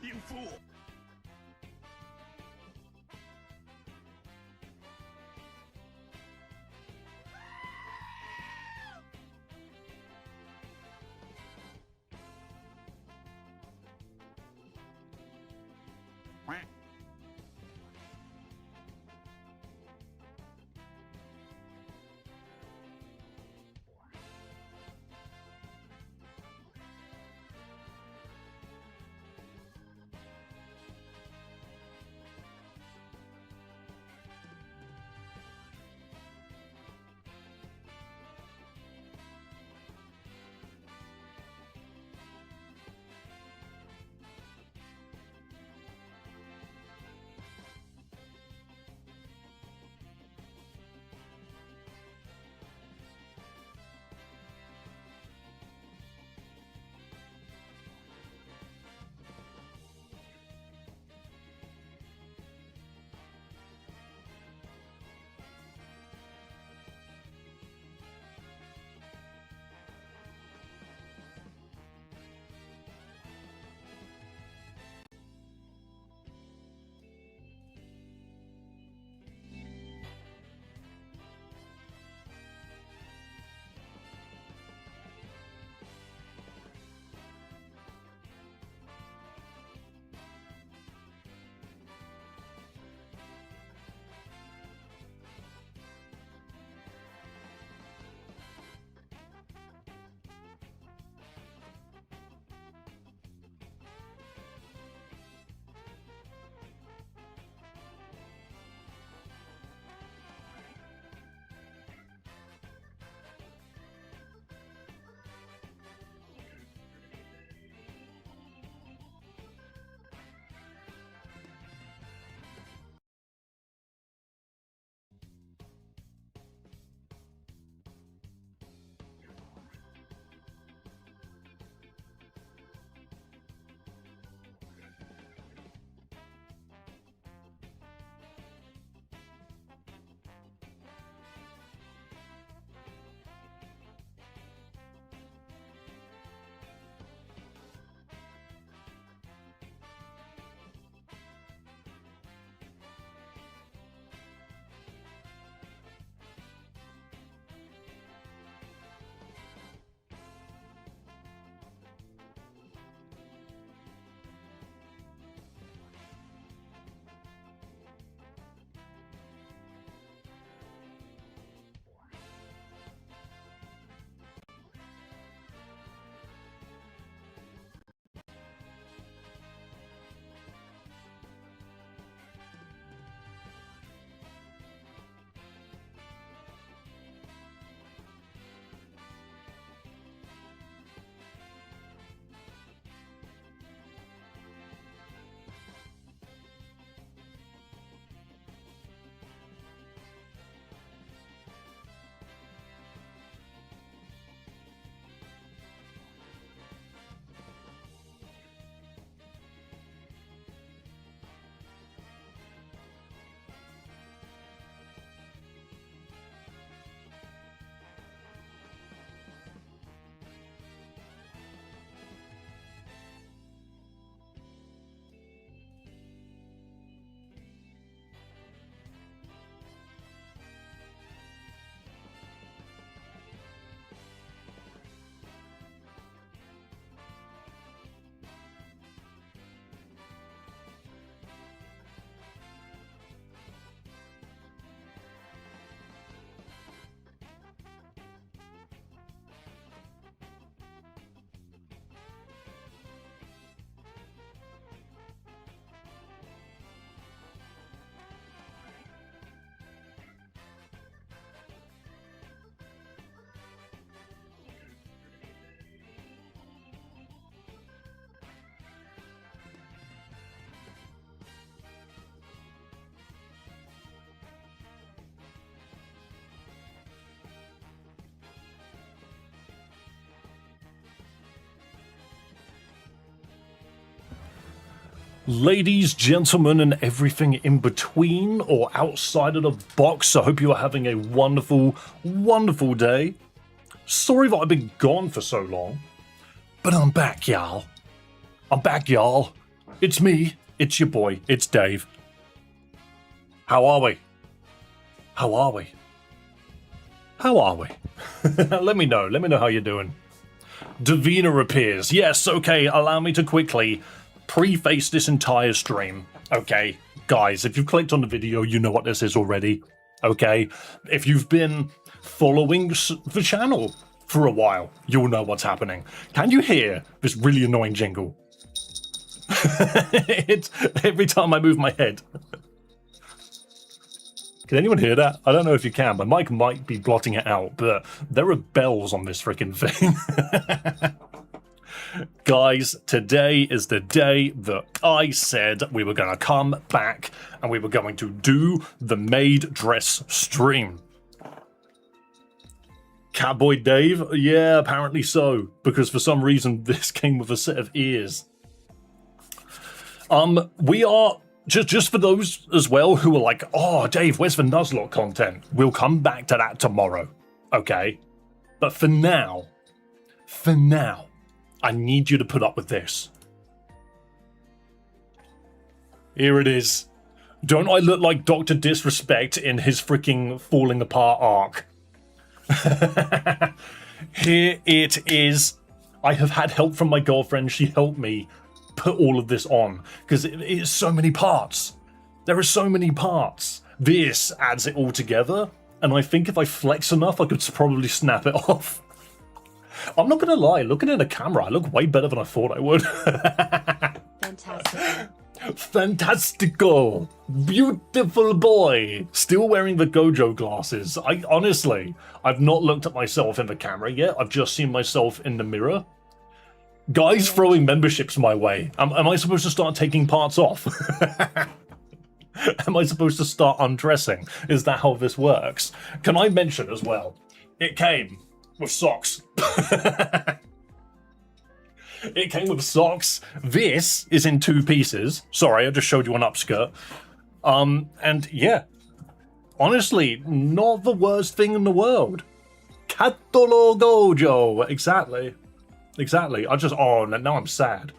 You fool! Ladies, gentlemen, and everything in between or outside of the box, I hope you are having a wonderful, wonderful day. Sorry that I've been gone for so long, but I'm back, y'all. I'm back, y'all. It's me. It's your boy. It's Dave. How are we? How are we? How are we? Let me know. Let me know how you're doing. Davina appears. Yes, okay, allow me to quickly preface this entire stream. Okay, guys, if you've clicked on the video, you know what this is already. Okay, if you've been following the channel for a while, you'll know what's happening. Can you hear this really annoying jingle? It's every time I move my head. Can anyone hear that? I don't know if you can. My mic might be blotting it out, but there are bells on this freaking thing. Guys, today is the day that I said we were going to come back and we were going to do the maid dress stream. Catboy Dave? Yeah, apparently so, because for some reason this came with a set of ears. We are, just for those as well who are like, oh, Dave, where's the Nuzlocke content? We'll come back to that tomorrow, okay? But for now, I need you to put up with this. Here it is. Don't I look like Dr. Disrespect in his freaking falling apart arc? Here it is. I have had help from my girlfriend. She helped me put all of this on because it is so many parts. There are so many parts. This adds it all together, and I think if I flex enough, I could probably snap it off. I'm not gonna lie, looking at a camera, I look way better than I thought I would. Fantastic. Fantastico. Beautiful boy. Still wearing the Gojo glasses. I've not looked at myself in the camera yet. I've just seen myself in the mirror. Guys throwing memberships my way. Am I supposed to start taking parts off? Am I supposed to start undressing? Is that how this works? Can I mention as well, it came with socks. It came with socks. This is in two pieces. Sorry, I just showed you an upskirt. And yeah, honestly, not the worst thing in the world. Katolo Gojo. Exactly. Oh, now I'm sad.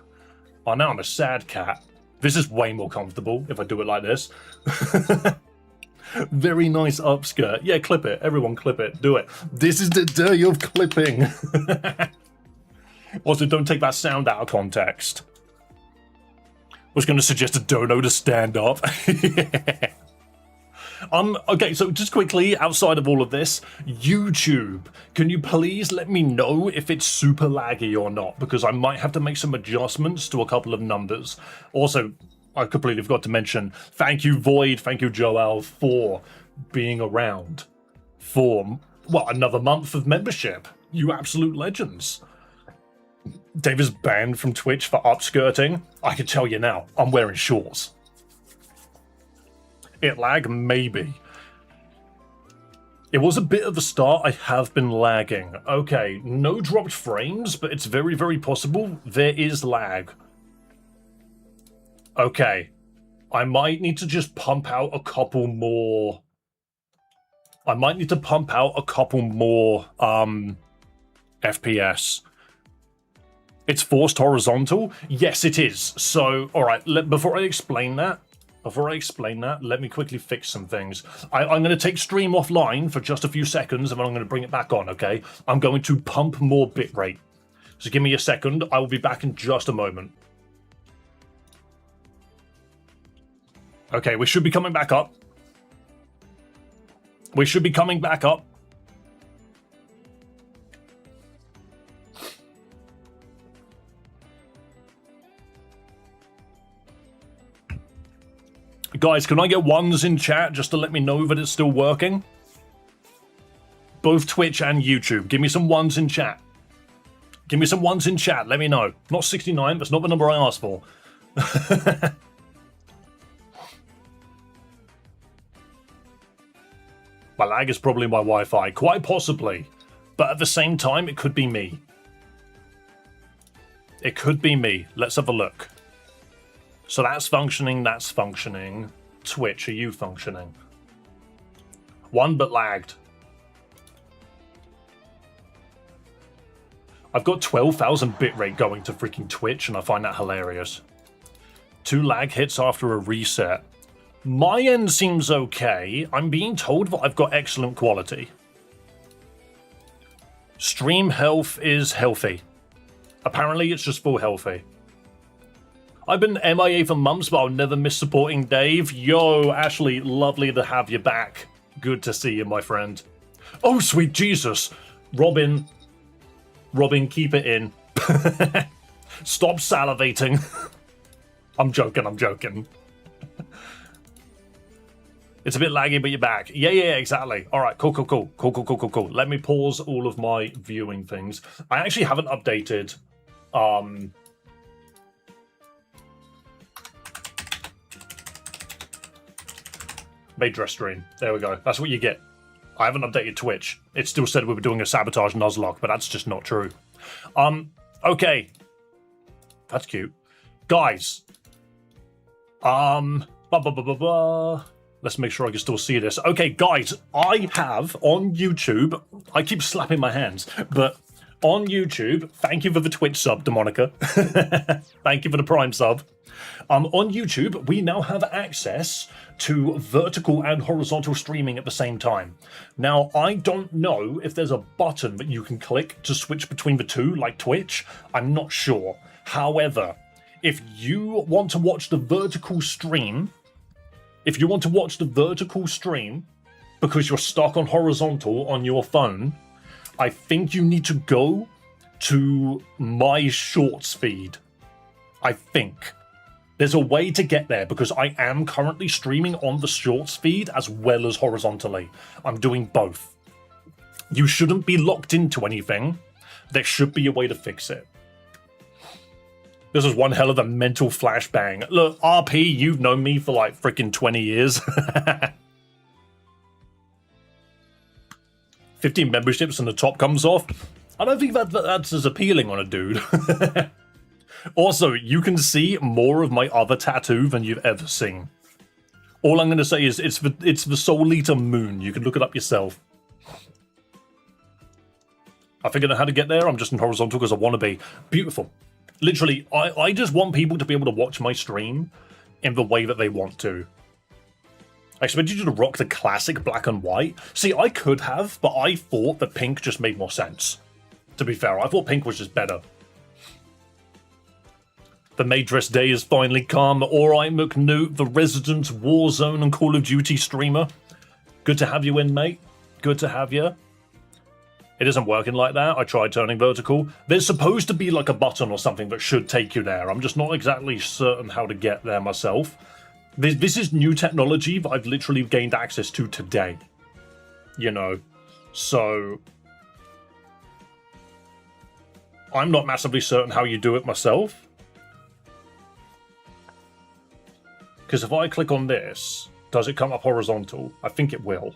Oh, now I'm a sad cat. This is way more comfortable if I do it like this. Very nice upskirt. Yeah, clip it. Everyone clip it. Do it. This is the day of clipping. Also, don't take that sound out of context. Was going to suggest a dono to stand up. Yeah. Okay, so just quickly, outside of all of this, YouTube, can you please let me know if it's super laggy or not? Because I might have to make some adjustments to a couple of numbers. Also, I completely forgot to mention, thank you, Void, thank you, Joel, for being around for, well, another month of membership. You absolute legends. Dave is banned from Twitch for upskirting. I can tell you now, I'm wearing shorts. It lag? Maybe. It was a bit of a start. I have been lagging. Okay, no dropped frames, but it's very, very possible there is lag. Okay, I might need to just pump out a couple more. FPS. It's forced horizontal? Yes, it is. So, alright, before I explain that, let me quickly fix some things. I'm going to take stream offline for just a few seconds, and then I'm going to bring it back on, okay? I'm going to pump more bitrate. So give me a second. I will be back in just a moment. Okay, we should be coming back up. Guys, can I get ones in chat just to let me know that it's still working? Both Twitch and YouTube. Give me some ones in chat. Let me know. Not 69, that's not the number I asked for. My lag is probably my Wi-Fi. Quite possibly. But at the same time, it could be me. Let's have a look. So that's functioning, that's functioning. Twitch, are you functioning? One but lagged. I've got 12,000 bitrate going to freaking Twitch, and I find that hilarious. 2 lag hits after a reset. My end seems okay. I'm being told that I've got excellent quality. Stream health is healthy. Apparently it's just full healthy. I've been MIA for months, but I'll never miss supporting Dave. Yo, Ashley, lovely to have you back. Good to see you, my friend. Oh, sweet Jesus. Robin, keep it in. Stop salivating. I'm joking. It's a bit laggy, but you're back. Yeah, exactly. All right, cool. Let me pause all of my viewing things. I actually haven't updated maid dress stream. There we go. That's what you get. I haven't updated Twitch. It still said we were doing a sabotage Nuzlocke, but that's just not true. Okay. That's cute. Guys. Let's make sure I can still see this. Okay, guys, I have on YouTube, I keep slapping my hands, but on YouTube, thank you for the Twitch sub, Demonica. Thank you for the Prime sub. On YouTube, we now have access to vertical and horizontal streaming at the same time. Now, I don't know if there's a button that you can click to switch between the two, like Twitch. I'm not sure. However, if you want to watch the vertical stream, because you're stuck on horizontal on your phone, I think you need to go to my shorts feed. I think. There's a way to get there because I am currently streaming on the shorts feed as well as horizontally. I'm doing both. You shouldn't be locked into anything. There should be a way to fix it. This was one hell of a mental flashbang. Look, RP, you've known me for like freaking 20 years. 15 memberships and the top comes off. I don't think that's as appealing on a dude. Also, you can see more of my other tattoo than you've ever seen. All I'm going to say is it's the Soul Eater Moon. You can look it up yourself. I figured out how to get there. I'm just in horizontal because I want to be. Beautiful. Literally, I just want people to be able to watch my stream in the way that they want to. I expected you to rock the classic black and white. See, I could have, but I thought that pink just made more sense. To be fair, I thought pink was just better. The maid dress day is finally come. Alright, McNoot, the resident Warzone and Call of Duty streamer. Good to have you in, mate. Good to have you. It isn't working like that. I tried turning vertical. There's supposed to be like a button or something that should take you there. I'm just not exactly certain how to get there myself. This is new technology that I've literally gained access to today. You know, so I'm not massively certain how you do it myself. Because if I click on this, does it come up horizontal? I think it will.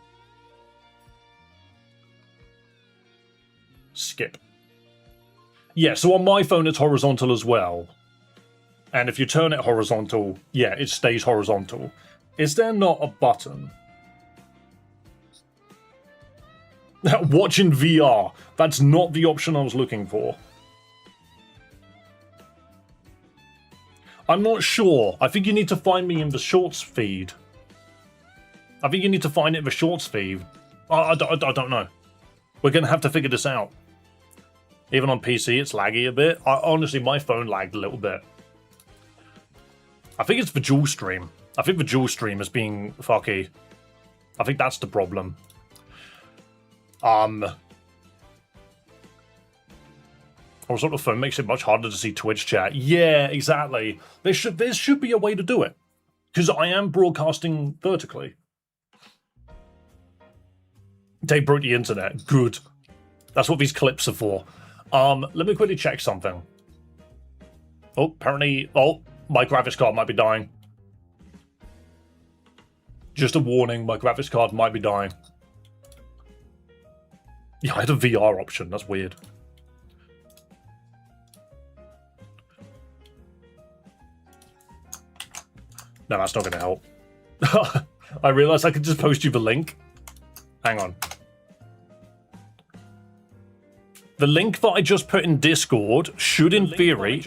Skip. Yeah, so on my phone it's horizontal as well. And if you turn it horizontal, yeah, it stays horizontal. Is there not a button? Watch in VR. That's not the option I was looking for. I'm not sure. I think you need to find me in the shorts feed. I think you need to find it in the shorts feed. I don't know. We're going to have to figure this out. Even on PC, it's laggy a bit. Honestly, my phone lagged a little bit. I think it's the dual stream. I think the dual stream is being fucky. I think that's the problem. Also, the phone makes it much harder to see Twitch chat. Yeah, there should be a way to do it. Because I am broadcasting vertically. They broke the internet. Good. That's what these clips are for. Let me quickly check something. Oh, apparently... Oh, my graphics card might be dying. Just a warning, my graphics card might be dying. Yeah, I had a VR option. That's weird. No, that's not going to help. I realized I could just post you the link. Hang on. The link that I just put in Discord should, in theory...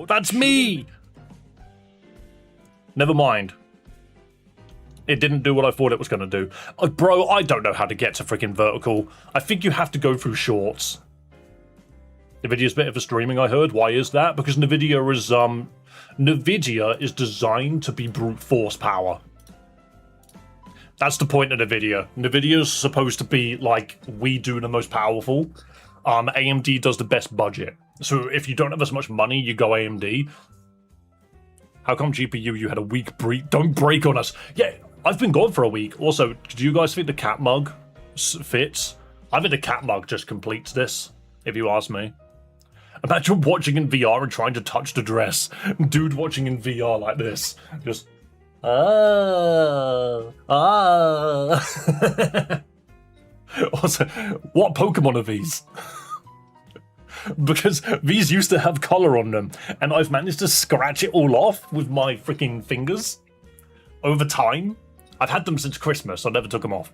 That's me! Never mind. It didn't do what I thought it was going to do. Bro, I don't know how to get to freaking vertical. I think you have to go through shorts. NVIDIA's better for streaming, I heard. Why is that? Because NVIDIA is designed to be brute force power. That's the point of NVIDIA. NVIDIA's supposed to be like, we do the most powerful. AMD does the best budget. So if you don't have as much money, you go AMD. How come GPU, you had a week break? Don't break on us. Yeah, I've been gone for a week. Also, do you guys think the cat mug fits? I think the cat mug just completes this, if you ask me. Imagine watching in VR and trying to touch the dress. Dude watching in VR like this. Just... Also, what Pokemon are these? Because these used to have color on them, and I've managed to scratch it all off with my freaking fingers over time. I've had them since Christmas, I never took them off.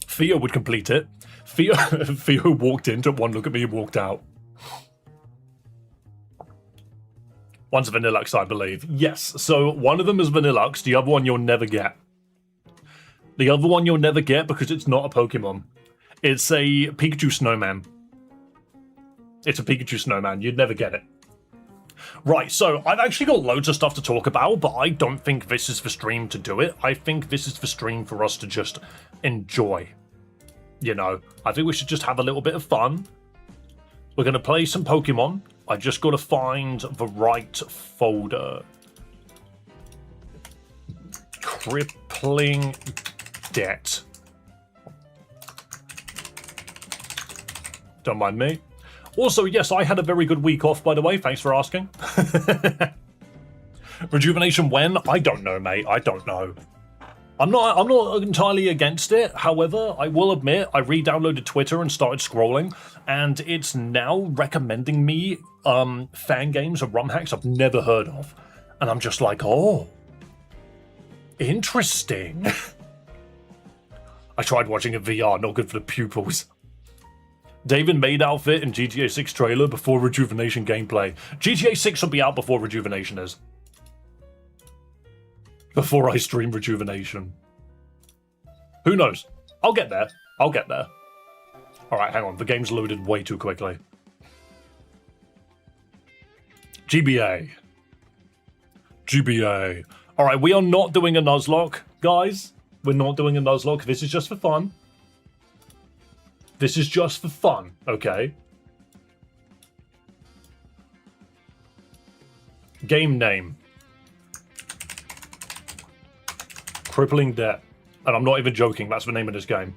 Theo would complete it. Theo walked in, took one look at me, and walked out. One's a Vanillux, I believe. Yes, so one of them is Vanillux, the other one you'll never get. The other one you'll never get because it's not a Pokemon. It's a Pikachu Snowman. It's a Pikachu Snowman, you'd never get it. Right, so I've actually got loads of stuff to talk about, but I don't think this is for stream to do it. I think this is for stream for us to just enjoy. You know, I think we should just have a little bit of fun. We're going to play some Pokemon. I just got to find the right folder. Crippling debt. Don't mind me. Also, yes, I had a very good week off, by the way. Thanks for asking. Rejuvenation when? I don't know, mate. I don't know. I'm not entirely against it. However, I will admit, I re-downloaded Twitter and started scrolling, and it's now recommending me fan games of romhacks I've never heard of. And I'm just like, oh, interesting. I tried watching a VR, not good for the pupils. David Maid outfit in GTA 6 trailer before Rejuvenation gameplay. GTA 6 will be out before Rejuvenation is. Before I stream Rejuvenation. Who knows? I'll get there. I'll get there. Alright, hang on. The game's loaded way too quickly. GBA. GBA. Alright, we are not doing a Nuzlocke, guys. We're not doing a Nuzlocke. This is just for fun. This is just for fun, okay? Game name. Crippling Debt. And I'm not even joking, that's the name of this game.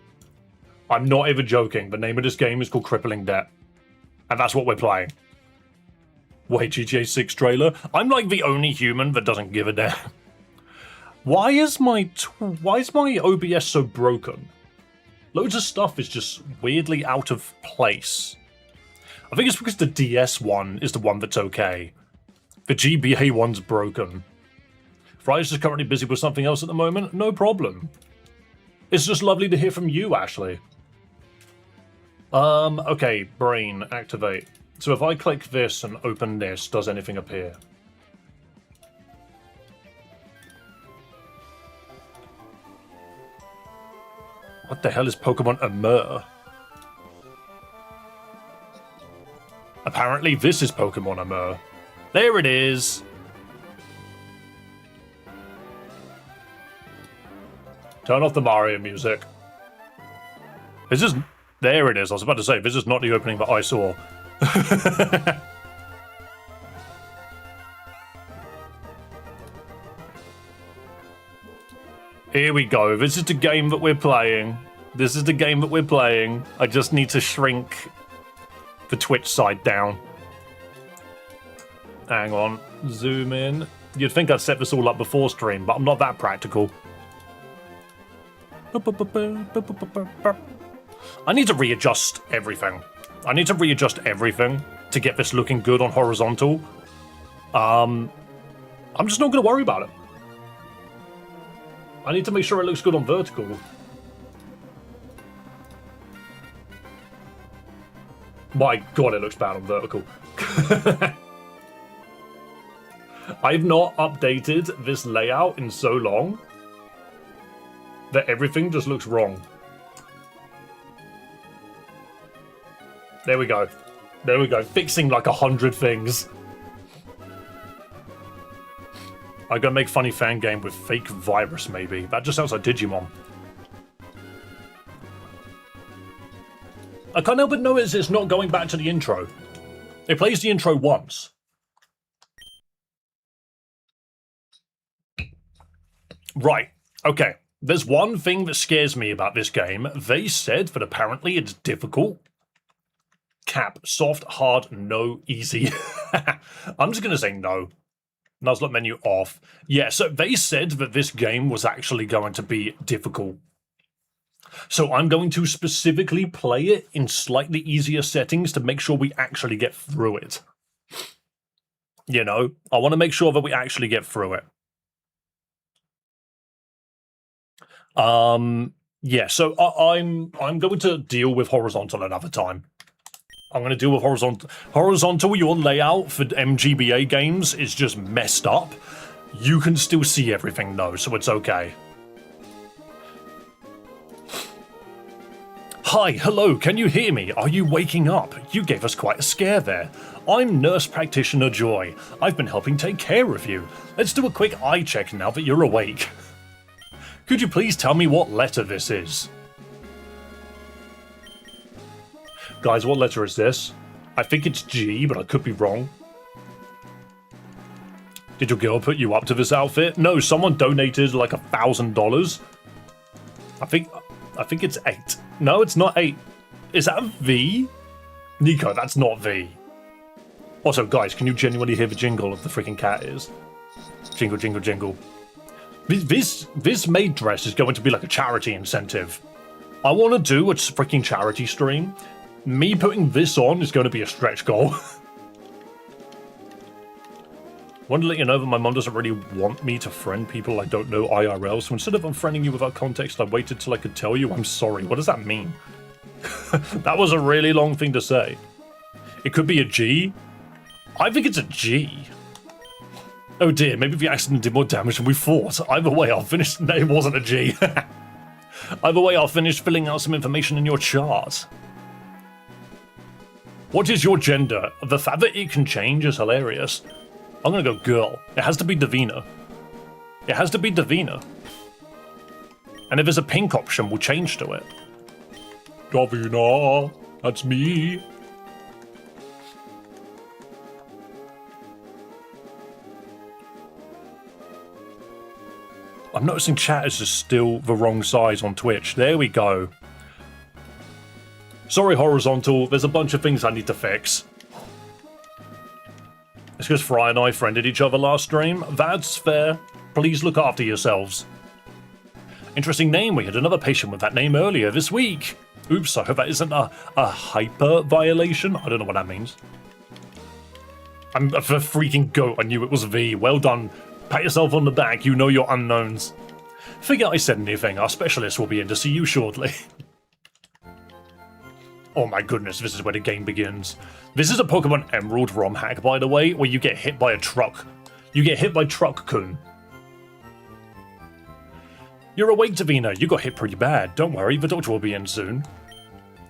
I'm not even joking, the name of this game is called Crippling Debt. And that's what we're playing. Wait, GTA 6 trailer? I'm like the only human that doesn't give a damn. Why is my OBS so broken? Loads of stuff is just weirdly out of place. I think it's because the DS one is the one that's okay. The GBA one's broken. Fry's is currently busy with something else at the moment. No problem. It's just lovely to hear from you, Ashley. Okay, brain, activate. So if I click this and open this, does anything appear? What the hell is Pokemon Amur? Apparently this is Pokemon Amur. There it is! Turn off the Mario music. This is... There it is, I was about to say, this is not the opening that I saw. Here we go, this is the game that we're playing. This is the game that we're playing. I just need to shrink the Twitch side down. Hang on, zoom in. You'd think I'd set this all up before stream, but I'm not that practical. I need to readjust everything. to get this looking good on horizontal. I'm just not going to worry about it. I need to make sure it looks good on vertical. My god, it looks bad on vertical. I've not updated this layout in so long that everything just looks wrong. There we go. There we go. Fixing like 100 things. I'm gonna make funny fan game with fake virus, maybe. That just sounds like Digimon. I can't help but notice it's not going back to the intro. It plays the intro once. Right, okay. There's one thing that scares me about this game. They said that apparently it's difficult. Cap, soft, hard, no, easy. I'm just gonna say no. Nuzlocke menu off. Yeah, so they said that this game was actually going to be difficult. So I'm going to specifically play it in slightly easier settings to make sure we actually get through it. You know, I want to make sure that we actually get through it. Yeah, so I'm going to deal with horizontal another time. I'm going to deal with horizontal. Horizontal, your layout for MGBA games is just messed up. You can still see everything though, so it's okay. Hi, hello, can you hear me? Are you waking up? You gave us quite a scare there. I'm Nurse Practitioner Joy. I've been helping take care of you. Let's do a quick eye check now that you're awake. Could you please tell me what letter this is? Guys, what letter is this? I think it's G, but I could be wrong. Did your girl put you up to this outfit? No, someone donated like $1,000. I think it's 8. No, it's not 8. Is that a V? Nico, that's not V. Also, guys, can you genuinely hear the jingle of the freaking cat is? Jingle, jingle, jingle. This maid dress is going to be like a charity incentive. I want to do a freaking charity stream. Me putting this on is going to be a stretch goal. Want to let you know that my mom doesn't really want me to friend people I don't know IRL, so instead of unfriending you without context, I waited till I could tell you I'm sorry. What does that mean? That was a really long thing to say. It could be a G. I think it's a G. Oh dear, maybe the accident did more damage than we thought. Either way, I'll finish... No, it wasn't a G. Either way, I'll finish filling out some information in your chart. What is your gender? The fact that it can change is hilarious. I'm gonna go girl. It has to be Davina. It has to be Davina. And if there's a pink option, we'll change to it. Davina, that's me. I'm noticing chat is just still the wrong size on Twitch. There we go. Sorry, horizontal. There's a bunch of things I need to fix. It's because Fry and I friended each other last stream. That's fair. Please look after yourselves. Interesting name. We had another patient with that name earlier this week. Oops, I hope that isn't a hyper violation. I don't know what that means. I'm a freaking goat. I knew it was V. Well done. Pat yourself on the back. You know your unknowns. Forget I said anything. Our specialist will be in to see you shortly. Oh my goodness, this is where the game begins. This is a Pokemon Emerald ROM hack, by the way, where you get hit by a truck. You get hit by Truck-kun. You're awake, Davina. You got hit pretty bad. Don't worry, the doctor will be in soon.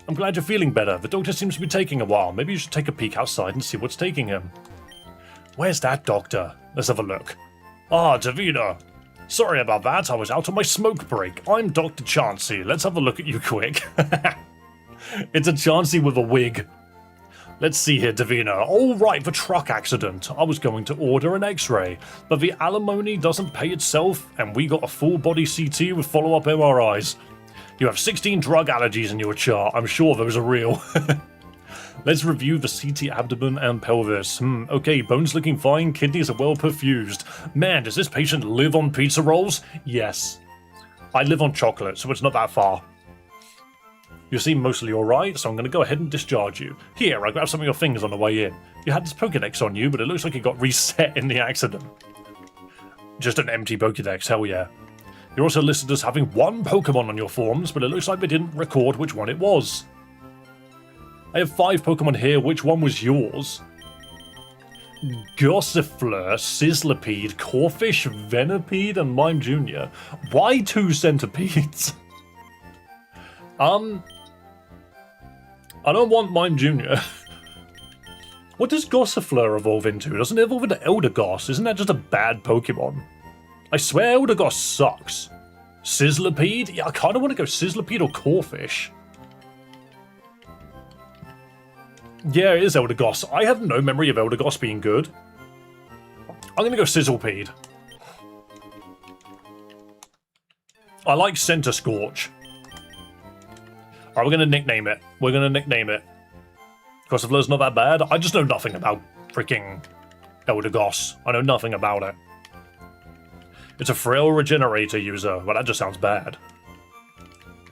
I'm glad you're feeling better. The doctor seems to be taking a while. Maybe you should take a peek outside and see what's taking him. Where's that doctor? Let's have a look. Ah, Davina. Sorry about that. I was out on my smoke break. I'm Dr. Chansey. Let's have a look at you quick. It's a Chansey with a wig. Let's see here, Davina. All right, the truck accident. I was going to order an x-ray, but the alimony doesn't pay itself, and we got a full-body CT with follow-up MRIs. You have 16 drug allergies in your chart. I'm sure those are real. Let's review the CT abdomen and pelvis. Okay, bones looking fine, kidneys are well perfused. Man, does this patient live on pizza rolls? Yes. I live on chocolate, so it's not that far. You seem mostly alright, so I'm going to go ahead and discharge you. Here, I grabbed some of your things on the way in. You had this Pokédex on you, but it looks like it got reset in the accident. Just an empty Pokédex, hell yeah. You're also listed as having one Pokemon on your forms, but it looks like they didn't record which one it was. I have 5 Pokemon here, which one was yours? Gossifleur, Sizzlipede, Corphish, Venipede, and Mime Jr. Why 2 centipedes? I don't want Mime Jr. What does Gossifleur evolve into? Doesn't it evolve into Eldegoss? Isn't that just a bad Pokemon? I swear Eldegoss sucks. Sizzlipede? Yeah, I kind of want to go Sizzlipede or Corphish. Yeah, it is Eldegoss. I have no memory of Eldegoss being good. I'm going to go Sizzlipede. I like Center Scorch. Alright, we're going to nickname it. We're going to nickname it. Gossifleur's not that bad. I just know nothing about freaking Eldegoss. I know nothing about it. It's a frail regenerator user, but that just sounds bad.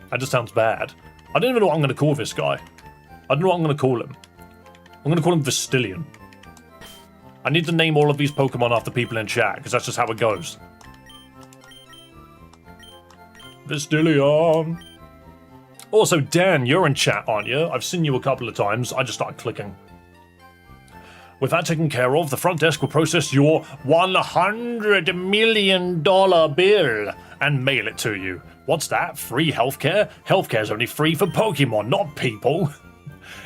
That just sounds bad. I don't even know what I'm going to call this guy. I don't know what I'm going to call him. I'm going to call him Vistillion. I need to name all of these Pokemon after people in chat, because that's just how it goes. Vistillion. Also, Dan, you're in chat, aren't you? I've seen you a couple of times. I just started clicking. With that taken care of, the front desk will process your $100 million bill and mail it to you. What's that? Free healthcare? Healthcare's only free for Pokemon, not people.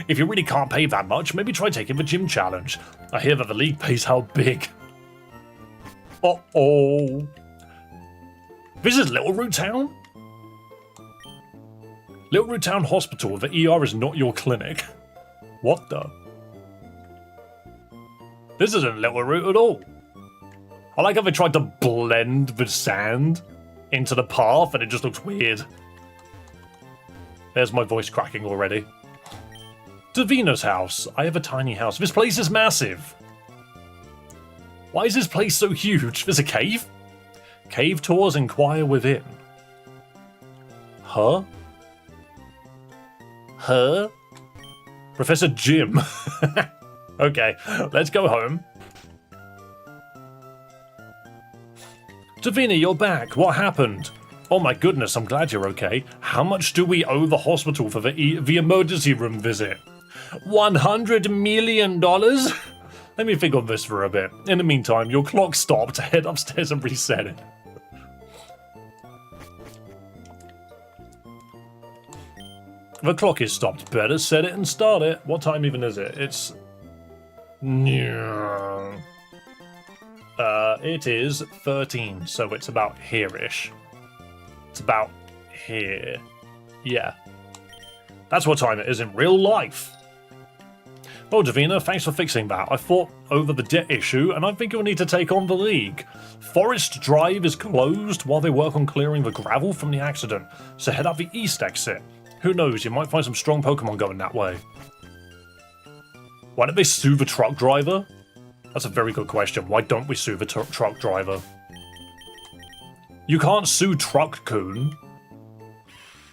If you really can't pay that much, maybe try taking the gym challenge. I hear that the league pays how big. Uh-oh. This is Little Root Town? Little Root Town Hospital, the ER is not your clinic. What the? This isn't Little Root at all. I like how they tried to blend the sand into the path and it just looks weird. There's my voice cracking already. Davina's house. I have a tiny house. This place is massive. Why is this place so huge? There's a cave? Cave tours inquire within. Huh? Huh? Professor Jim. Okay, let's go home. Davina, you're back. What happened? Oh my goodness, I'm glad you're okay. How much do we owe the hospital for the emergency room visit? $100 million? Let me think on this for a bit. In the meantime, your clock stopped. Head upstairs and reset it. The clock is stopped. Better set it and start it. What time even is it? It is 13, so it's about here-ish. It's about here. Yeah. That's what time it is in real life. Oh, Davina, thanks for fixing that. I fought over the debt issue, and I think you'll need to take on the league. Forest Drive is closed while they work on clearing the gravel from the accident, so head up the east exit. Who knows, you might find some strong Pokemon going that way. Why don't they sue the truck driver? That's a very good question. Why don't we sue the truck driver? You can't sue Truck-kun.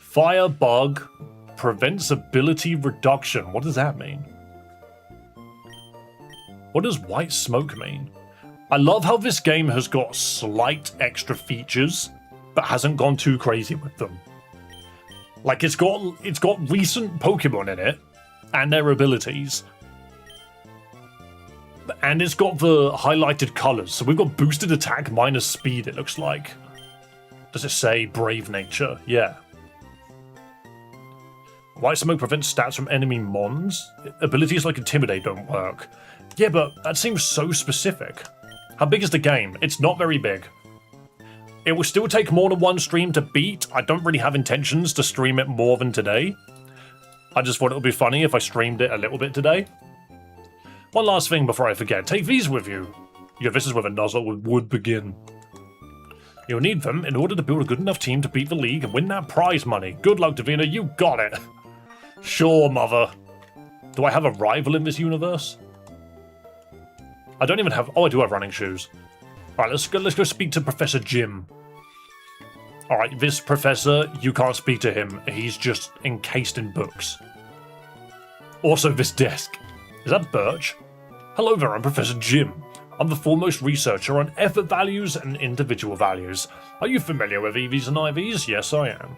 Firebug prevents ability reduction. What does that mean? What does white smoke mean? I love how this game has got slight extra features, but hasn't gone too crazy with them. Like, it's got recent Pokemon in it, and their abilities. And it's got the highlighted colours, so we've got boosted attack minus speed, it looks like. Does it say brave nature? Yeah. White smoke prevents stats from enemy mons? Abilities like intimidate don't work. Yeah, but that seems so specific. How big is the game? It's not very big. It will still take more than one stream to beat. I don't really have intentions to stream it more than today. I just thought it would be funny if I streamed it a little bit today. One last thing before I forget. Take these with you. Yeah, this is where the nozzle would begin. You'll need them in order to build a good enough team to beat the league and win that prize money. Good luck, Davina. You got it. Sure, mother. Do I have a rival in this universe? I don't even have... Oh, I do have running shoes. Alright, let's go speak to Professor Jim. Alright, this professor, you can't speak to him. He's just encased in books. Also, this desk. Is that Birch? Hello there, I'm Professor Jim. I'm the foremost researcher on effort values and individual values. Are you familiar with EVs and IVs? Yes, I am.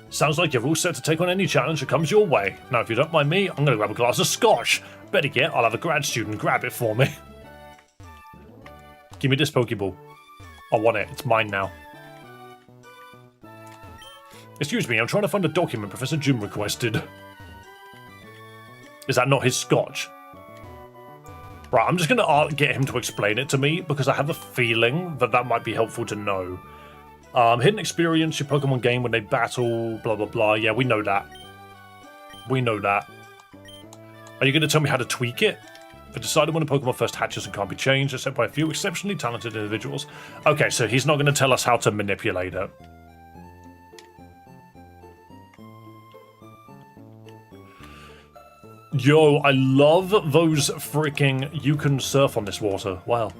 Sounds like you're all set to take on any challenge that comes your way. Now, if you don't mind me, I'm going to grab a glass of scotch. Better yet, I'll have a grad student grab it for me. Give me this Pokeball. I want it. It's mine now. Excuse me, I'm trying to find a document Professor Jim requested. Is that not his scotch? Right, I'm just going to get him to explain it to me because I have a feeling that that might be helpful to know. Hidden experience your Pokemon game when they battle, blah, blah, blah. Yeah, we know that. We know that. Are you going to tell me how to tweak it? For deciding when a Pokemon first hatches and can't be changed, except by a few exceptionally talented individuals. Okay, so he's not going to tell us how to manipulate it. Yo, I love those freaking you can surf on this water. Wow.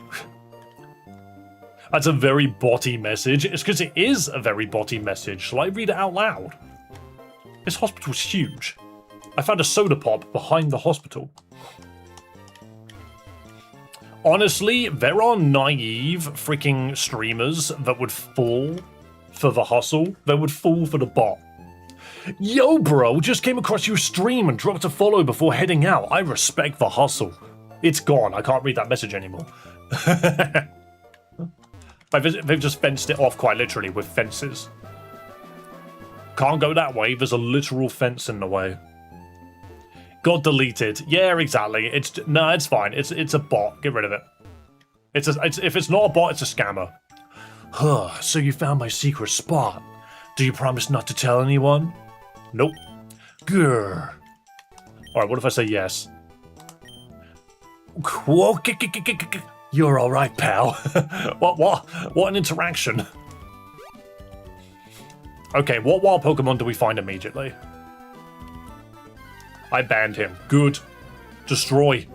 That's a very botty message. It's because it is a very botty message. Shall I read it out loud? This hospital's huge. I found a soda pop behind the hospital. Honestly, there are naive freaking streamers that would fall for the hustle. They would fall for the bot. Yo, bro, just came across your stream and dropped a follow before heading out. I respect the hustle. It's gone. I can't read that message anymore. They've just fenced it off quite literally with fences. Can't go that way. There's a literal fence in the way. Got deleted. Yeah, exactly. It's fine. It's a bot. Get rid of it. If it's not a bot, it's a scammer. Huh, so you found my secret spot. Do you promise not to tell anyone? Nope. Grr. Alright, what if I say yes? You're alright, pal. What an interaction. Okay, what wild Pokemon do we find immediately? I banned him. Good. Destroy.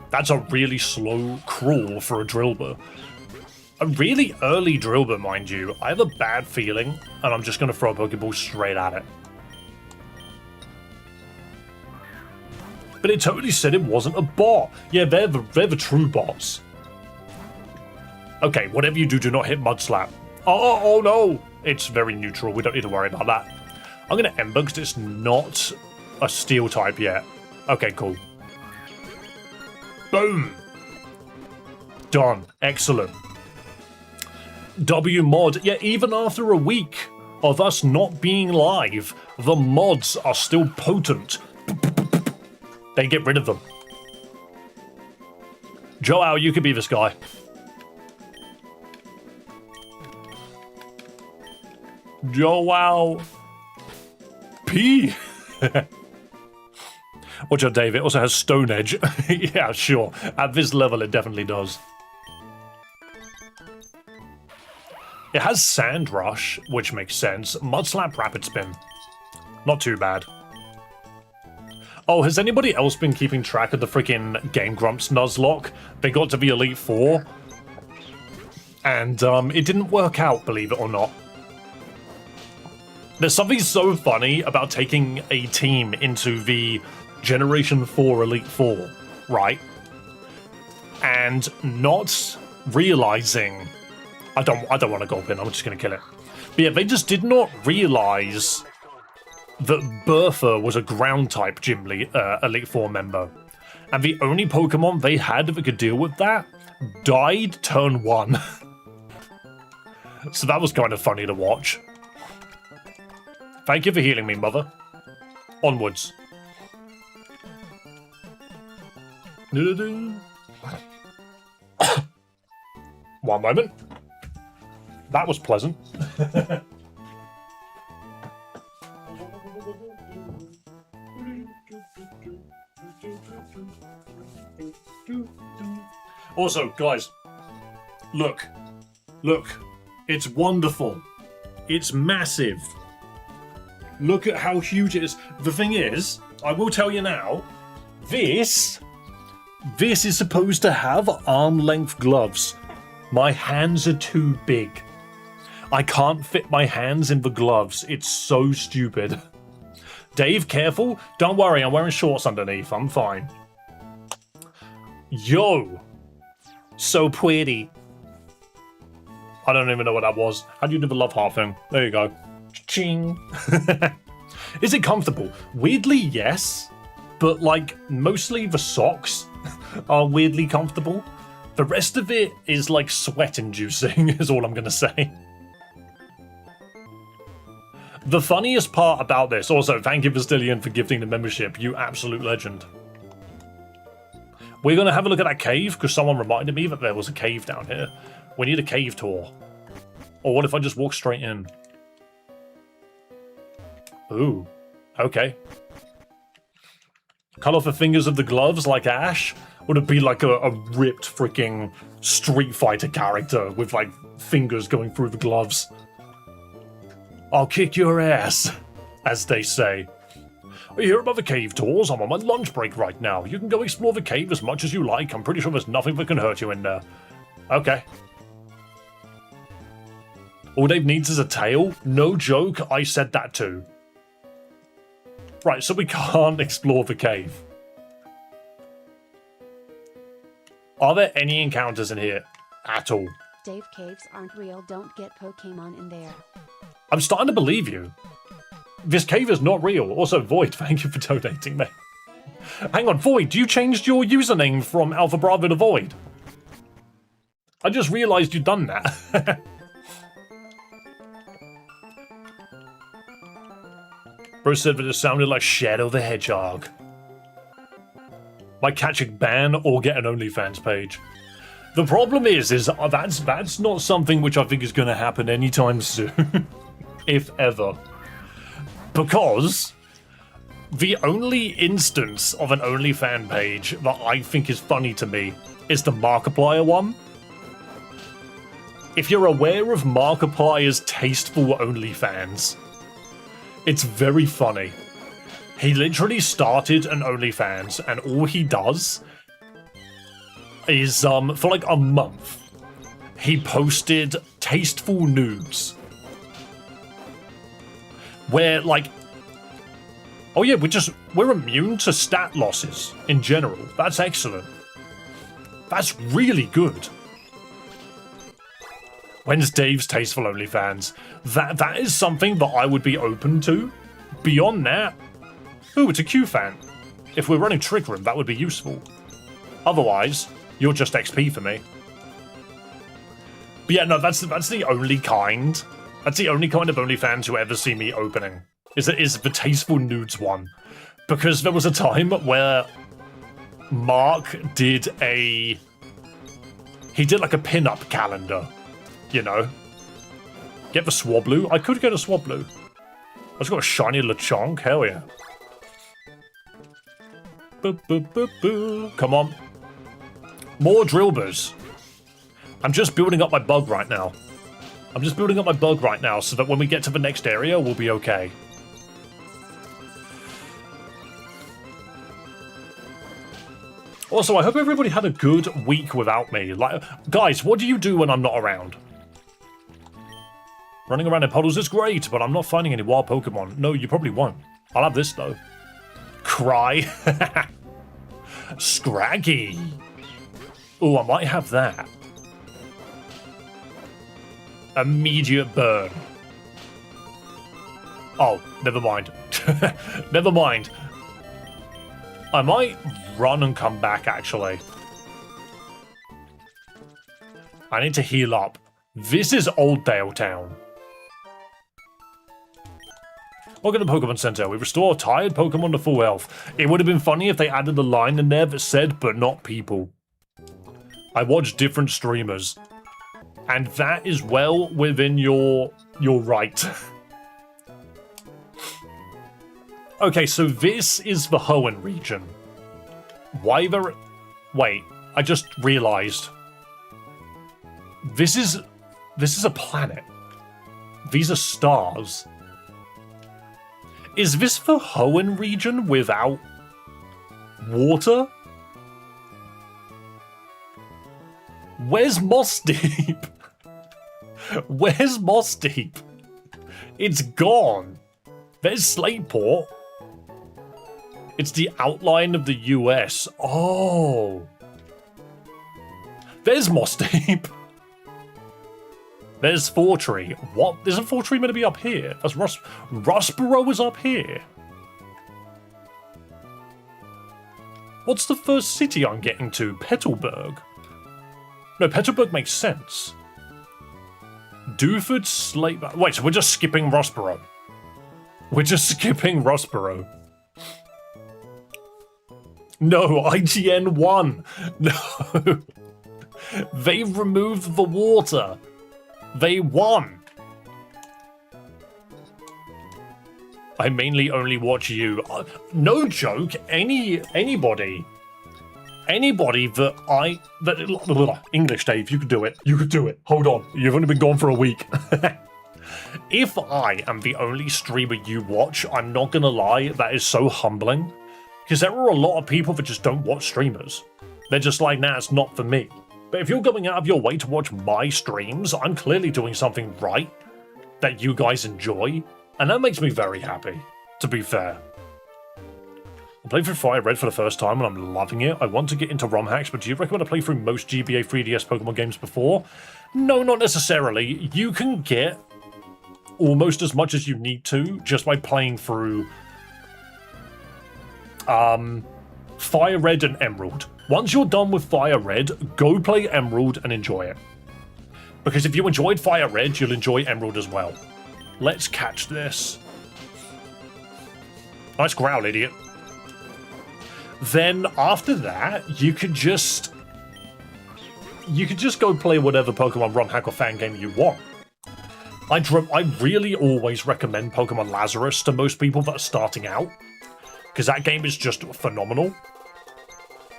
That's a really slow crawl for a Drillbur. A really early Drillbur, mind you. I have a bad feeling, and I'm just going to throw a Pokeball straight at it. But it totally said it wasn't a bot. Yeah, they're the true bots. Okay, whatever you do, do not hit Mud Slap. Oh no! It's very neutral. We don't need to worry about that. I'm going to Ember because it's not a Steel type yet. Okay, cool. Boom! Done. Excellent. W mod. Yeah, even after a week of us not being live, the mods are still potent. They get rid of them. Joao, you could be this guy. Joao. P. Watch out, Dave. It also has Stone Edge. Yeah, sure. At this level, it definitely does. It has Sand Rush, which makes sense. Mudslap, Rapid Spin. Not too bad. Oh, has anybody else been keeping track of the freaking Game Grumps Nuzlocke? They got to the Elite Four. And it didn't work out, believe it or not. There's something so funny about taking a team into the Generation 4 Elite Four, right? And not realizing... I don't want to gulp in, I'm just going to kill it. But yeah, they just did not realize that Bertha was a ground-type Elite Four member. And the only Pokemon they had that could deal with that died turn 1. So that was kind of funny to watch. Thank you for healing me, mother. Onwards. One moment. That was pleasant. Also, guys, look, it's wonderful. It's massive. Look at how huge it is. The thing is, I will tell you now, this is supposed to have arm-length gloves. My hands are too big. I can't fit my hands in the gloves. It's so stupid. Dave, careful. Don't worry, I'm wearing shorts underneath. I'm fine. Yo. So pretty. I don't even know what that was. How do you do the love heart thing? There you go. Ching. Is it comfortable? Weirdly, yes. But, like, mostly the socks are weirdly comfortable. The rest of it is, like, sweat-inducing, is all I'm going to say. The funniest part about this... Also, thank you, Vastillion, for gifting the membership. You absolute legend. We're going to have a look at that cave, because someone reminded me that there was a cave down here. We need a cave tour. Or what if I just walk straight in? Ooh. Okay. Cut off the fingers of the gloves like Ash? Would it be like a ripped freaking Street Fighter character with like fingers going through the gloves? I'll kick your ass, as they say. You hear about the cave tours? I'm on my lunch break right now. You can go explore the cave as much as you like. I'm pretty sure there's nothing that can hurt you in there. Okay. All Dave needs is a tail? No joke, I said that too. Right, so we can't explore the cave. Are there any encounters in here at all? Dave, caves aren't real. Don't get Pokemon in there. I'm starting to believe you. This cave is not real. Also, Void, thank you for donating me. Hang on, Void, you changed your username from Alpha Bravo to Void. I just realised you'd done that. Bro said that it sounded like Shadow the Hedgehog. Might catch a ban or get an OnlyFans page. The problem is that's not something which I think is going to happen anytime soon, if ever. Because the only instance of an OnlyFans page that I think is funny to me is the Markiplier one. If you're aware of Markiplier's tasteful OnlyFans, it's very funny. He literally started an OnlyFans, and all he does is, for like a month, he posted tasteful nudes. Where, like, oh yeah, we're immune to stat losses in general. That's excellent. That's really good. When's Dave's tasteful OnlyFans? That is something that I would be open to. Beyond that, ooh, it's a Q fan. If we're running Trick Room, that would be useful. Otherwise, you're just XP for me. But yeah, no, that's the only kind. That's the only kind of OnlyFans you ever see me opening. Is the tasteful nudes one. Because there was a time where Mark did like a pin-up calendar. You know, get the Swablu. I could get a Swablu. I just got a shiny Lechonk. Hell yeah. Boo, boo, boo, boo. Come on. More Drillbers. I'm just building up my bug right now. So that when we get to the next area, we'll be okay. Also, I hope everybody had a good week without me. Like, guys, what do you do when I'm not around? Running around in puddles is great, but I'm not finding any wild Pokemon. No, you probably won't. I'll have this, though. Cry. Scraggy. Oh, I might have that. Immediate burn. Oh, never mind. Never mind. I might run and come back, actually. I need to heal up. This is Oldale Town. Welcome to Pokemon Center. We restore tired Pokemon to full health. It would have been funny if they added a line in there that said, but not people. I watch different streamers. And that is well within your right. Okay, so this is the Hoenn region. Why the... Wait, I just realized. This is a planet. These are stars. Is this the Hoenn region without water? Where's Moss Deep? Where's Moss Deep? It's gone. There's Slateport. It's the outline of the US. Oh. There's Moss Deep. There's Fortree. What? Isn't Fortree meant to be up here? That's Rustboro is up here. What's the first city I'm getting to? Petalburg. No, Petalburg makes sense. Duford, Slate... Wait, so we're just skipping Rustboro. We're just skipping Rustboro. No, IGN won. No. They've removed the water. They won. I mainly only watch you. No joke. Anybody that English, Dave, you could do it. You could do it. Hold on. You've only been gone for a week. If I am the only streamer you watch, I'm not gonna lie, that is so humbling. Because there are a lot of people that just don't watch streamers. They're just like, nah, it's not for me. But if you're going out of your way to watch my streams, I'm clearly doing something right that you guys enjoy. And that makes me very happy, to be fair. I played through Fire Red for the first time and I'm loving it. I want to get into romhacks, but do you recommend I play through most GBA 3DS Pokemon games before? No, not necessarily. You can get almost as much as you need to just by playing through Fire Red and Emerald. Once you're done with Fire Red, go play Emerald and enjoy it. Because if you enjoyed Fire Red, you'll enjoy Emerald as well. Let's catch this. Nice growl, idiot. Then after that, you could just go play whatever Pokemon romhack or fan game you want. I really always recommend Pokemon Lazarus to most people that are starting out, because that game is just phenomenal.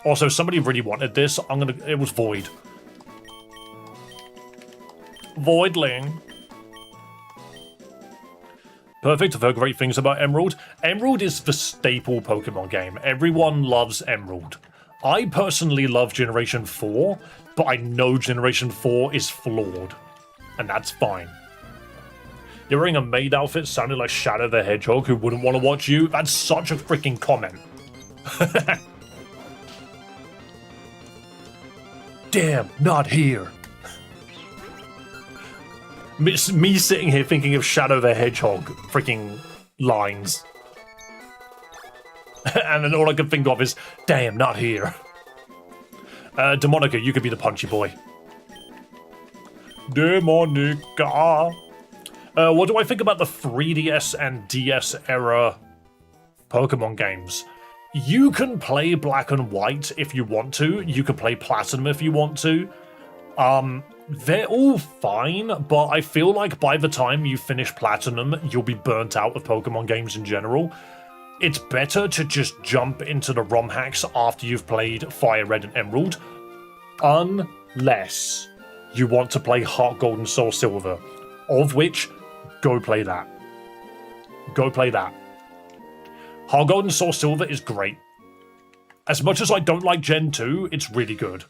Also, somebody really wanted this. It was Void. Voidling. Perfect. I've heard great things about Emerald. Emerald is the staple Pokemon game. Everyone loves Emerald. I personally love Generation 4, but I know Generation 4 is flawed. And that's fine. You're wearing a maid outfit sounding like Shadow the Hedgehog who wouldn't want to watch you. That's such a freaking comment. Damn, not here. Me sitting here thinking of Shadow the Hedgehog freaking lines. And then all I can think of is, damn, not here. Demonica, you could be the punchy boy. Demonica. What do I think about the 3DS and DS era Pokemon games? You can play Black and White if you want to. You can play Platinum if you want to. They're all fine, but I feel like by the time you finish Platinum, you'll be burnt out of Pokemon games in general. It's better to just jump into the ROM hacks after you've played Fire Red and Emerald, unless you want to play Heart Gold and Soul Silver, of which, go play that. Go play that. Heart Gold and Soul Silver is great. As much as I don't like Gen 2, it's really good.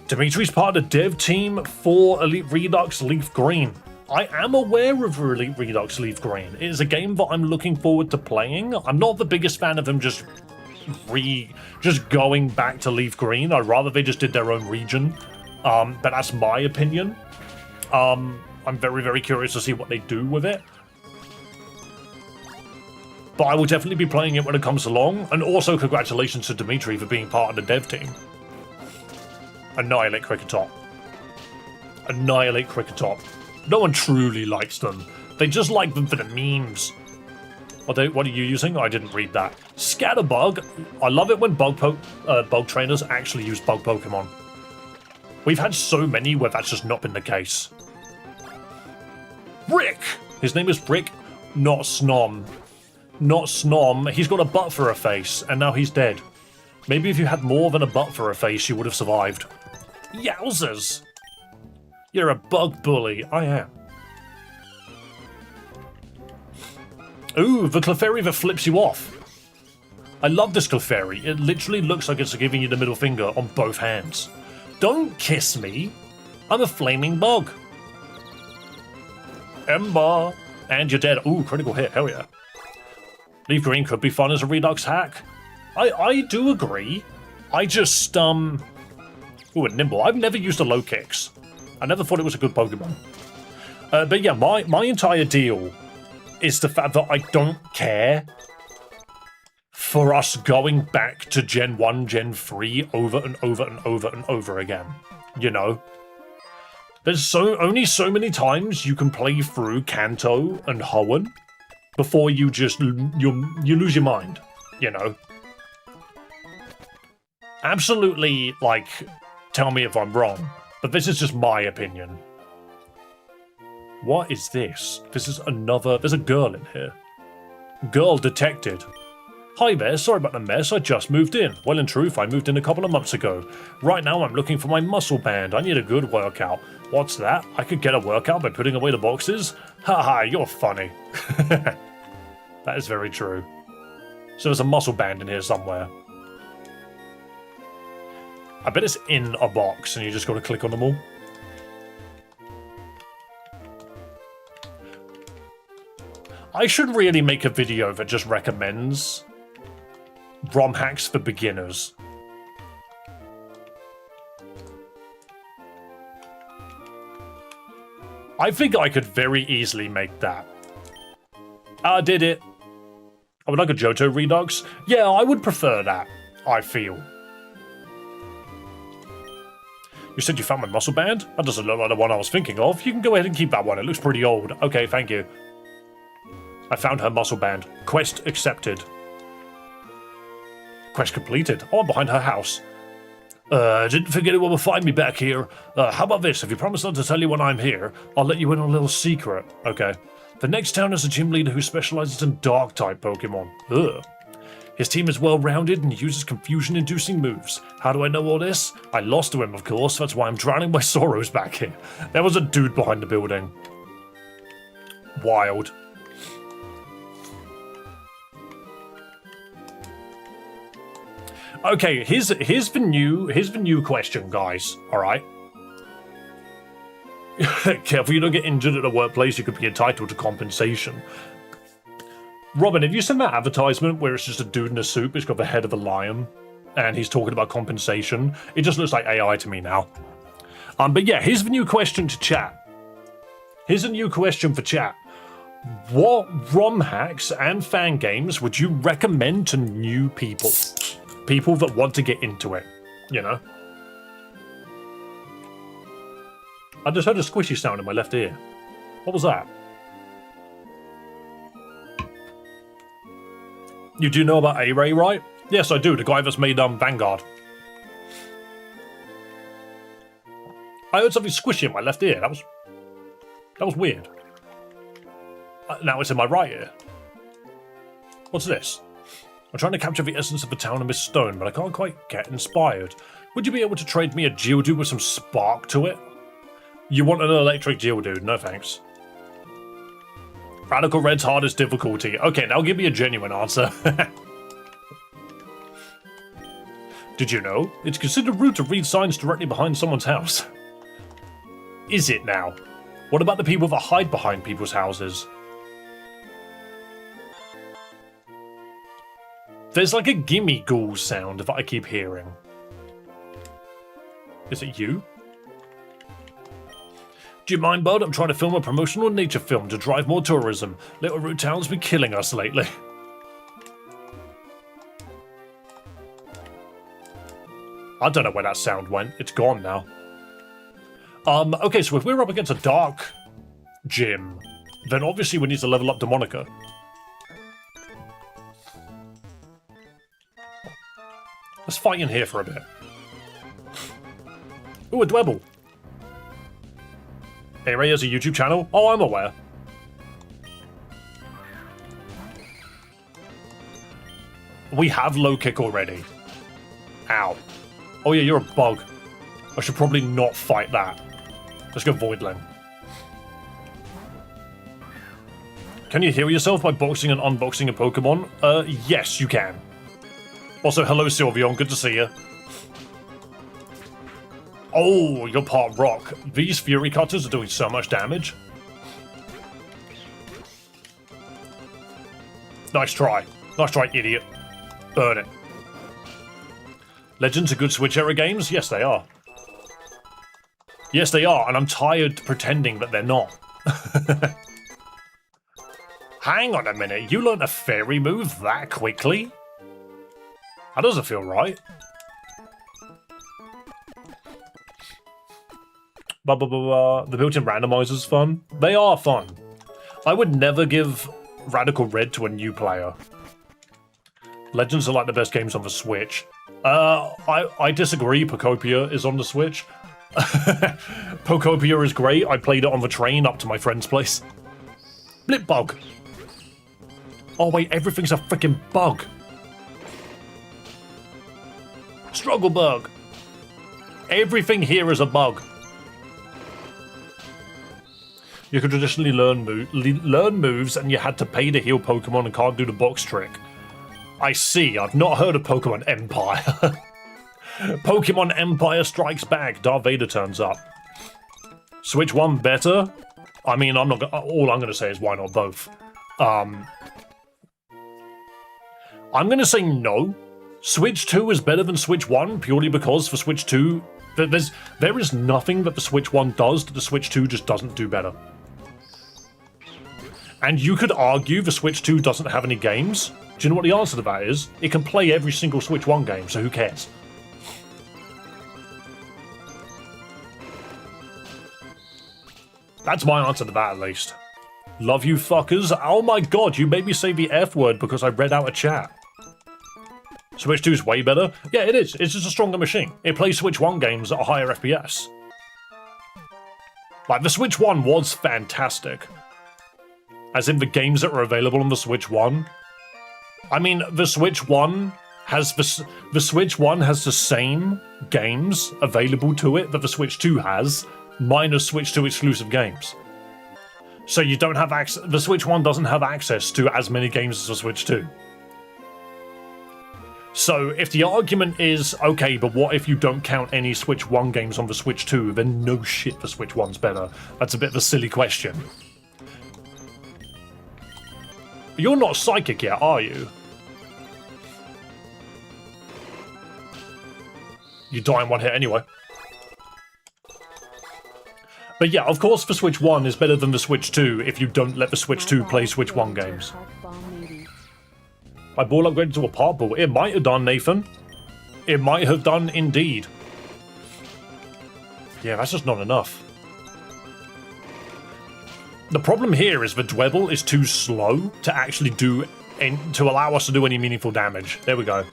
Dimitri's part of the dev team for Elite Redux Leaf Green. I am aware of Elite Redux Leaf Green. It is a game that I'm looking forward to playing. I'm not the biggest fan of them just going back to Leaf Green. I'd rather they just did their own region. But that's my opinion. I'm very, very curious to see what they do with it. But I will definitely be playing it when it comes along. And also congratulations to Dimitri for being part of the dev team. Annihilate Cricketop. Annihilate Cricketop. No one truly likes them. They just like them for the memes. What are you using? I didn't read that. Scatterbug. I love it when bug trainers actually use bug Pokemon. We've had so many where that's just not been the case. Brick! His name is Brick, not Snom. Not Snom. He's got a butt for a face, and now he's dead. Maybe if you had more than a butt for a face, you would have survived. Yowzers! You're a bug bully. I am. Ooh, the Clefairy that flips you off. I love this Clefairy. It literally looks like it's giving you the middle finger on both hands. Don't kiss me. I'm a flaming bug. Ember. And you're dead. Ooh, critical hit. Hell yeah. Leaf green could be fun as a Redux hack. I do agree. I just, Ooh, a nimble. I've never used a low kicks. I never thought it was a good Pokemon. But yeah, my entire deal is the fact that I don't care for us going back to Gen 1, Gen 3 over and over and over and over again. You know? There's only so many times you can play through Kanto and Hoenn before you just you lose your mind, you know. Absolutely, like, tell me if I'm wrong, but this is just my opinion. What is this? This is another. There's a girl in here. Girl detected. Hi there, sorry about the mess, I just moved in. Well, in truth, I moved in a couple of months ago. Right now, I'm looking for my muscle band. I need a good workout. What's that? I could get a workout by putting away the boxes? Haha, you're funny. That is very true. So there's a muscle band in here somewhere. I bet it's in a box and you just got to click on them all. I should really make a video that just recommends ROM hacks for beginners. I think I could very easily make that. I did it. I would like a Johto Redux. Yeah, I would prefer that, I feel. You said you found my muscle band? That doesn't look like the one I was thinking of. You can go ahead and keep that one. It looks pretty old. Okay, thank you. I found her muscle band. Quest accepted. Quest completed. Oh, I'm behind her house. Didn't forget it will find me back here. How about this? If you promise not to tell you when I'm here, I'll let you in on a little secret. Okay. The next town is a gym leader who specializes in Dark-type Pokemon. Ugh. His team is well-rounded and uses confusion-inducing moves. How do I know all this? I lost to him, of course. That's why I'm drowning my sorrows back here. There was a dude behind the building. Wild. Okay, here's the new question, guys. All right. Careful you don't get injured at a workplace. You could be entitled to compensation. Robin, have you seen that advertisement where it's just a dude in a suit? It's got the head of a lion, and he's talking about compensation. It just looks like AI to me now. But yeah, here's the new question to chat. Here's a new question for chat. What ROM hacks and fan games would you recommend to new people? People that want to get into it, you know? I just heard a squishy sound in my left ear. What was that? You do know about A-Ray, right? Yes, I do. The guy that's made Vanguard. I heard something squishy in my left ear. That was weird. Now it's in my right ear. What's this? I'm trying to capture the essence of the town of Miss Stone, but I can't quite get inspired. Would you be able to trade me a Geodude with some spark to it? You want an electric Geodude? No thanks. Radical Red's hardest difficulty. Okay, now give me a genuine answer. Did you know? It's considered rude to read signs directly behind someone's house. Is it now? What about the people that hide behind people's houses? There's like a gimme ghoul sound that I keep hearing. Is it you? Do you mind, bud? I'm trying to film a promotional nature film to drive more tourism. Little root towns been killing us lately. I don't know where that sound went. It's gone now. Okay, so if we're up against a dark gym, then obviously we need to level up Demonica. Let's fight in here for a bit. Ooh, a Dwebble. Hey, Ray has a YouTube channel? Oh, I'm aware. We have low kick already. Ow. Oh yeah, you're a bug. I should probably not fight that. Let's go Voidling. Can you heal yourself by boxing and unboxing a Pokemon? Yes, you can. Also, hello Sylveon, good to see you. Oh, you're part rock. These Fury Cutters are doing so much damage. Nice try. Nice try, idiot. Burn it. Legends are good Switch era games? Yes, they are. Yes, they are, and I'm tired pretending that they're not. Hang on a minute, you learned a fairy move that quickly? That doesn't feel right. The built-in randomizers fun? They are fun. I would never give Radical Red to a new player. Legends are like the best games on the Switch. I disagree. Pocopia is on the Switch. Pocopia is great. I played it on the train up to my friend's place. Blip bug. Oh wait, everything's a freaking bug. Struggle bug. Everything here is a bug. You could traditionally learn moves, and you had to pay to heal Pokemon and can't do the box trick. I see. I've not heard of Pokemon Empire. Pokemon Empire Strikes Back. Darth Vader turns up. Switch 1 better? I mean, I'm not. All I'm going to say is why not both. I'm going to say no. Switch 2 is better than Switch 1 purely because for Switch 2, there is nothing that the Switch 1 does that the Switch 2 just doesn't do better. And you could argue the Switch 2 doesn't have any games. Do you know what the answer to that is? It can play every single Switch 1 game, so who cares? That's my answer to that, at least. Love you fuckers. Oh my god, you made me say the F word because I read out a chat. Switch 2 is way better? Yeah, it is. It's just a stronger machine. It plays Switch 1 games at a higher FPS. Like, the Switch 1 was fantastic. As in the games that were available on the Switch 1. I mean, the Switch 1 has the Switch 1 has the same games available to it that the Switch 2 has, minus Switch 2 exclusive games. So you don't have access. The Switch 1 doesn't have access to as many games as the Switch 2. So if the argument is, okay, but what if you don't count any Switch 1 games on the Switch 2, then no shit, the Switch 1's better. That's a bit of a silly question. You're not psychic yet, are you? You die in one hit anyway. But yeah, of course the Switch 1 is better than the Switch 2 if you don't let the Switch 2 play Switch 1 games. My ball upgraded to a part ball. It might have done, Nathan. It might have done indeed. Yeah, that's just not enough. The problem here is the Dwebble is too slow to actually do, to allow us to do any meaningful damage. There we go.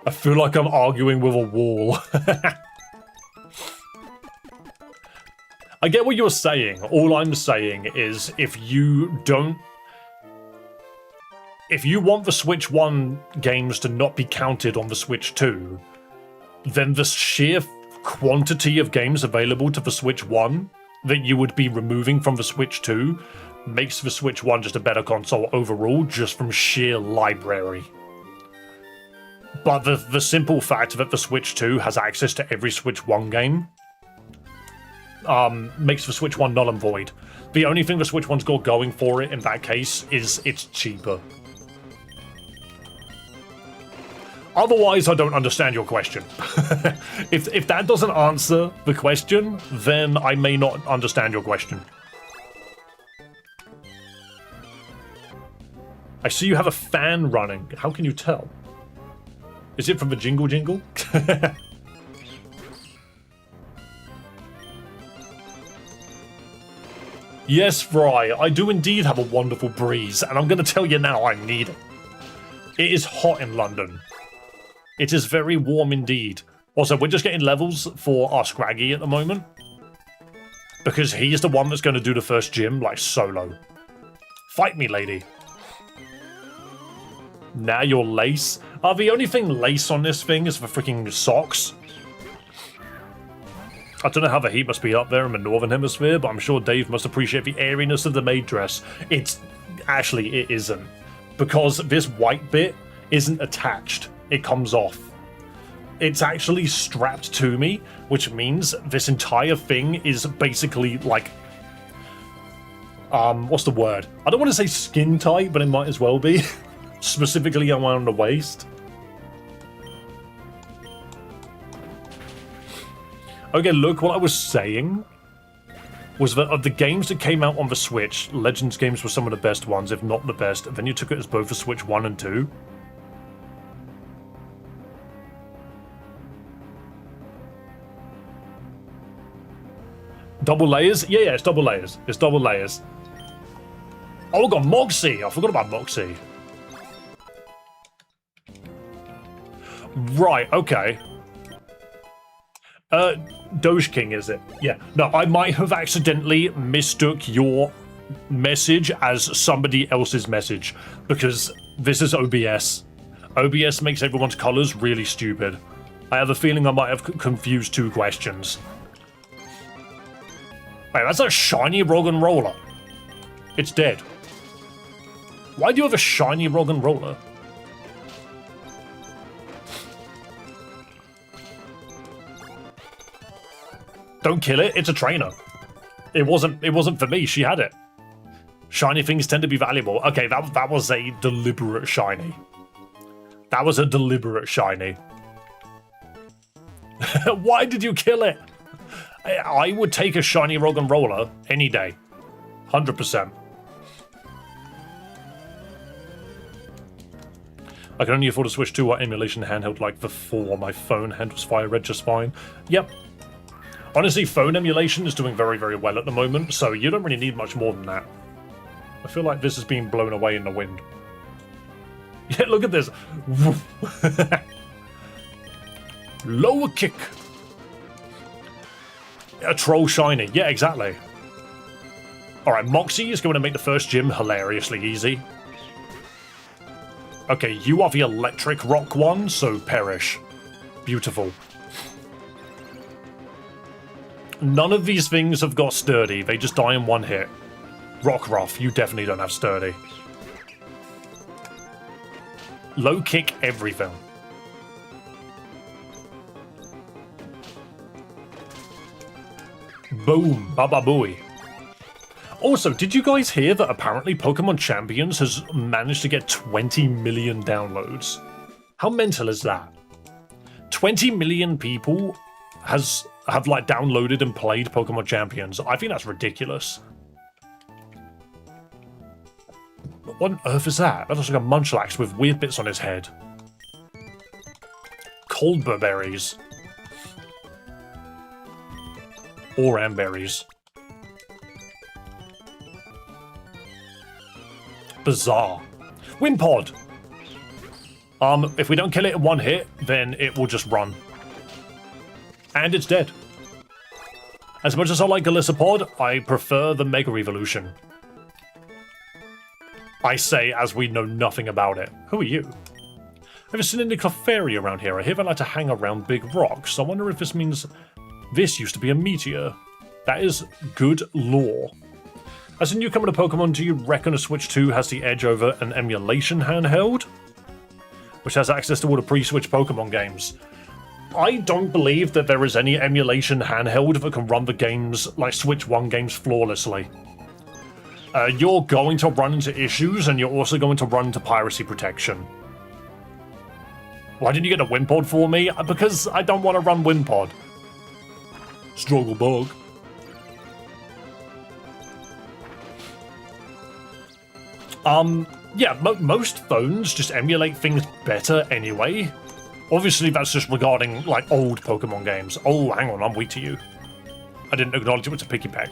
I feel like I'm arguing with a wall. I get what you're saying. All I'm saying is if you want the Switch 1 games to not be counted on the Switch 2, then the sheer quantity of games available to the Switch 1 that you would be removing from the Switch 2 makes the Switch 1 just a better console overall, just from sheer library. But the simple fact that the Switch 2 has access to every Switch 1 game makes the Switch 1 null and void. The only thing the Switch 1's got going for it in that case is it's cheaper. Otherwise, I don't understand your question. If that doesn't answer the question, then I may not understand your question. I see you have a fan running. How can you tell? Is it from the jingle jingle? Yes, Fry, I do indeed have a wonderful breeze, and I'm going to tell you now I need it. It is hot in London. It is very warm indeed. Also, we're just getting levels for our Scraggy at the moment. Because he's the one that's going to do the first gym, like, solo. Fight me, lady. Now you're lace. The only thing lace on this thing is the freaking socks. I don't know how the heat must be up there in the Northern Hemisphere, but I'm sure Dave must appreciate the airiness of the maid dress. Actually, it isn't. Because this white bit isn't attached. it comes off. It's actually strapped to me, which means this entire thing is basically like, what's the word? I don't want to say skin tight, but it might as well be. Specifically around the waist. Okay, look, what I was saying was that of the games that came out on the Switch, Legends games were some of the best ones, if not the best. Then you took it as both the Switch 1 and 2. Double layers? Yeah, it's double layers. It's double layers. Oh, we got Moxie. I forgot about Moxie. Right, okay. Doge King, is it? Yeah. No, I might have accidentally mistook your message as somebody else's message, because this is OBS. OBS makes everyone's colors really stupid. I have a feeling I might have confused two questions. Wait, that's a shiny rock and roller. It's dead. Why do you have a shiny rock and roller? Don't kill it, it's a trainer. It wasn't for me, she had it. Shiny things tend to be valuable. Okay, that was a deliberate shiny. That was a deliberate shiny. Why did you kill it? I would take a shiny rock and roller any day. 100%. I can only afford a Switch 2 or emulation handheld like the 4. My phone handles Fire Red just fine. Yep. Honestly, phone emulation is doing very, very well at the moment, so you don't really need much more than that. I feel like this is being blown away in the wind. Yeah, look at this. Lower kick. A troll shiny. Yeah, exactly. Alright, Moxie is going to make the first gym hilariously easy. Okay, you are the electric rock one, so perish. Beautiful. None of these things have got sturdy. They just die in one hit. Rockruff, you definitely don't have sturdy. Low kick everything. Boom. Baba booey. Also, did you guys hear that apparently Pokemon Champions has managed to get 20 million downloads? How mental is that? 20 million people have like downloaded and played Pokemon Champions. I think that's ridiculous. What on earth is that? That looks like a Munchlax with weird bits on his head. Coldberry berries. Oran berries. Bizarre. Wimpod! If we don't kill it in one hit, then it will just run. And it's dead. As much as I like Golisopod, I prefer the Mega Evolution. I say as we know nothing about it. Who are you? I've seen any Clefairy around here. I hear they like to hang around big rocks. I wonder if this means this used to be a meteor. That is good lore. As a newcomer to Pokemon, do you reckon a Switch 2 has the edge over an emulation handheld? Which has access to all the pre-Switch Pokemon games. I don't believe that there is any emulation handheld that can run the games, like Switch 1 games, flawlessly. You're going to run into issues, and you're also going to run into piracy protection. Why didn't you get a Wimpod for me? Because I don't want to run Wimpod. Struggle bug. Yeah, most phones just emulate things better anyway. Obviously, that's just regarding, like, old Pokemon games. Oh, hang on, I'm weak to you. I didn't acknowledge it was a picky peck.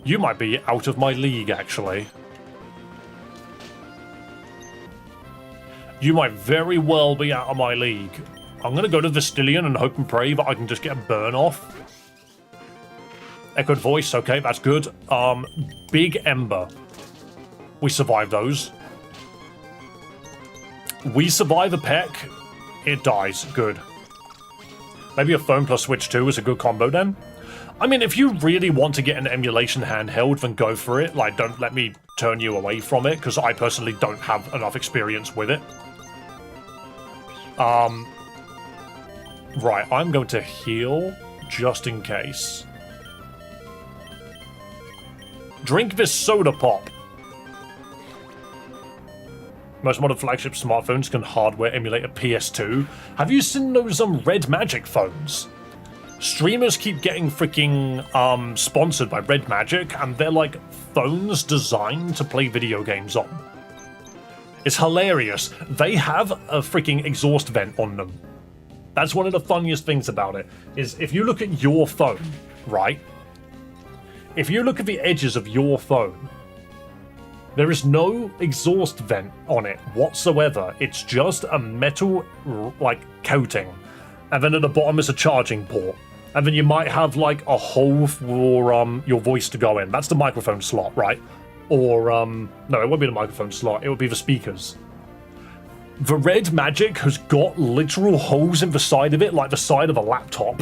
You might be out of my league, actually. You might very well be out of my league. I'm gonna go to Vestilion and hope and pray that I can just get a burn off. Echoed voice, okay, that's good. Big Ember. We survive those. We survive a peck, it dies. Good. Maybe a phone plus Switch 2 is a good combo then. I mean, if you really want to get an emulation handheld, then go for it. Like, don't let me turn you away from it, because I personally don't have enough experience with it. Right, I'm going to heal just in case. Drink this soda pop. Most modern flagship smartphones can hardware emulate a PS2. Have you seen those Red Magic phones? Streamers keep getting freaking sponsored by Red Magic, and they're like phones designed to play video games on. It's hilarious. They have a freaking exhaust vent on them. That's one of the funniest things about it, is if you look at your phone, right? If you look at the edges of your phone, there is no exhaust vent on it whatsoever. It's just a metal, like, coating. And then at the bottom is a charging port. And then you might have, like, a hole for your voice to go in. That's the microphone slot, right? Or, no, it won't be the microphone slot. It would be the speakers. The Red Magic has got literal holes in the side of it, like the side of a laptop.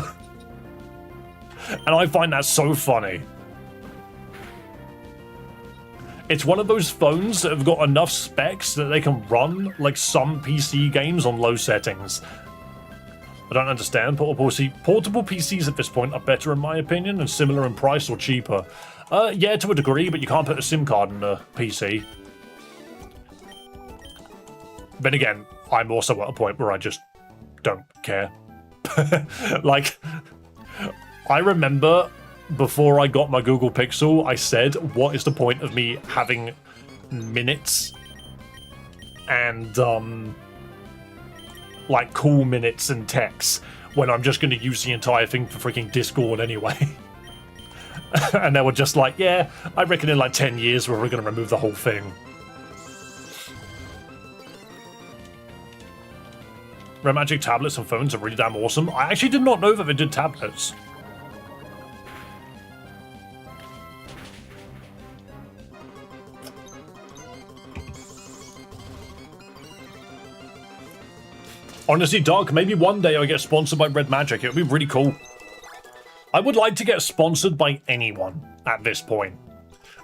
And I find that so funny. It's one of those phones that have got enough specs that they can run, like, some PC games on low settings. I don't understand. Portable PCs at this point are better in my opinion, and similar in price or cheaper. Yeah, to a degree, but you can't put a SIM card in a PC. Then again, I'm also at a point where I just don't care. Like, I remember before I got my Google Pixel, I said, what is the point of me having minutes and, like, cool minutes and texts when I'm just going to use the entire thing for freaking Discord anyway? And they were just like, yeah, I reckon in like 10 years we're going to remove the whole thing. Red Magic tablets and phones are really damn awesome. I actually did not know that they did tablets. Honestly, Doug, maybe one day I'll get sponsored by Red Magic. It would be really cool. I would like to get sponsored by anyone at this point.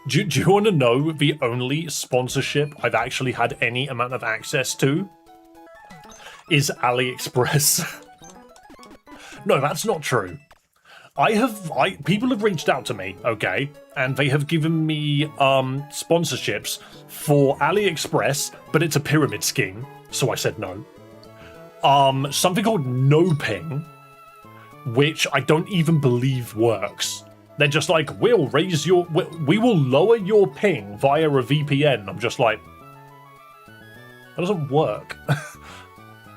Do you want to know the only sponsorship I've actually had any amount of access to? Is AliExpress. No, that's not true. People have reached out to me, okay, and they have given me sponsorships for AliExpress, but it's a pyramid scheme, so I said no. Something called No Ping, which I don't even believe works. They're just like, we will lower your ping via a VPN. I'm just like, that doesn't work.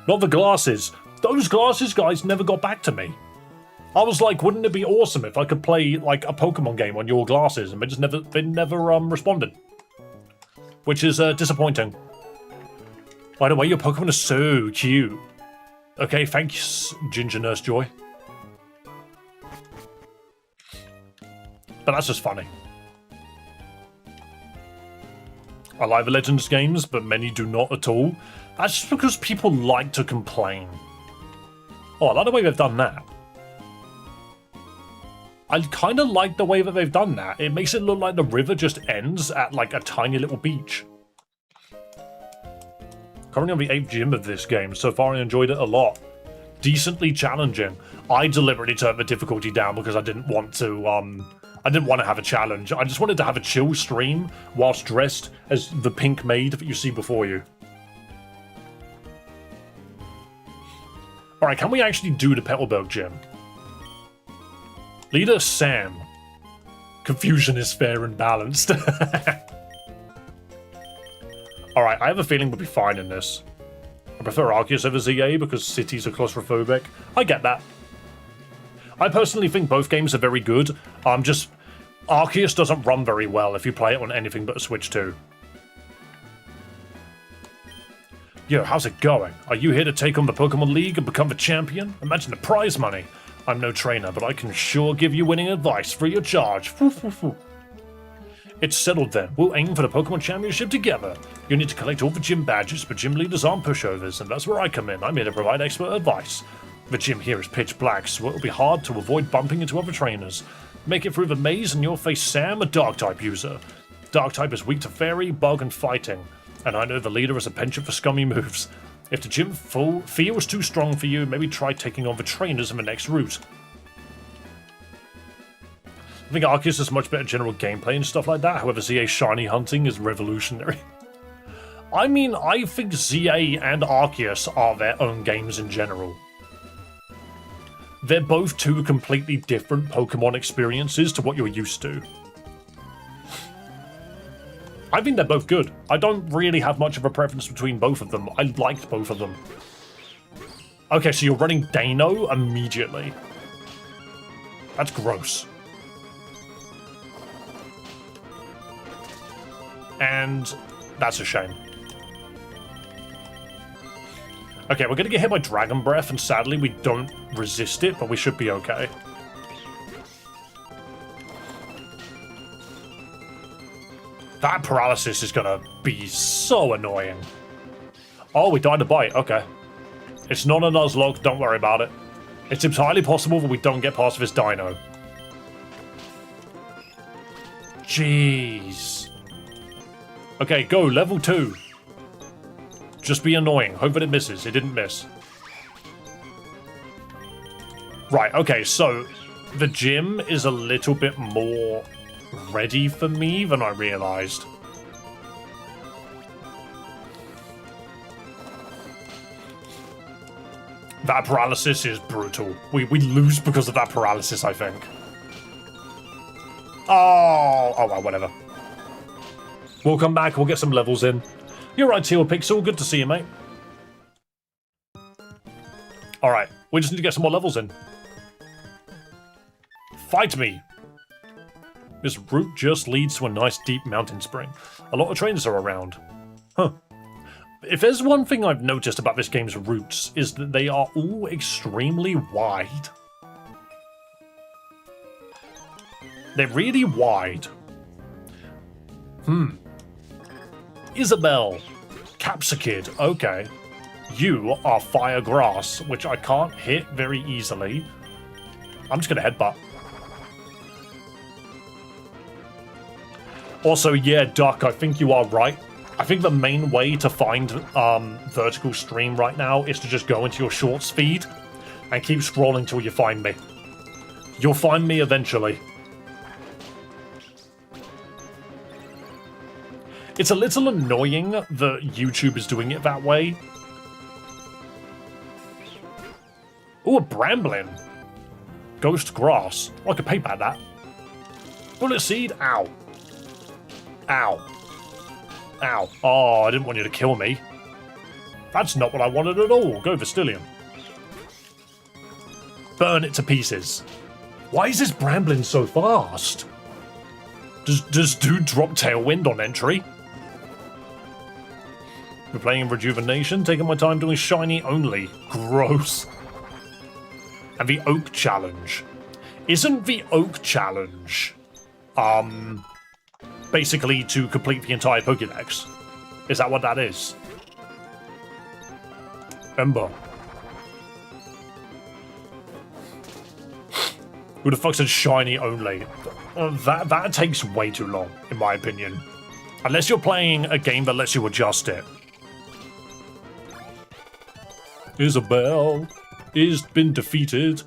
Not the glasses. Those glasses guys never got back to me. I was like, wouldn't it be awesome if I could play like a Pokemon game on your glasses? And they never responded, which is disappointing. By the way, your Pokemon is so cute. Okay, thanks, Ginger Nurse Joy. But that's just funny. I like the Legends games, but many do not at all. That's just because people like to complain. Oh, I like the way they've done that. I kind of like the way that they've done that. It makes it look like the river just ends at like a tiny little beach. Currently on the 8th gym of this game. So far I enjoyed it a lot. Decently challenging. I deliberately turned the difficulty down because I didn't want to have a challenge. I just wanted to have a chill stream whilst dressed as the pink maid that you see before you. Alright, can we actually do the Petalburg gym? Leader Sam. Confusion is fair and balanced. Alright, I have a feeling we'll be fine in this. I prefer Arceus over ZA because cities are claustrophobic. I get that. I personally think both games are very good. Just Arceus doesn't run very well if you play it on anything but a Switch 2. Yo, how's it going? Are you here to take on the Pokemon League and become the champion? Imagine the prize money. I'm no trainer, but I can sure give you winning advice free of charge. It's settled then. We'll aim for the Pokemon Championship together. You need to collect all the gym badges, but gym leaders aren't pushovers, and that's where I come in. I'm here to provide expert advice. The gym here is pitch black, so it'll be hard to avoid bumping into other trainers. Make it through the maze and you'll face Sam, a Dark-type user. Dark-type is weak to fairy, bug, and fighting, and I know the leader has a penchant for scummy moves. If the gym feels too strong for you, maybe try taking on the trainers in the next route. I think Arceus has much better general gameplay and stuff like that, however ZA shiny hunting is revolutionary. I mean, I think ZA and Arceus are their own games in general. They're both two completely different Pokemon experiences to what you're used to. I think they're both good. I don't really have much of a preference between both of them. I liked both of them. Okay, so you're running Dano immediately. That's gross. And that's a shame. Okay, we're gonna get hit by Dragon Breath, and sadly we don't resist it, but we should be okay. That paralysis is gonna be so annoying. Oh, we died a bite, okay. It's not a Nuzlocke, don't worry about it. It's entirely possible that we don't get past this dino. Jeez. Okay, go, level 2. Just be annoying. Hope that it misses. It didn't miss. Right, okay, so the gym is a little bit more ready for me than I realized. That paralysis is brutal. We lose because of that paralysis, I think. Oh, well, whatever. We'll come back, we'll get some levels in. You're right, Teal Pixel. Good to see you, mate. Alright, we just need to get some more levels in. Fight me! This route just leads to a nice deep mountain spring. A lot of trainers are around. Huh. If there's one thing I've noticed about this game's routes, is that they are all extremely wide. They're really wide. Isabelle. Capsicid, okay. You are Fire Grass, which I can't hit very easily. I'm just gonna headbutt. Also, yeah, Duck, I think you are right. I think the main way to find vertical stream right now is to just go into your shorts feed and keep scrolling till you find me. You'll find me eventually. It's a little annoying that YouTube is doing it that way. Ooh, a Bramblin. Ghost Grass. Oh, I could paint by that. Bullet Seed. Ow. Ow. Ow. Oh, I didn't want you to kill me. That's not what I wanted at all. Go Vestilium. Burn it to pieces. Why is this Bramblin so fast? Does dude drop Tailwind on entry? We're playing Rejuvenation, taking my time doing shiny only. Gross. And the Oak Challenge. Isn't the Oak Challenge, basically to complete the entire Pokédex? Is that what that is? Ember. Who the fuck said shiny only? That takes way too long, in my opinion. Unless you're playing a game that lets you adjust it. Isabelle is been defeated.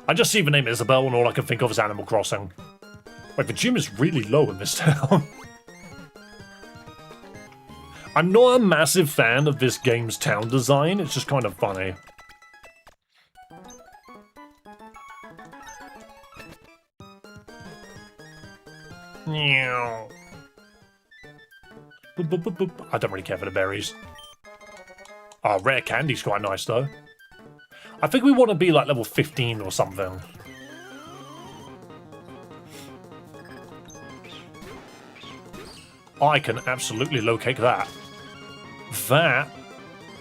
I just see the name Isabelle and all I can think of is Animal Crossing. Wait, the gym is really low in this town. I'm not a massive fan of this game's town design, it's just kind of funny. I don't really care for the berries. Oh, rare candy's quite nice though. I think we want to be like level 15 or something. I can absolutely locate that. That...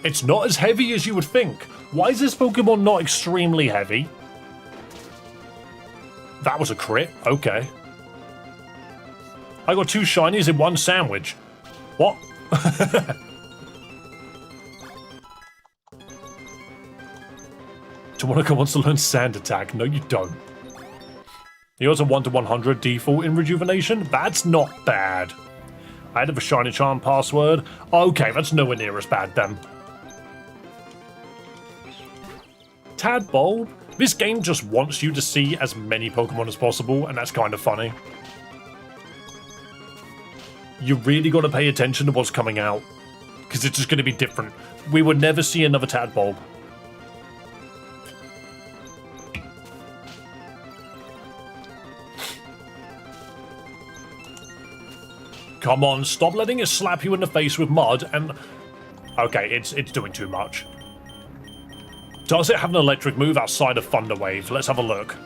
It's not as heavy as you would think. Why is this Pokemon not extremely heavy? That was a crit. Okay. I got 2 shinies in 1 sandwich. What? Tawanaka wants to learn Sand Attack. No, you don't. He also 1 to 100 default in Rejuvenation. That's not bad. I had a Shiny Charm password. Okay, that's nowhere near as bad then. Tadbulb. This game just wants you to see as many Pokemon as possible, and that's kind of funny. You really got to pay attention to what's coming out, because it's just going to be different. We would never see another Tadbulb. Come on, stop letting it slap you in the face with mud and... Okay, it's doing too much. Does it have an electric move outside of Thunder Wave? Let's have a look.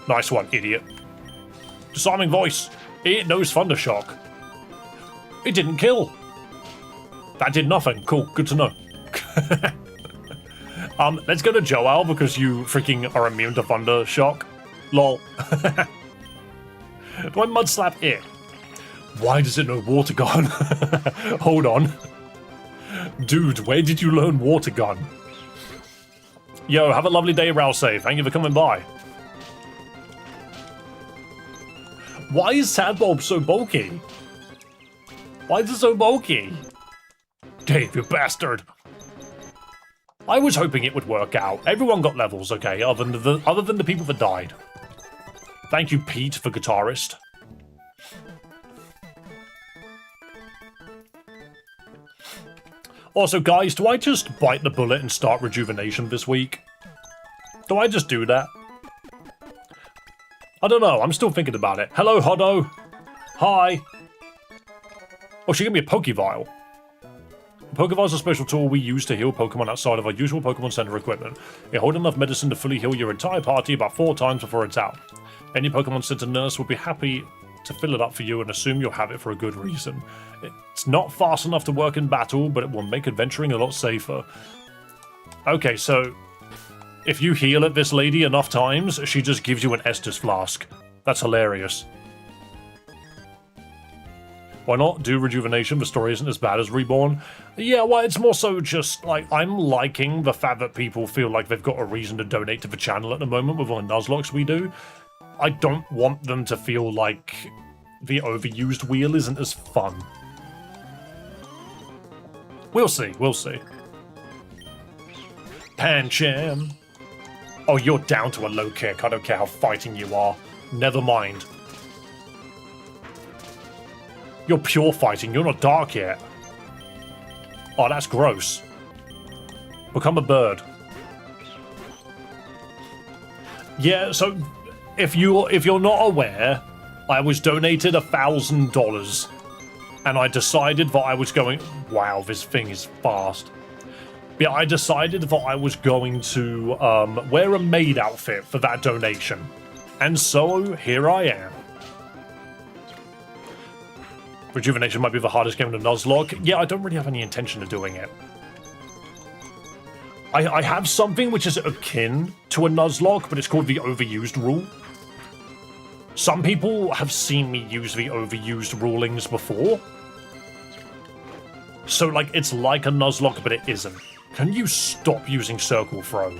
Nice one, idiot. Disarming Voice. It knows Thunder Shock. It didn't kill. That did nothing. Cool, good to know. Let's go to Joel because you freaking are immune to Thunder Shock. Lol. Do I Mud Slap it? Why does it know Water Gun? Hold on. Dude, where did you learn Water Gun? Yo, have a lovely day, Ralsei. Thank you for coming by. Why is Tadbulb so bulky? Why is it so bulky? Dave, you bastard. I was hoping it would work out. Everyone got levels, okay, other than the people that died. Thank you, Pete, for guitarist. Also, guys, do I just bite the bullet and start Rejuvenation this week? Do I just do that? I don't know. I'm still thinking about it. Hello, Hoddo. Hi. Oh, she gave me a Pokevial. Pokevial is a special tool we use to heal Pokemon outside of our usual Pokemon Center equipment. You hold enough medicine to fully heal your entire party about 4 times before it's out. Any Pokemon Center nurse would be happy to fill it up for you and assume you'll have it for a good reason. It's not fast enough to work in battle, but it will make adventuring a lot safer. Okay, so if you heal at this lady enough times, she just gives you an Estus flask. That's hilarious. Why not do Rejuvenation? The story isn't as bad as Reborn. Yeah, well, it's more so just, like, I'm liking the fact that people feel like they've got a reason to donate to the channel at the moment with all the Nuzlockes we do. I don't want them to feel like the overused wheel isn't as fun. We'll see, we'll see. Pancham. Oh, you're down to a low kick. I don't care how fighting you are. Never mind. You're pure fighting. You're not dark yet. Oh, that's gross. Become a bird. Yeah, so if you're not aware, I was donated $1,000, and I decided that I was going. Wow, this thing is fast. Yeah, I decided that I was going to wear a maid outfit for that donation, and so here I am. Rejuvenation might be the hardest game to Nuzlocke. Yeah, I don't really have any intention of doing it. I have something which is akin to a Nuzlocke, but it's called the overused rule. Some people have seen me use the overused rulings before. So, like, it's like a Nuzlocke, but it isn't. Can you stop using Circle Throw?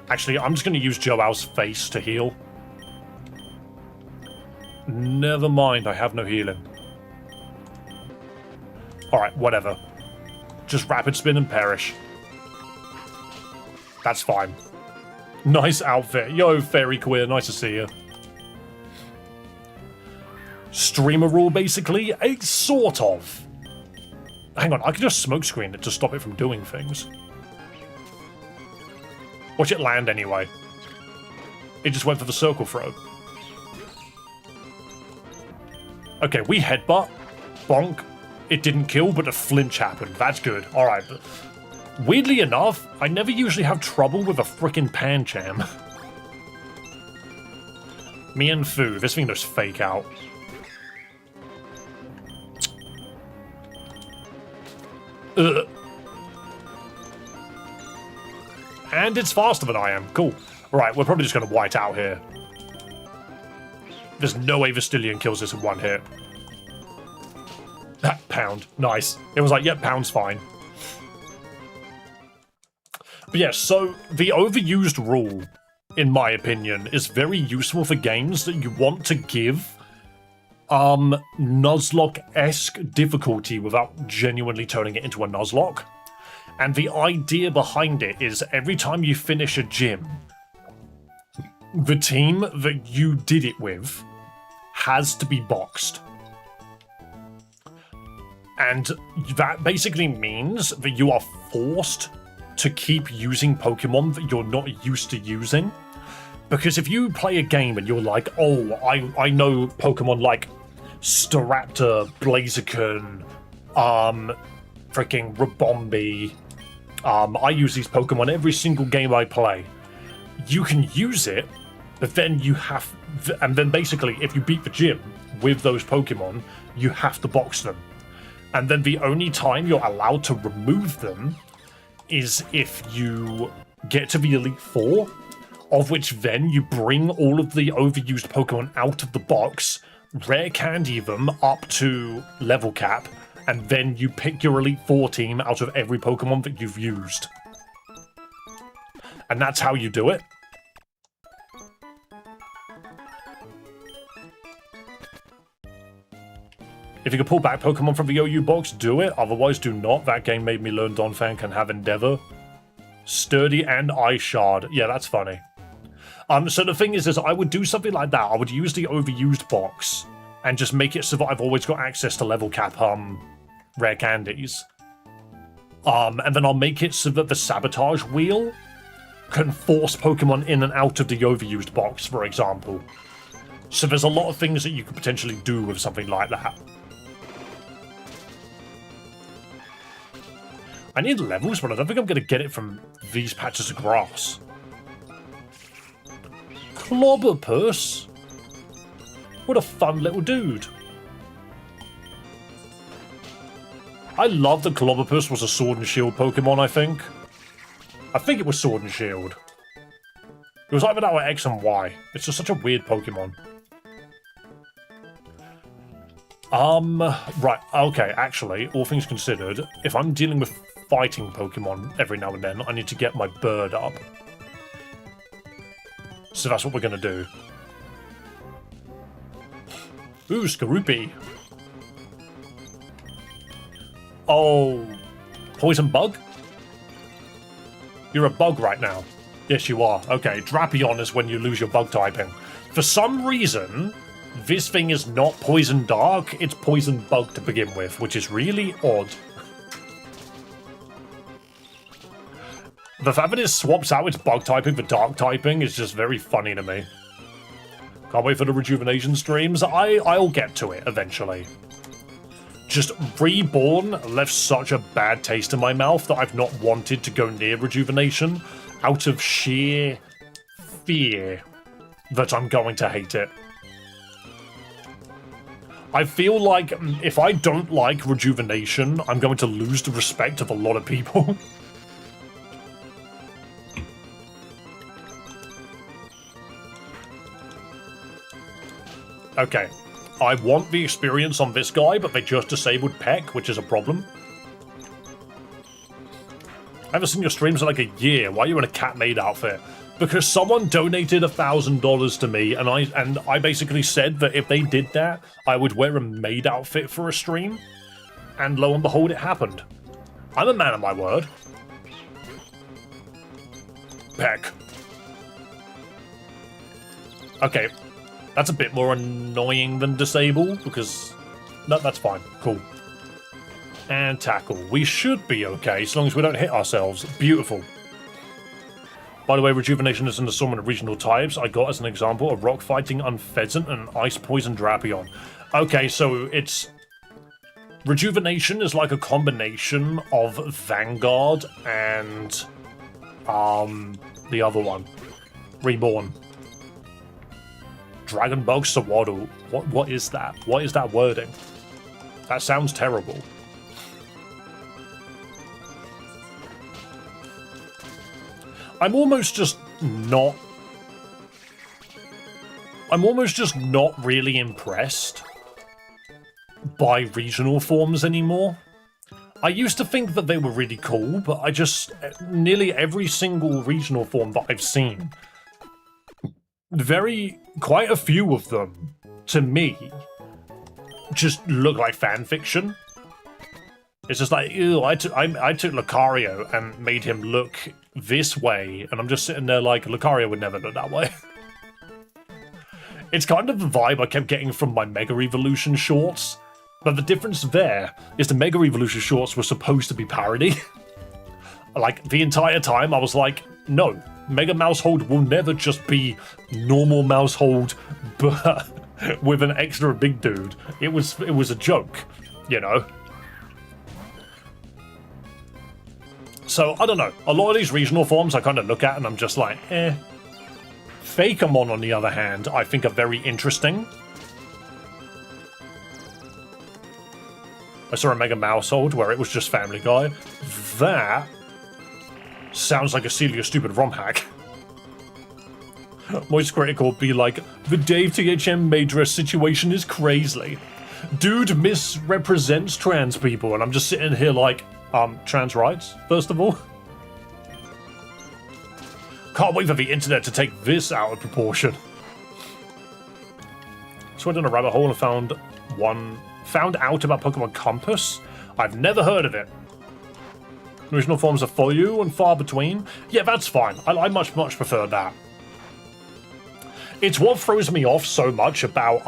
Actually, I'm just going to use Joel's face to heal. Never mind, I have no healing. Alright, whatever. Just Rapid Spin and perish. That's fine. Nice outfit. Yo, Fairy Queer, nice to see you. Streamer rule, basically? It's sort of. Hang on, I can just smokescreen it to stop it from doing things. Watch it land anyway. It just went for the circle throw. Okay, we headbutt. Bonk. It didn't kill, but a flinch happened. That's good. Alright. Weirdly enough, I never usually have trouble with a frickin' Pancham. Me and Fu. This thing does fake out. Ugh. And it's faster than I am. Cool. Alright, we're probably just going to white out here. There's no way Vestilion kills this in one hit. That pound. Nice. It was like, yep, pound's fine. But yeah, so the overused rule, in my opinion, is very useful for games that you want to give Nuzlocke-esque difficulty without genuinely turning it into a Nuzlocke. And the idea behind it is every time you finish a gym, the team that you did it with has to be boxed. And that basically means that you are forced to keep using Pokemon that you're not used to using. Because if you play a game and you're like, oh, I know Pokemon like Staraptor, Blaziken, freaking Rabombi, I use these Pokemon every single game I play. You can use it, but then you have, and then basically if you beat the gym with those Pokemon, you have to box them. And then the only time you're allowed to remove them is if you get to the Elite Four, of which then you bring all of the overused Pokemon out of the box, rare candy them up to level cap, and then you pick your Elite Four team out of every Pokemon that you've used. And that's how you do it. If you can pull back Pokemon from the OU box, do it. Otherwise, do not. That game made me learn Donphan can have Endeavor. Sturdy and Ice Shard. Yeah, that's funny. So the thing is I would do something like that. I would use the overused box and just make it so that I've always got access to level cap rare candies. And then I'll make it so that the sabotage wheel can force Pokemon in and out of the overused box, for example. So there's a lot of things that you could potentially do with something like that. I need levels, but I don't think I'm going to get it from these patches of grass. Clobberpuss? What a fun little dude. I love that Clobberpuss was a Sword and Shield Pokemon, I think. I think it was Sword and Shield. It was either that or X and Y. It's just such a weird Pokemon. Right, okay, actually, all things considered, if I'm dealing with fighting Pokemon every now and then, I need to get my bird up. So that's what we're gonna do. Ooh, Skorupi. Oh, poison bug? You're a bug right now. Yes, you are. Okay, Drapion is when you lose your bug typing. For some reason, this thing is not poison dark, it's poison bug to begin with, which is really odd. The fact that it swaps out its bug typing for dark typing is just very funny to me. Can't wait for the rejuvenation streams. I'll get to it eventually. Just Reborn left such a bad taste in my mouth that I've not wanted to go near rejuvenation out of sheer fear that I'm going to hate it. I feel like if I don't like rejuvenation, I'm going to lose the respect of a lot of people. Okay, I want the experience on this guy, but they just disabled Peck, which is a problem. I haven't seen your streams in like a year. Why are you in a cat maid outfit? Because someone donated $1,000 to me, and I basically said that if they did that, I would wear a maid outfit for a stream. And lo and behold, it happened. I'm a man of my word. Peck. Okay. That's a bit more annoying than disable, because... No, that's fine. Cool. And tackle. We should be okay, as long as we don't hit ourselves. Beautiful. By the way, rejuvenation is an assortment of regional types. I got as an example a rock fighting Unfezant and an ice poison Drapion. Okay, so it's... Rejuvenation is like a combination of Vanguard and... the other one. Reborn. Dragon Bug Sawaddle. What is that? What is that wording? That sounds terrible. I'm almost just not really impressed by regional forms anymore. I used to think that they were really cool, but I just, nearly every single regional form that I've seen, quite a few of them, to me, just look like fan fiction. It's just like, ew, I took Lucario and made him look this way, and I'm just sitting there like, Lucario would never look that way. It's kind of the vibe I kept getting from my Mega Evolution shorts, but the difference there is the Mega Evolution shorts were supposed to be parody. Like, the entire time I was like, no, Mega Mousehold will never just be normal Mousehold, but with an extra big dude. It was a joke, you know? So, I don't know. A lot of these regional forms I kind of look at and I'm just like, eh. Fakamon, on the other hand, I think are very interesting. I saw a Mega Mousehold where it was just Family Guy. That sounds like a Celia stupid ROM hack. Moist Critical would be like, the Dave THM maid dress situation is crazy. Dude misrepresents trans people, and I'm just sitting here like, trans rights, first of all. Can't wait for the internet to take this out of proportion. So I went down a rabbit hole and found out about Pokemon Compass. I've never heard of it. Original forms are for you and far between. Yeah, that's fine. I much prefer that. It's what throws me off so much about,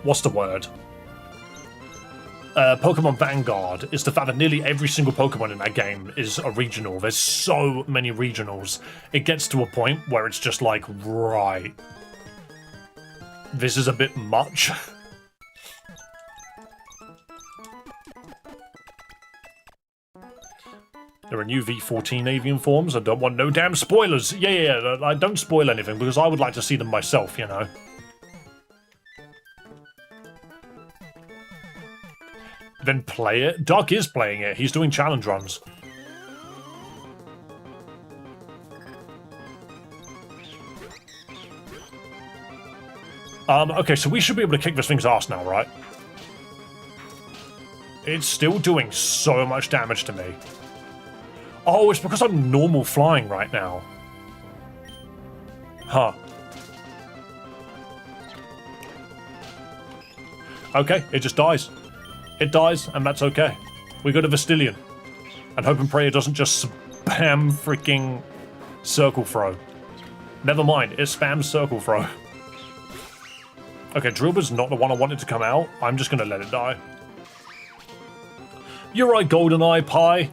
what's the word? Pokemon Vanguard is the fact that nearly every single Pokemon in that game is a regional. There's so many regionals. It gets to a point where it's just like, right, this is a bit much. There are new V14 avian forms. I don't want no damn spoilers. Yeah, I don't spoil anything because I would like to see them myself, you know. Then play it. Duck is playing it. He's doing challenge runs. Okay, so we should be able to kick this thing's ass now, right? It's still doing so much damage to me. Oh, it's because I'm normal flying right now. Huh. Okay, it just dies. It dies, and that's okay. We go to Vestilion. And hope and pray it doesn't just spam freaking Circle Throw. Never mind, it spams Circle Throw. Okay, Drillbur's not the one I wanted to come out. I'm just gonna let it die. You're right, GoldenEye Pie.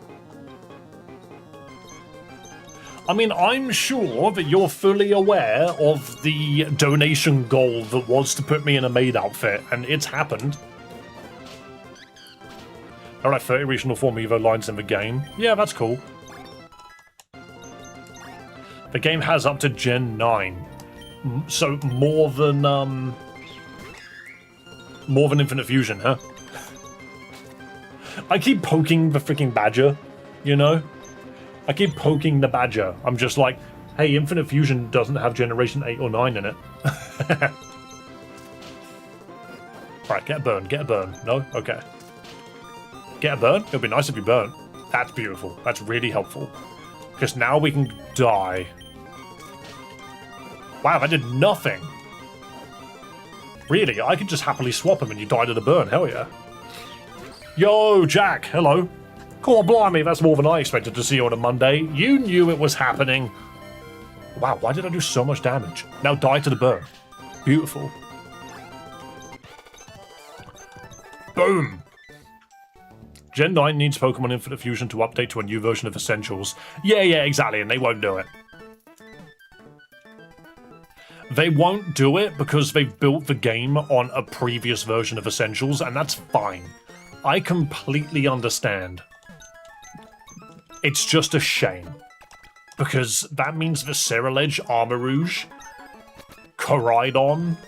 I mean, I'm sure that you're fully aware of the donation goal that was to put me in a maid outfit, and it's happened. Alright, 30 regional form Evo lines in the game. Yeah, that's cool. The game has up to Gen 9. So more than Infinite Fusion, huh? I keep poking the freaking badger, you know? I keep poking the badger. I'm just like, hey, Infinite Fusion doesn't have Generation 8 or 9 in it. Right, get a burn, get a burn. No? Okay. Get a burn? It would be nice if you burn. That's beautiful. That's really helpful. Because now we can die. Wow, that did nothing. Really, I could just happily swap him and you die to the burn. Hell yeah. Yo, Jack. Hello. God blimey, that's more than I expected to see on a Monday. You knew it was happening. Wow, why did I do so much damage? Now die to the burn. Beautiful. Boom. Gen 9 needs Pokemon Infinite Fusion to update to a new version of Essentials. Yeah, exactly, and they won't do it. They won't do it because they've built the game on a previous version of Essentials, and that's fine. I completely understand. It's just a shame. Because that means the Ceruledge, Armarouge, Koraidon,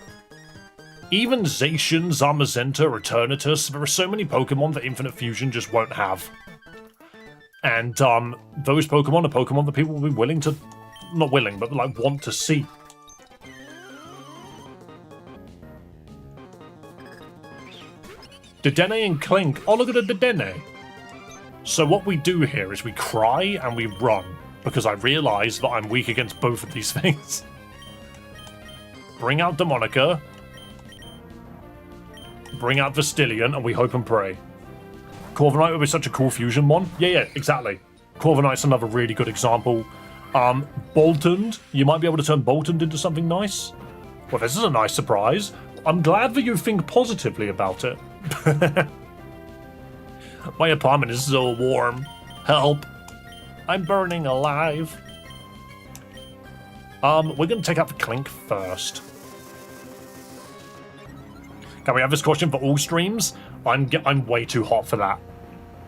even Zacian, Zamazenta, Eternatus, there are so many Pokemon that Infinite Fusion just won't have. And those Pokemon are Pokemon that people will be willing to... not willing, but like want to see. Dedenne and Clink. Oh, look at the Dedenne. So what we do here is we cry and we run, because I realise that I'm weak against both of these things. Bring out Demonica. Bring out Vestilion, and we hope and pray. Corviknight would be such a cool fusion one. Yeah, exactly. Corviknight's another really good example. Boltund. You might be able to turn Boltund into something nice. Well, this is a nice surprise. I'm glad that you think positively about it. My apartment is so warm. Help. I'm burning alive. We're going to take out the Clink first. Can we have this question for all streams? I'm way too hot for that,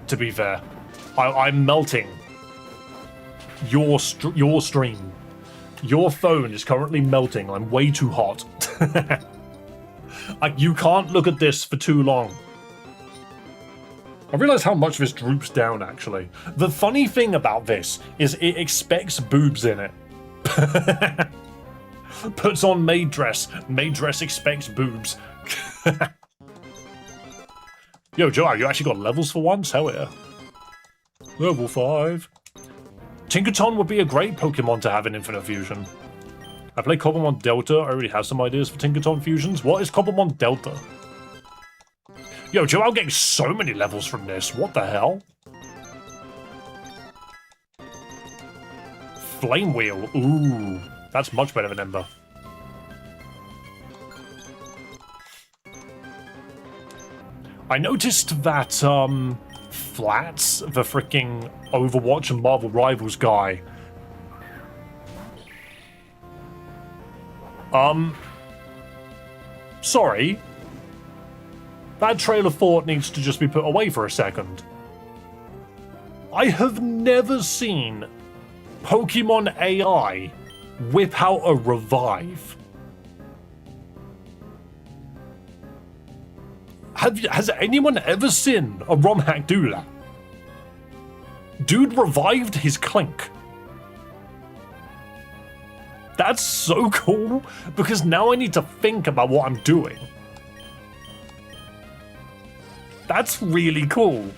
to be fair. I'm melting. Your stream. Your phone is currently melting. I'm way too hot. You can't look at this for too long. I realise how much this droops down, actually. The funny thing about this is it expects boobs in it. Puts on maid dress. Maid dress expects boobs. Yo, Joe, you actually got levels for once? Hell yeah. Level 5. Tinkaton would be a great Pokemon to have in Infinite Fusion. I play Cobblemon Delta. I already have some ideas for Tinkaton fusions. What is Cobblemon Delta? Yo, Joe, I'm getting so many levels from this. What the hell? Flame Wheel. Ooh, that's much better than Ember. I noticed that, Flats, the freaking Overwatch and Marvel Rivals guy, sorry. That trail of thought needs to just be put away for a second. I have never seen Pokemon AI whip out a revive. Has anyone ever seen a romhack do that? Dude revived his Clink. That's so cool, because now I need to think about what I'm doing. That's really cool.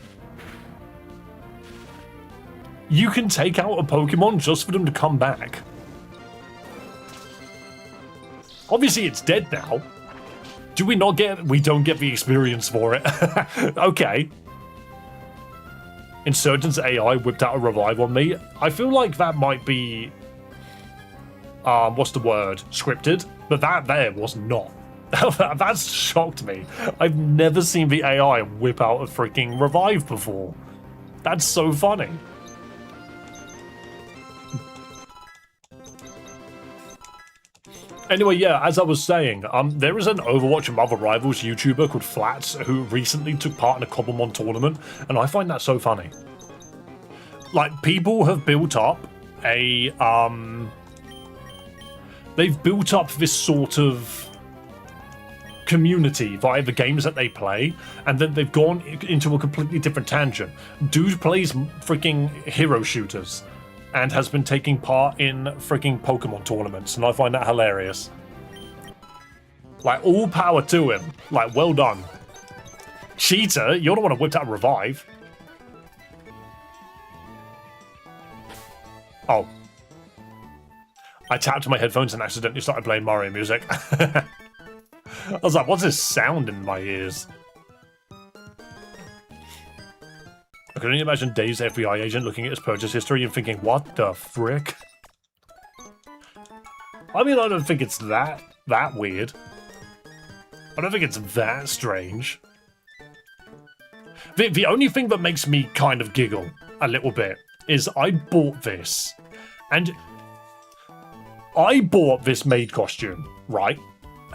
You can take out a Pokemon just for them to come back. Obviously, it's dead now. Do we not get... We don't get the experience for it. Okay. Insurgent's AI whipped out a revive on me. I feel like that might be... what's the word? Scripted. But that there was not. That's shocked me. I've never seen the AI whip out a freaking revive before. That's so funny. Anyway, yeah, as I was saying, there is an Overwatch and Marvel Rivals YouTuber called Flats who recently took part in a Cobblemon tournament, and I find that so funny. Like, people have built up a, they've built up this sort of community via the games that they play, and then they've gone into a completely different tangent. Dude plays freaking hero shooters and has been taking part in freaking Pokemon tournaments, and I find that hilarious. Like, all power to him. Like, well done. Cheater, you're the one who whipped out a revive. Oh. I tapped my headphones and accidentally started playing Mario music. I was like, what's this sound in my ears? I can only imagine Dave's FBI agent looking at his purchase history and thinking, what the frick? I mean, I don't think it's that weird. I don't think it's that strange. The only thing that makes me kind of giggle a little bit is I bought this. And I bought this maid costume, right?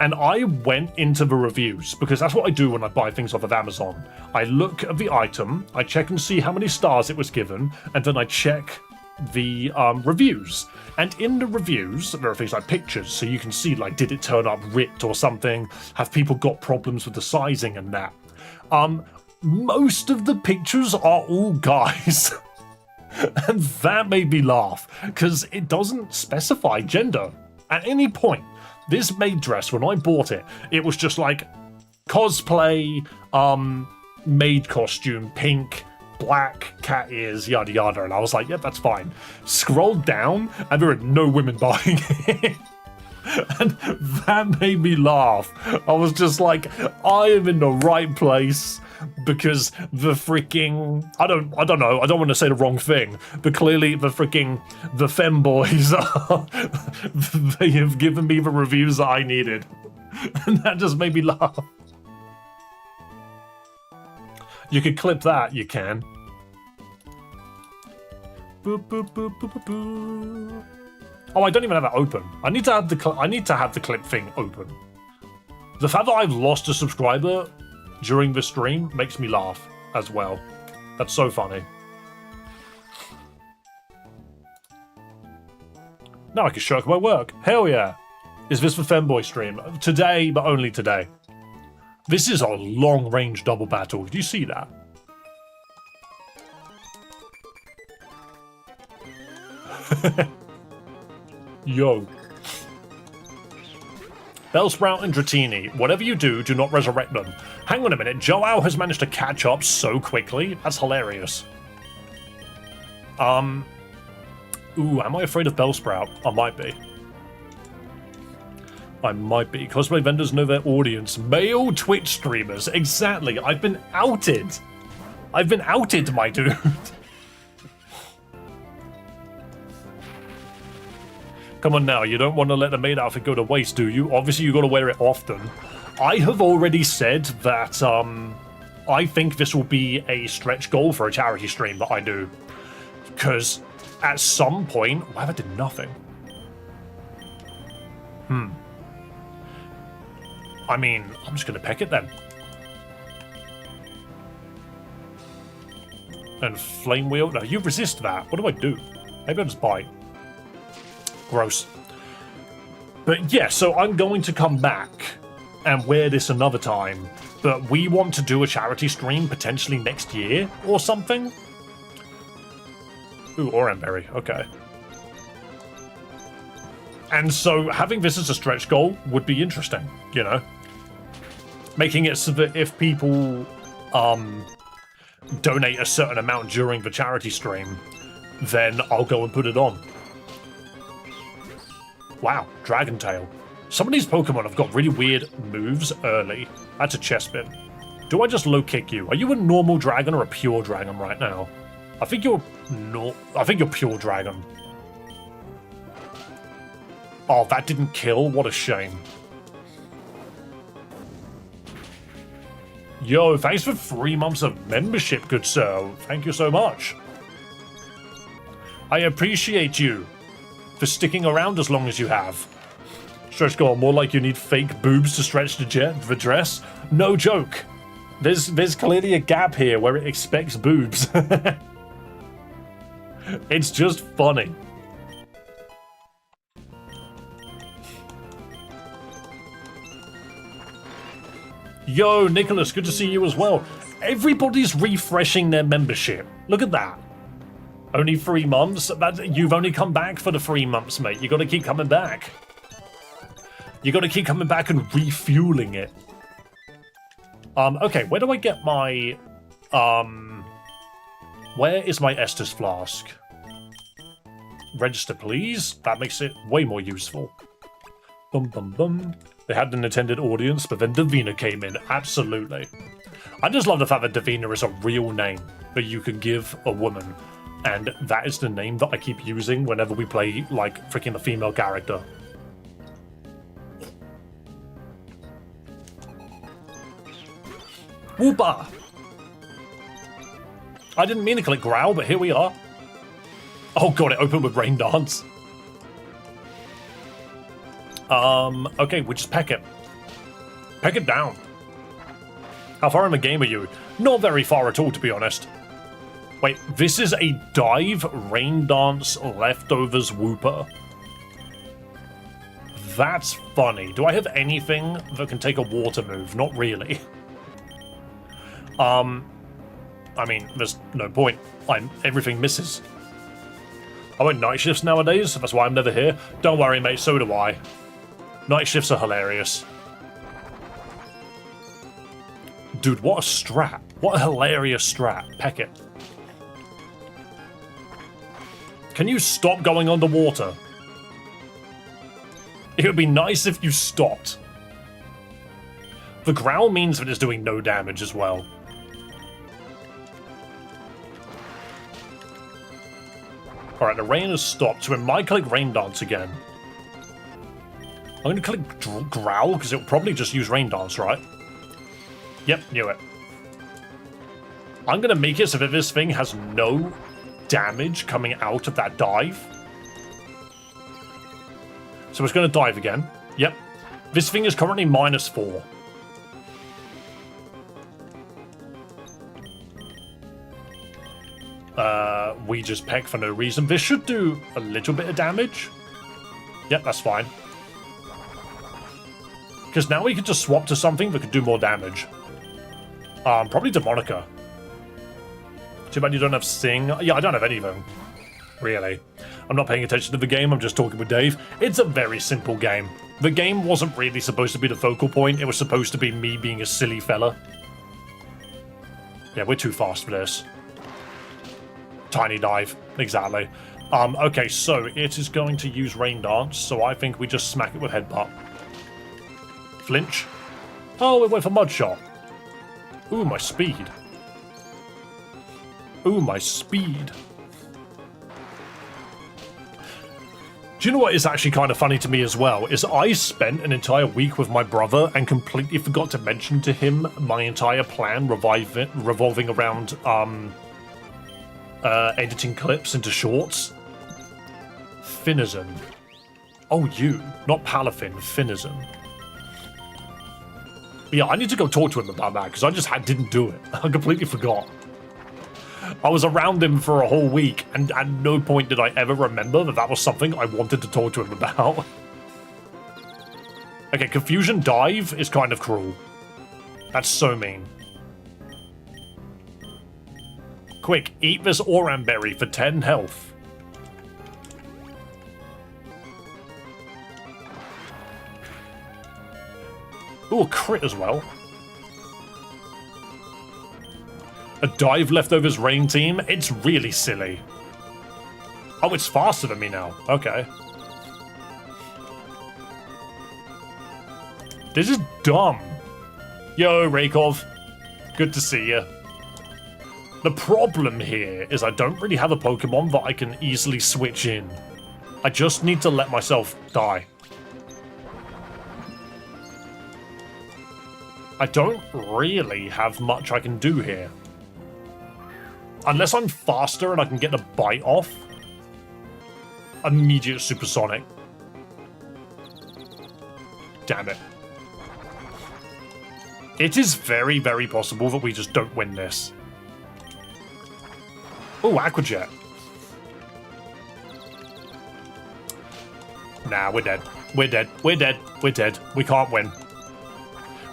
And I went into the reviews, because that's what I do when I buy things off of Amazon. I look at the item, I check and see how many stars it was given, and then I check the reviews. And in the reviews, there are things like pictures, so you can see, like, did it turn up ripped or something? Have people got problems with the sizing and that? Most of the pictures are all guys. And that made me laugh, because it doesn't specify gender at any point. This maid dress, when I bought it, it was just like cosplay, maid costume, pink, black cat ears, yada yada. And I was like, yeah, that's fine. Scrolled down, and there are no women buying it. And that made me laugh. I was just like, I am in the right place because the freaking I don't know, I don't want to say the wrong thing, but clearly the femboys are they have given me the reviews that I needed. And that just made me laugh. You could clip that, you can. Boop, boop, boop, boop, boop, boop. Oh, I don't even have that open. I need to have the clip thing open. The fact that I've lost a subscriber during the stream makes me laugh as well. That's so funny. Now I can shirk my work. Hell yeah. Is this the Femboy stream? Today, but only today. This is a long-range double battle. Do you see that? Yo. Bellsprout and Dratini, whatever you do, do not resurrect them. Hang on a minute, Joao has managed to catch up so quickly? That's hilarious. Ooh, am I afraid of Bellsprout? I might be. I might be. Cosplay vendors know their audience. Male Twitch streamers. Exactly. I've been outed. I've been outed, my dude. Come on now, you don't want to let the maid outfit go to waste, do you? Obviously, you got to wear it often. I have already said that I think this will be a stretch goal for a charity stream that I do. Because at some point... Wow, I did nothing. I mean, I'm just going to peck it then. And flame wheel? No, you resist that. What do I do? Maybe I'll just bite. Gross. But yeah, so I'm going to come back and wear this another time. But we want to do a charity stream potentially next year or something. Ooh, Oranberry. Okay. And so having this as a stretch goal would be interesting, you know? Making it so that if people donate a certain amount during the charity stream, then I'll go and put it on. Wow, Dragon Tail. Some of these Pokemon have got really weird moves early. That's a chest bit. Do I just low kick you? Are you a normal dragon or a pure dragon right now? I think you're pure dragon. Oh, that didn't kill? What a shame. Yo, thanks for 3 months of membership, good sir. Thank you so much. I appreciate you for sticking around as long as you have. Stretch goal, more like you need fake boobs to stretch the dress. No joke. There's clearly a gap here where it expects boobs. It's just funny. Yo, Nicholas, good to see you as well. Everybody's refreshing their membership. Look at that. Only 3 months? You've only come back for the 3 months, mate. You got to keep coming back. You got to keep coming back and refueling it. Okay, where do I get my... Where is my Estus flask? Register, please. That makes it way more useful. Bum, bum, bum. They had an intended audience, but then Davina came in. Absolutely. I just love the fact that Davina is a real name that you can give a woman. And that is the name that I keep using whenever we play, like, freaking a female character. Whoopa! I didn't mean to click growl, but here we are. Oh god, it opened with Rain Dance. Okay, we just peck it. Peck it down. How far in the game are you? Not very far at all, to be honest. Wait, this is a dive, Rain Dance, leftovers Whooper. That's funny. Do I have anything that can take a water move? Not really. I mean, there's no point. Everything misses. I work night shifts nowadays, that's why I'm never here. Don't worry, mate, so do I. Night shifts are hilarious. Dude, what a strat. What a hilarious strat. Peck it. Can you stop going underwater? It would be nice if you stopped. The growl means that it's doing no damage as well. Alright, the rain has stopped, so it might click Rain Dance again. I'm going to click Growl, because it'll probably just use Rain Dance, right? Yep, knew it. I'm going to make it so that this thing has no damage coming out of that dive. So it's going to dive again. Yep. This thing is currently -4. We just peck for no reason. This should do a little bit of damage. Yep, that's fine. Because now we can just swap to something that could do more damage. Probably Demonica. Too bad you don't have Sing. Yeah, I don't have any of them. Really. I'm not paying attention to the game, I'm just talking with Dave. It's a very simple game. The game wasn't really supposed to be the focal point, it was supposed to be me being a silly fella. Yeah, we're too fast for this. Tiny dive, exactly. Okay, so it is going to use Rain Dance, so I think we just smack it with Headbutt. Flinch. Oh, it went for Mud Shot. Ooh, my speed. Ooh, my speed. Do you know what is actually kind of funny to me as well? Is I spent an entire week with my brother and completely forgot to mention to him my entire plan revolving around editing clips into shorts. Finism. Oh, you. Not Palafin, Finism. Yeah, I need to go talk to him about that, because I just didn't do it. I completely forgot. I was around him for a whole week, and at no point did I ever remember that that was something I wanted to talk to him about. Okay, Confusion Dive is kind of cruel. That's so mean. Quick, eat this Oran Berry for 10 health. Ooh, a crit as well. A dive leftovers rain team? It's really silly. Oh, it's faster than me now. Okay. This is dumb. Yo, Raykov. Good to see you. The problem here is I don't really have a Pokemon that I can easily switch in. I just need to let myself die. I don't really have much I can do here. Unless I'm faster and I can get the bite off. Immediate Supersonic. Damn it. It is very, very possible that we just don't win this. Oh, Aqua Jet. Nah, we're dead. We're dead. We're dead. We're dead. We can't win.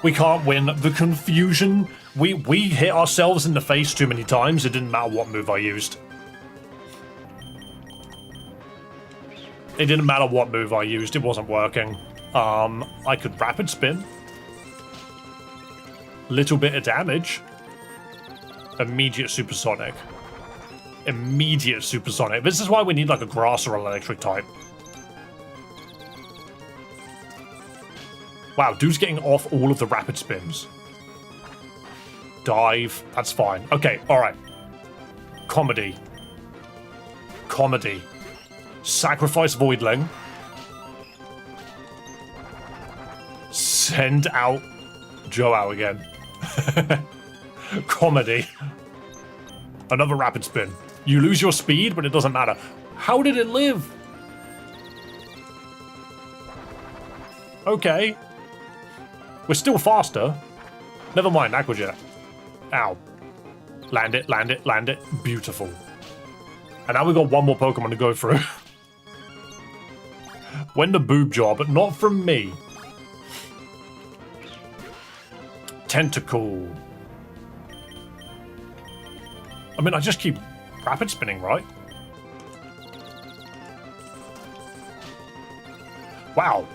We can't win. The confusion. We hit ourselves in the face too many times. It didn't matter what move I used. It didn't matter what move I used. It wasn't working. I could Rapid Spin. Little bit of damage. Immediate Supersonic. Immediate Supersonic. This is why we need like a grass or electric type. Wow, dude's getting off all of the rapid spins. Dive. That's fine. Okay, alright. Comedy. Comedy. Sacrifice Voidling. Send out Joao again. Comedy. Another rapid spin. You lose your speed, but it doesn't matter. How did it live? Okay. We're still faster. Never mind, Aqua Jet. Ow. Land it, land it, land it. Beautiful. And now we've got one more Pokemon to go through. When the boob job, but not from me. Tentacle. I mean, I just keep rapid spinning, right? Wow.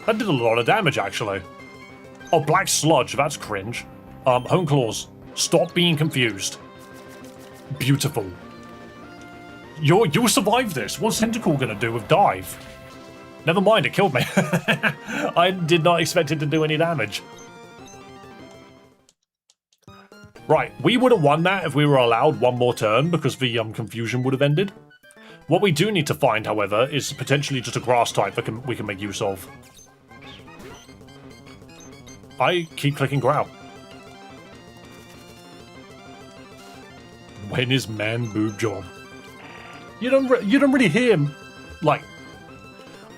That did a lot of damage, actually. Oh, Black Sludge, that's cringe. Home Claws, stop being confused. Beautiful. You'll survive this. What's Tentacle gonna do with dive? Never mind, it killed me. I did not expect it to do any damage. Right, we would have won that if we were allowed one more turn because the confusion would have ended. What we do need to find, however, is potentially just a grass type that we can make use of. I keep clicking growl. When is man boob job? You don't really hear him, like,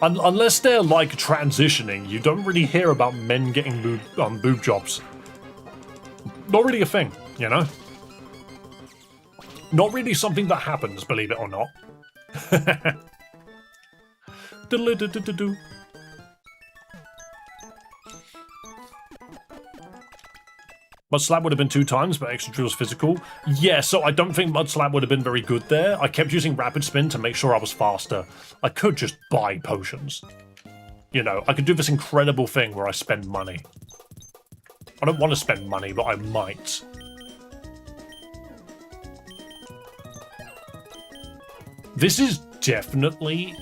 unless they're like transitioning. You don't really hear about men getting boob jobs. Not really a thing, you know. Not really something that happens, believe it or not. Mud Slap would have been 2 times, but extra drills physical. Yeah, so I don't think Mud Slap would have been very good there. I kept using Rapid Spin to make sure I was faster. I could just buy potions. You know, I could do this incredible thing where I spend money. I don't want to spend money, but I might. This is definitely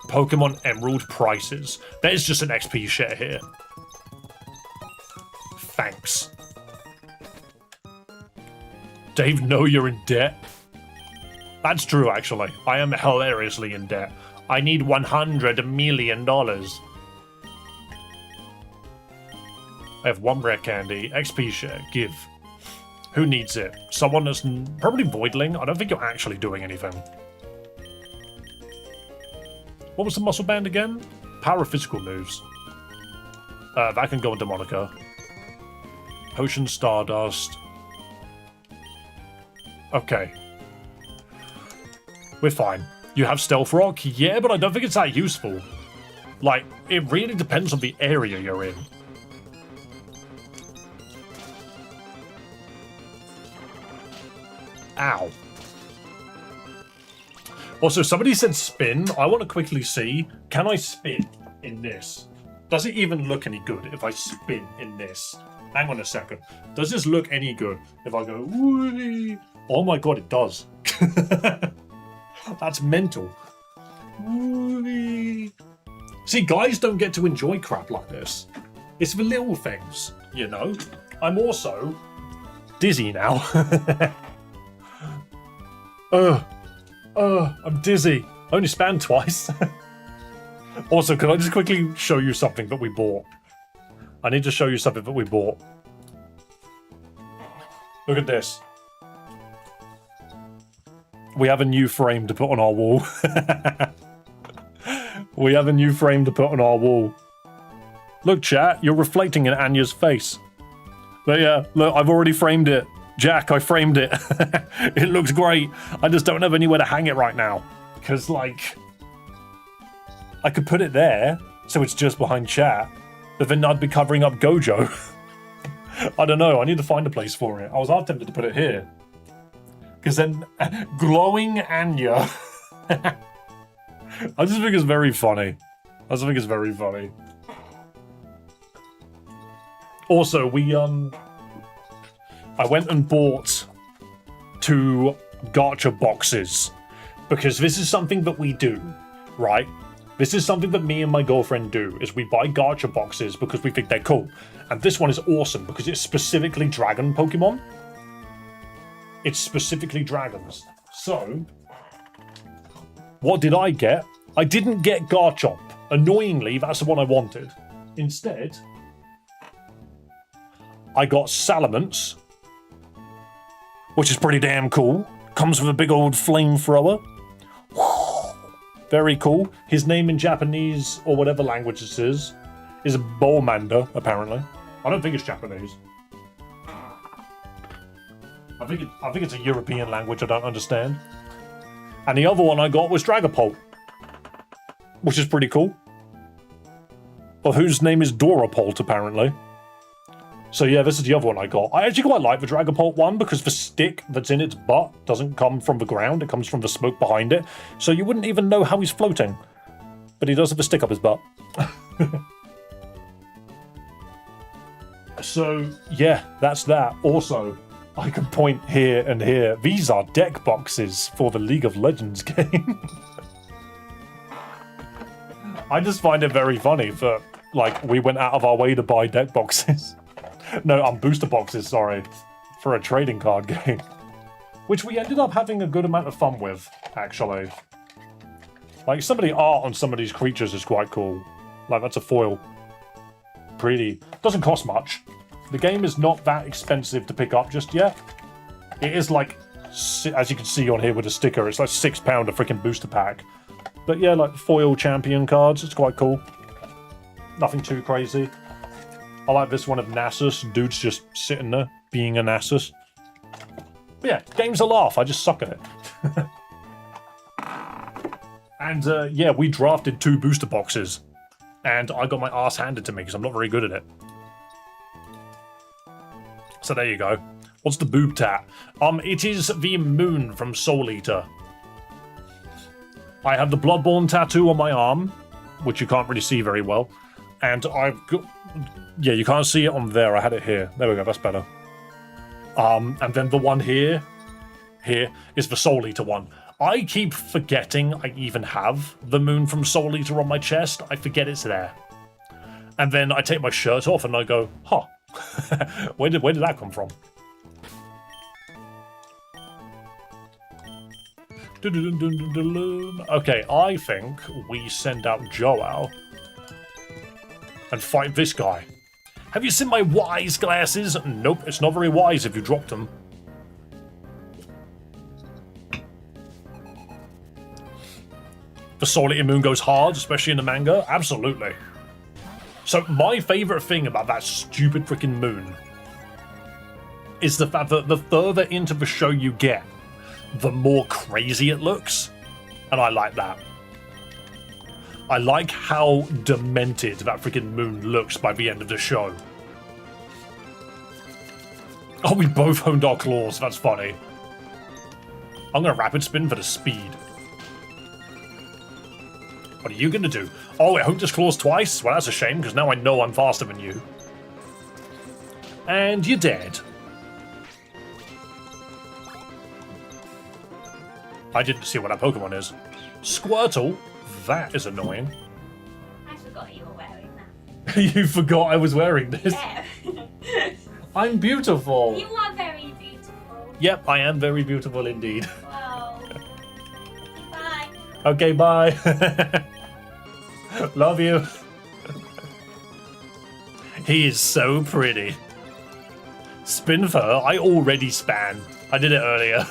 Pokemon Emerald prices. That is just an XP share here. Thanks. Dave, no, you're in debt. That's true, actually. I am hilariously in debt. I need $100 million. I have 1 rare candy. XP share. Give. Who needs it? Someone that's probably Voidling. I don't think you're actually doing anything. What was the muscle band again? Power of physical moves. That can go into Monica. Potion Stardust. Okay. We're fine. You have Stealth Rock? Yeah, but I don't think it's that useful. Like, it really depends on the area you're in. Ow. Also, somebody said spin. I want to quickly see, can I spin in this? Does it even look any good if I spin in this? Hang on a second. Does this look any good if I go, whee? Oh my god, it does. That's mental. Whee. See, guys don't get to enjoy crap like this. It's the little things, you know? I'm also dizzy now. I'm dizzy. I only spanned twice. Also, can I just quickly show you something that we bought? I need to show you something that we bought. Look at this. We have a new frame to put on our wall. We have a new frame to put on our wall. Look, chat, you're reflecting in Anya's face. But yeah, look, I've already framed it. Jack, I framed it. It looks great. I just don't have anywhere to hang it right now. Because, like, I could put it there, so it's just behind chat, but then I'd be covering up Gojo. I don't know, I need to find a place for it. I was half tempted to put it here. Because then, glowing Anya. I just think it's very funny. I just think it's very funny. Also, I went and bought 2 gacha boxes. Because this is something that we do, right? This is something that me and my girlfriend do, is we buy gacha boxes because we think they're cool. And this one is awesome because it's specifically dragon Pokemon. It's specifically dragons. So, what did I get? I didn't get Garchomp. Annoyingly, that's the one I wanted. Instead, I got Salamence, which is pretty damn cool. Comes with a big old flamethrower. Very cool. His name in Japanese, or whatever language this is Bowmander, apparently. I don't think it's Japanese. I think it's a European language I don't understand. And the other one I got was Dragapult, which is pretty cool. Of whose name is Dorapult, apparently. So yeah, this is the other one I got. I actually quite like the Dragapult one because the stick that's in its butt doesn't come from the ground, it comes from the smoke behind it. So you wouldn't even know how he's floating. But he does have a stick up his butt. So yeah, that's that. Also, I can point here and here. These are deck boxes for the League of Legends game. I just find it very funny that, like, we went out of our way to buy deck boxes. No, booster boxes, sorry. For a trading card game. Which we ended up having a good amount of fun with, actually. Like, some of the art on some of these creatures is quite cool. Like, that's a foil. Pretty. Doesn't cost much. The game is not that expensive to pick up just yet. It is like, as you can see on here with the sticker, it's like £6 a freaking booster pack. But yeah, like foil champion cards, it's quite cool. Nothing too crazy. I like this one of Nasus. Dude's just sitting there, being a Nasus. But yeah, game's a laugh, I just suck at it. And yeah, we drafted 2 booster boxes. And I got my ass handed to me because I'm not very good at it. So there you go. What's the boob tat? It is the moon from Soul Eater. I have the Bloodborne tattoo on my arm, which you can't really see very well. And I've got... Yeah, you can't see it on there. I had it here. There we go, that's better. And then the one here is the Soul Eater one. I keep forgetting I even have the moon from Soul Eater on my chest. I forget it's there. And then I take my shirt off and I go, huh. where did that come from? Okay, I think we send out Joao and fight this guy. Have you seen my wise glasses? Nope, it's not very wise if you dropped them. The Soul Eater moon goes hard, especially in the manga. Absolutely. So my favorite thing about that stupid freaking moon is the fact that the further into the show you get, the more crazy it looks. And I like that. I like how demented that freaking moon looks by the end of the show. Oh, we both honed our claws. That's funny. I'm going to rapid spin for the speed. What are you going to do? Oh, it hooked his claws twice? Well, that's a shame, because now I know I'm faster than you. And you're dead. I didn't see what that Pokemon is. Squirtle? That is annoying. I forgot you were wearing that. You forgot I was wearing this? Yeah. I'm beautiful. You are very beautiful. Yep, I am very beautiful indeed. Wow. Bye. Okay, bye. Love you. He is so pretty. Spin for her? I already span. I did it earlier.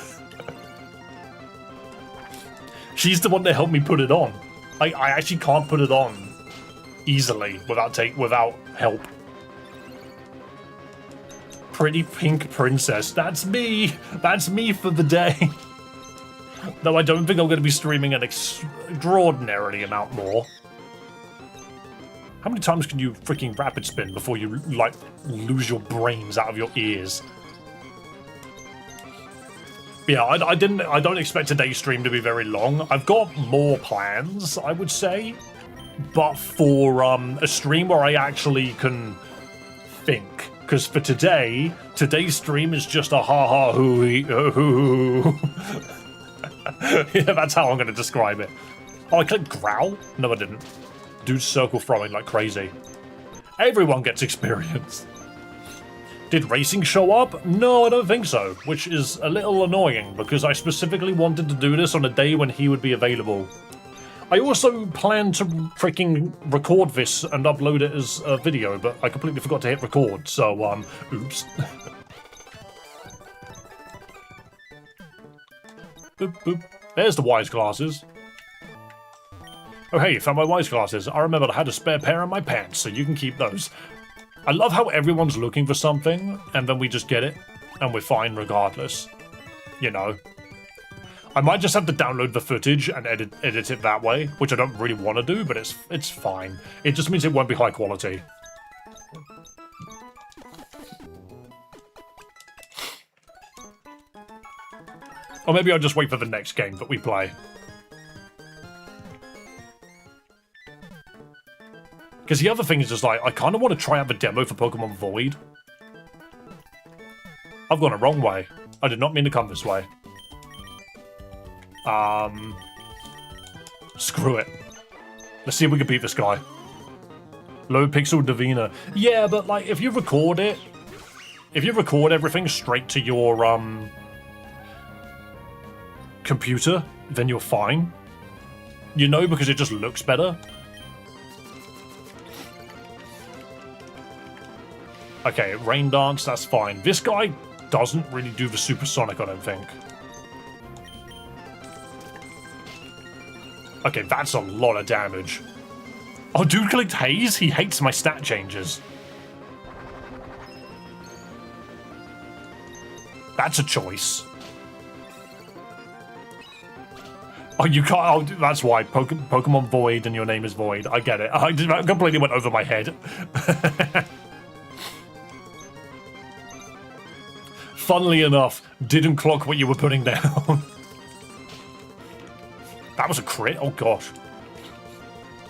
She's the one that helped me put it on. I actually can't put it on easily without help. Pretty pink princess. That's me. That's me for the day. Though I don't think I'm going to be streaming an extraordinarily amount more. How many times can you freaking rapid spin before you, like, lose your brains out of your ears? Yeah, I don't expect today's stream to be very long. I've got more plans, I would say. But for a stream where I actually can think. Because for today's stream is just a ha-ha hoo-hee. Yeah, that's how I'm going to describe it. Oh, I clicked growl? No, I didn't. Dude's circle throwing like crazy. Everyone gets experience. Did racing show up? No, I don't think so, which is a little annoying because I specifically wanted to do this on a day when he would be available. I also planned to freaking record this and upload it as a video, but I completely forgot to hit record, so, oops. Boop, boop. There's the wise glasses. Oh hey, found my wise glasses. I remembered I had a spare pair in my pants, so you can keep those. I love how everyone's looking for something, and then we just get it, and we're fine regardless. You know. I might just have to download the footage and edit it that way, which I don't really want to do, but it's fine. It just means it won't be high quality. Or maybe I'll just wait for the next game that we play. Because the other thing is just like, I kind of want to try out the demo for Pokemon Void. I've gone a wrong way. I did not mean to come this way. Screw it. Let's see if we can beat this guy. Low pixel Davina. Yeah, but like if you record it, if you record everything straight to your computer, then you're fine. You know, because it just looks better. Okay, rain dance, that's fine. This guy doesn't really do the supersonic, I don't think. Okay, that's a lot of damage. Oh, dude collect haze? He hates my stat changes. That's a choice. Oh, you can't. Oh, that's why. Pokemon Void and your name is Void. I get it. I completely went over my head. Funnily enough, didn't clock what you were putting down. That was a crit? Oh, gosh.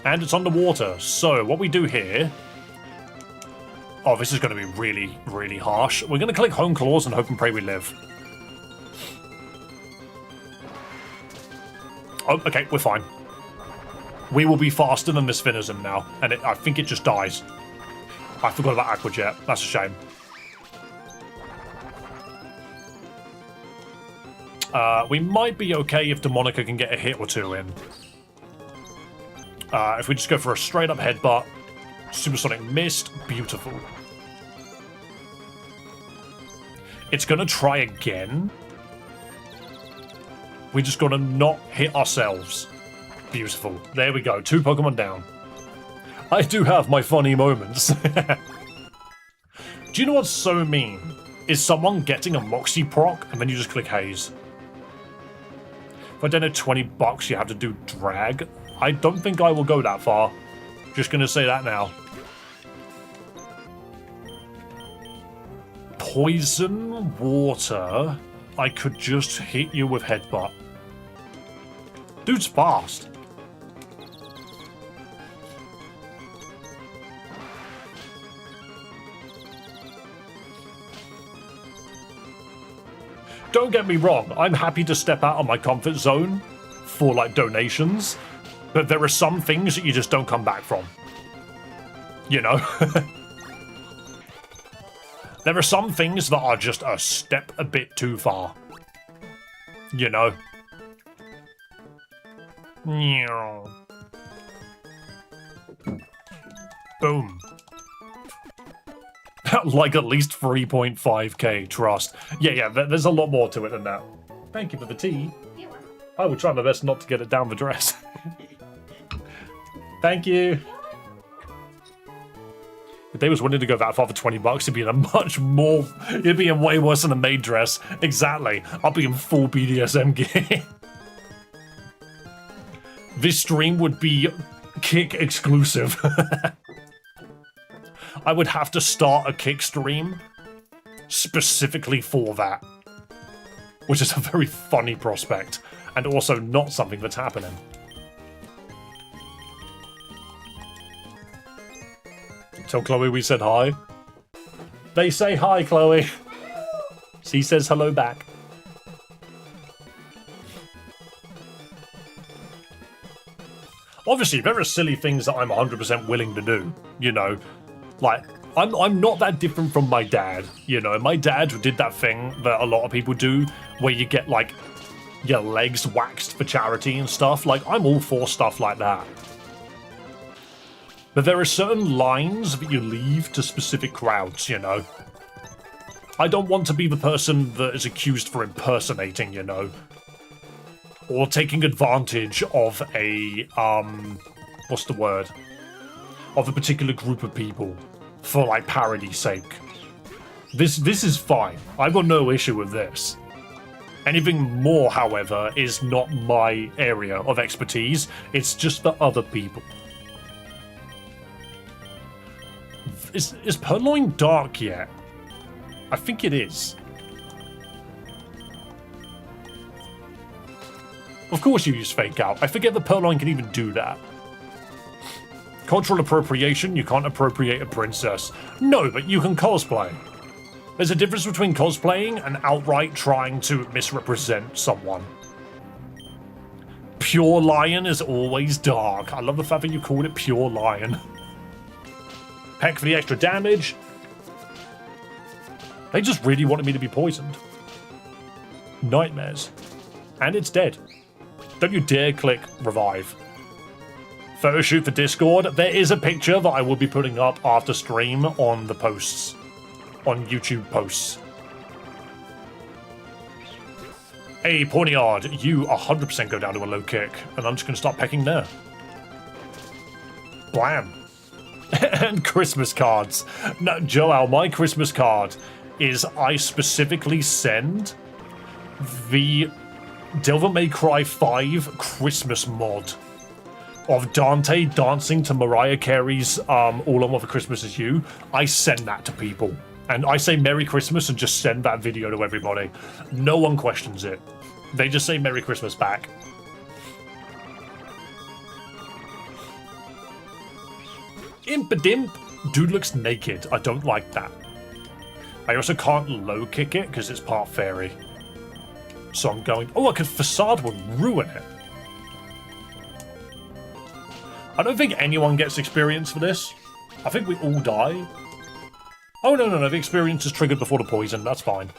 And it's underwater. So, what we do here... Oh, this is going to be really, really harsh. We're going to click Home Claws and hope and pray we live. Oh, okay, we're fine. We will be faster than this Venison now. And I think it just dies. I forgot about Aqua Jet. That's a shame. We might be okay if Demonica can get a hit or two in. If we just go for a straight up headbutt. Supersonic Mist. Beautiful. It's going to try again. We just got to not hit ourselves. Beautiful. There we go. 2 Pokemon down. I do have my funny moments. Do you know what's so mean? Is someone getting a Moxie proc and then you just click Haze. If I don't know $20 you have to do drag. I don't think I will go that far. Just gonna say that now. Poison water. I could just hit you with headbutt. Dude's fast. Don't get me wrong, I'm happy to step out of my comfort zone for like donations, but there are some things that you just don't come back from. You know? There are some things that are just a step a bit too far. You know? Boom. Like at least 3.5k, trust. Yeah, there's a lot more to it than that. Thank you for the tea. I will try my best not to get it down the dress. Thank you. If they was willing to go that far for $20, it'd be in a much more... It'd be in way worse than a maid dress. Exactly. I'll be in full BDSM gear. This stream would be Kick exclusive. I would have to start a Kick stream specifically for that. Which is a very funny prospect. And also not something that's happening. Tell Chloe we said hi. They say hi, Chloe. She says hello back. Obviously, there are silly things that I'm 100% willing to do, you know. Like, I'm not that different from my dad, you know. My dad did that thing that a lot of people do, where you get, like, your legs waxed for charity and stuff. Like, I'm all for stuff like that. But there are certain lines that you leave to specific crowds, you know. I don't want to be the person that is accused for impersonating, you know. Or taking advantage of a, what's the word? Of a particular group of people for, like, parody's sake. This is fine. I've got no issue with this. Anything more, however, is not my area of expertise. It's just for other people. Is Purloin dark yet? I think it is. Of course you use Fake Out. I forget that Purloin can even do that. Cultural appropriation, you can't appropriate a princess. No, but you can cosplay. There's a difference between cosplaying and outright trying to misrepresent someone. Pure lion is always dark. I love the fact that you called it pure lion. Peck for the extra damage. They just really wanted me to be poisoned. Nightmares. And it's dead. Don't you dare click revive. Photo shoot for Discord. There is a picture that I will be putting up after stream on the posts. On YouTube posts. Hey, Ponyard, you 100% go down to a low kick, and I'm just going to start pecking there. Blam. And Christmas cards. No, Joel, my Christmas card is I specifically send the Devil May Cry 5 Christmas mod of Dante dancing to Mariah Carey's All I Want for Christmas Is You. I send that to people. And I say Merry Christmas and just send that video to everybody. No one questions it. They just say Merry Christmas back. Impadimp. Dude looks naked. I don't like that. I also can't low kick it because it's part fairy. So I'm going... Oh, I could facade would ruin it. I don't think anyone gets experience for this. I think we all die. Oh, no. The experience is triggered before the poison. That's fine.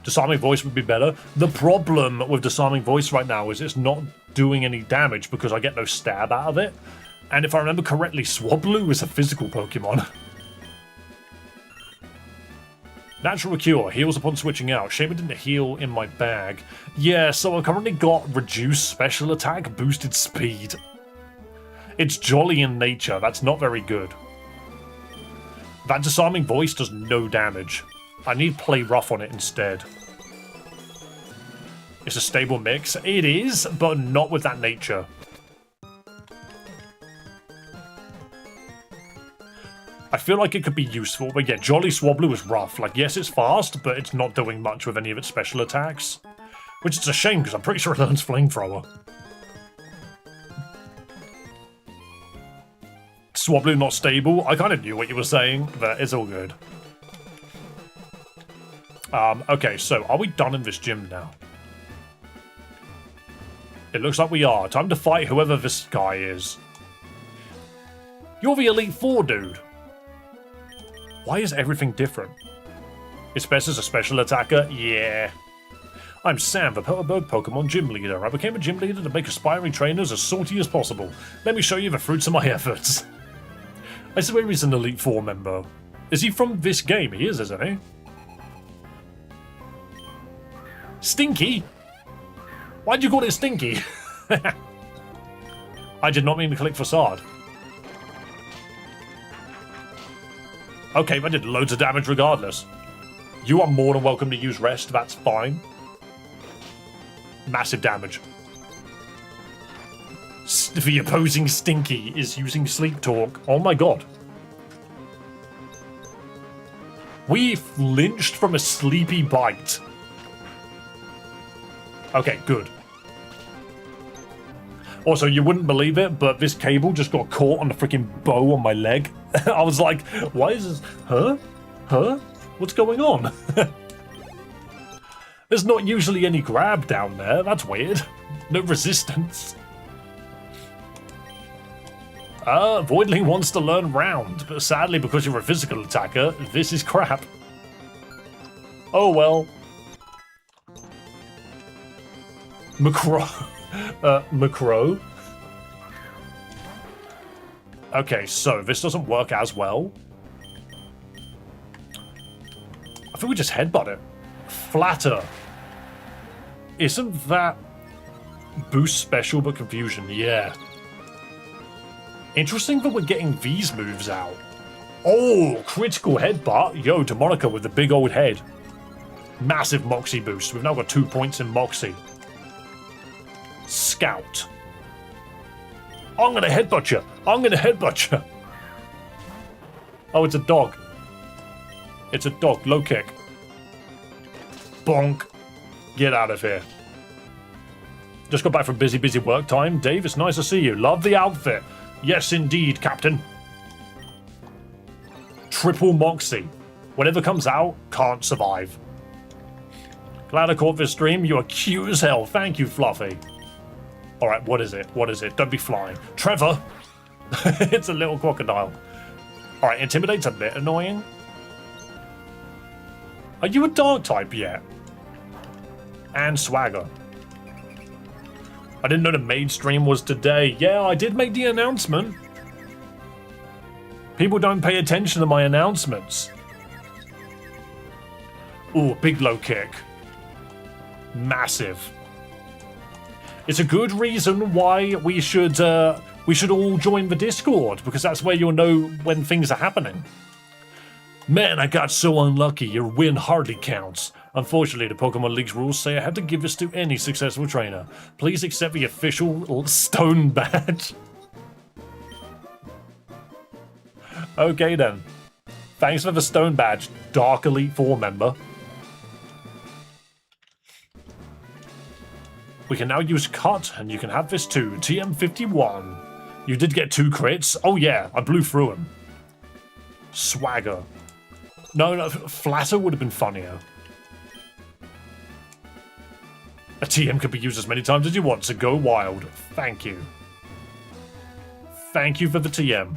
Disarming voice would be better. The problem with disarming voice right now is it's not doing any damage because I get no stab out of it. And if I remember correctly, Swablu is a physical Pokemon. Natural Cure. Heals upon switching out. Shame it didn't heal in my bag. Yeah, so I've currently got reduced special attack, boosted speed. It's jolly in nature. That's not very good. That disarming voice does no damage. I need play rough on it instead. It's a stable mix. It is, but not with that nature. I feel like it could be useful, but yeah, Jolly Swablu is rough. Like, yes, it's fast, but it's not doing much with any of its special attacks. Which is a shame, because I'm pretty sure it learns Flamethrower. Swablu not stable. I kind of knew what you were saying, but it's all good. Okay, so are we done in this gym now? It looks like we are. Time to fight whoever this guy is. You're the Elite Four, dude. Why is everything different? It's best as a special attacker? Yeah. I'm Sam, the Peltberg Pokemon Gym Leader. I became a gym leader to make aspiring trainers as salty as possible. Let me show you the fruits of my efforts. I swear he's an Elite Four member. Is he from this game? He is, isn't he? Stinky? Why'd you call it Stinky? I did not mean to click Facade. Okay, I did loads of damage regardless. You are more than welcome to use rest, that's fine. Massive damage. The opposing Stinky is using Sleep Talk. Oh my god. We flinched from a sleepy bite. Okay, good. Also, you wouldn't believe it, but this cable just got caught on the freaking bow on my leg. I was like, why is this? Huh? Huh? What's going on? There's not usually any grab down there. That's weird. No resistance. Voidling wants to learn round, but sadly, because you're a physical attacker, this is crap. Oh well. Macro. Okay, so this doesn't work as well. I think we just headbutt it. Flatter. Isn't that boost special but confusion? Yeah. Interesting that we're getting these moves out. Oh, critical headbutt. Yo, Demonica with the big old head. Massive Moxie boost. We've now got 2 points in Moxie. Scout. I'm gonna headbutt you. I'm gonna headbutt you. Oh, it's a dog. It's a dog. Low kick. Bonk. Get out of here. Just got back from busy work time. Dave, it's nice to see you. Love the outfit. Yes, indeed, Captain. Triple Moxie. Whatever comes out, can't survive. Glad I caught this stream. You are cute as hell. Thank you, Fluffy. Alright, what is it? What is it? Don't be flying. Trevor! It's a little crocodile. Alright, Intimidate's a bit annoying. Are you a dark type yet? And Swagger. I didn't know the maid stream was today. Yeah, I did make the announcement. People don't pay attention to my announcements. Ooh, big low kick. Massive. It's a good reason why we should all join the Discord, because that's where you'll know when things are happening. Man, I got so unlucky. Your win hardly counts. Unfortunately, the Pokemon League's rules say I have to give this to any successful trainer. Please accept the official stone badge. Okay then. Thanks for the stone badge, Dark Elite 4 member. We can now use Cut, and you can have this too. TM51. You did get 2 crits? Oh yeah, I blew through him. Swagger. No, Flatter would have been funnier. A TM could be used as many times as you want, so go wild. Thank you. Thank you for the TM.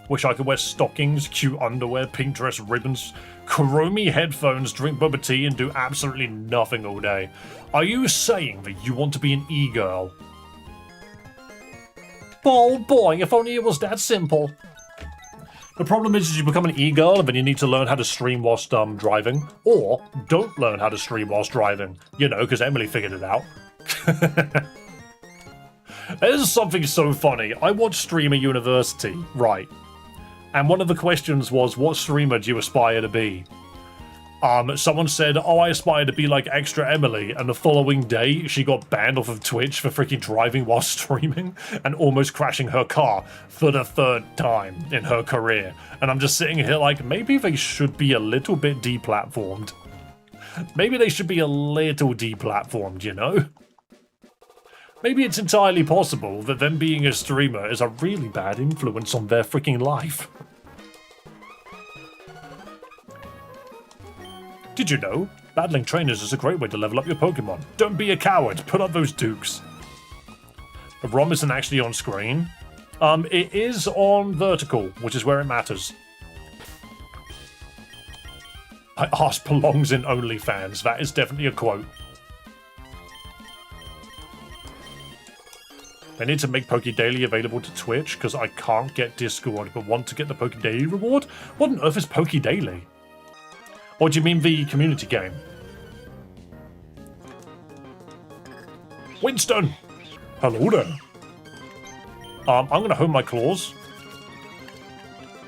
Wish I could wear stockings, cute underwear, pink dress, ribbons, chromey headphones, drink bubba tea, and do absolutely nothing all day. Are you saying that you want to be an e-girl? Oh boy, if only it was that simple. The problem is you become an e-girl and then you need to learn how to stream whilst driving. Or don't learn how to stream whilst driving. You know, because Emily figured it out. There's something so funny. I watched Streamer University, right. And one of the questions was, what streamer do you aspire to be? Someone said, oh, I aspire to be like Extra Emily, and the following day she got banned off of Twitch for freaking driving while streaming and almost crashing her car for the 3rd time in her career. And I'm just sitting here like, maybe they should be a little bit deplatformed. Maybe they should be a little deplatformed, you know? Maybe it's entirely possible that them being a streamer is a really bad influence on their freaking life. Did you know? Battling trainers is a great way to level up your Pokemon. Don't be a coward, put up those dukes. The ROM isn't actually on screen. It is on vertical, which is where it matters. My arse belongs in OnlyFans, that is definitely a quote. They need to make Poke Daily available to Twitch, because I can't get Discord, but want to get the Poke Daily reward? What on earth is Poke Daily? Or do you mean the community game? Winston! Hello there. I'm gonna hone my claws.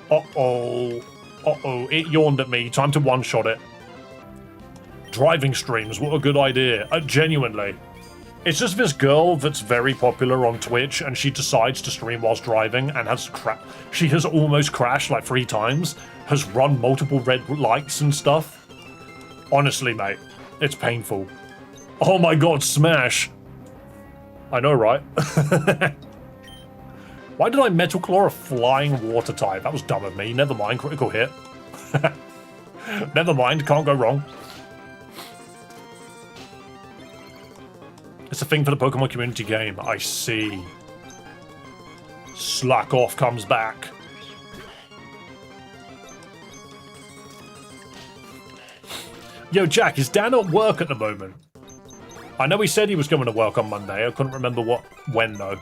Uh-oh. Uh-oh, it yawned at me. Time to one-shot it. Driving streams, what a good idea. Genuinely. It's just this girl that's very popular on Twitch, and she decides to stream whilst driving, and she has almost crashed like 3 times, has run multiple red lights and stuff. Honestly, mate, it's painful. Oh my god, smash! I know, right? Why did I Metal Claw a flying water type? That was dumb of me. Never mind, critical hit. Never mind, can't go wrong. It's a thing for the Pokemon community game. I see. Slack Off comes back. Yo, Jack, is Dan at work at the moment? I know he said he was going to work on Monday. I couldn't remember when though.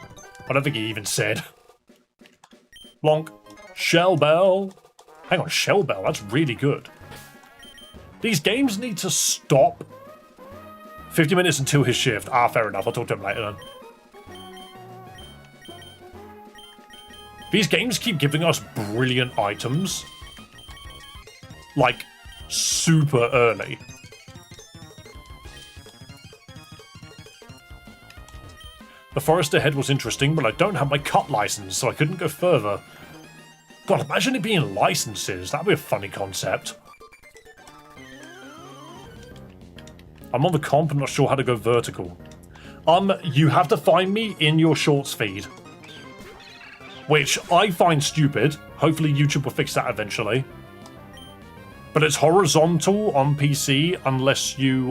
I don't think he even said. Blonk. Shell Bell. Hang on, Shell Bell. That's really good. These games need to stop. 50 minutes until his shift. Ah, fair enough. I'll talk to him later then. These games keep giving us brilliant items. Like, super early. The forest ahead was interesting, but I don't have my cut license, so I couldn't go further. God, imagine it being licenses. That'd be a funny concept. I'm on the comp and not sure how to go vertical. You have to find me in your shorts feed. Which I find stupid, Hopefully YouTube will fix that eventually. But it's horizontal on PC unless you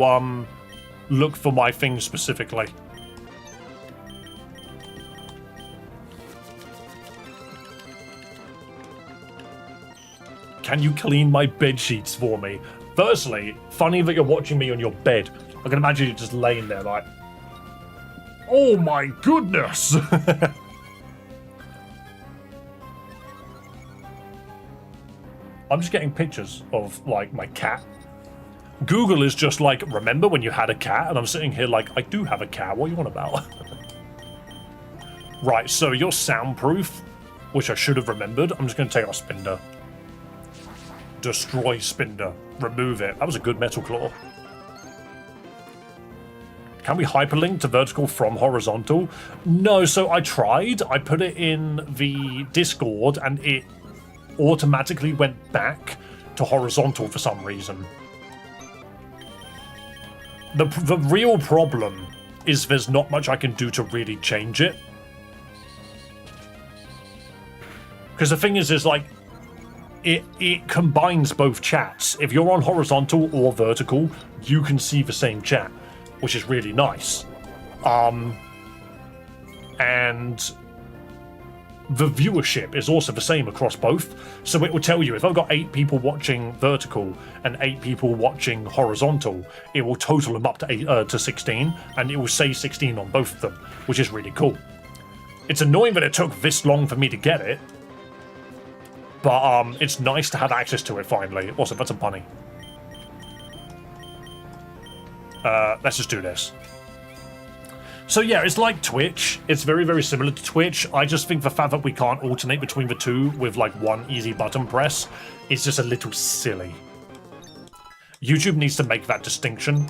look for my thing specifically. Can you clean my bed sheets for me? Firstly, funny that you're watching me on your bed. I can imagine you just laying there like, oh my goodness! I'm just getting pictures of, like, my cat. Google is just like, remember when you had a cat? And I'm sitting here like, I do have a cat. What are you on about? Right, so you're soundproof, which I should have remembered. I'm just going to take off Spinder. Destroy Spinder. Remove it. That was a good metal claw. Can we hyperlink to vertical from horizontal? No, so I tried. I put it in the Discord and it automatically went back to horizontal for some reason. The real problem is there's not much I can do to really change it. Because the thing is like, it combines both chats. If you're on horizontal or vertical, you can see the same chat, which is really nice. And the viewership is also the same across both. So it will tell you if I've got 8 people watching vertical and 8 people watching horizontal, it will total them up to 16, and it will say 16 on both of them, which is really cool. It's annoying that it took this long for me to get it, but it's nice to have access to it finally. Also, that's a bunny. Let's just do this. So yeah, it's like Twitch. It's very, very similar to Twitch. I just think the fact that we can't alternate between the two with like one easy button press is just a little silly. YouTube needs to make that distinction.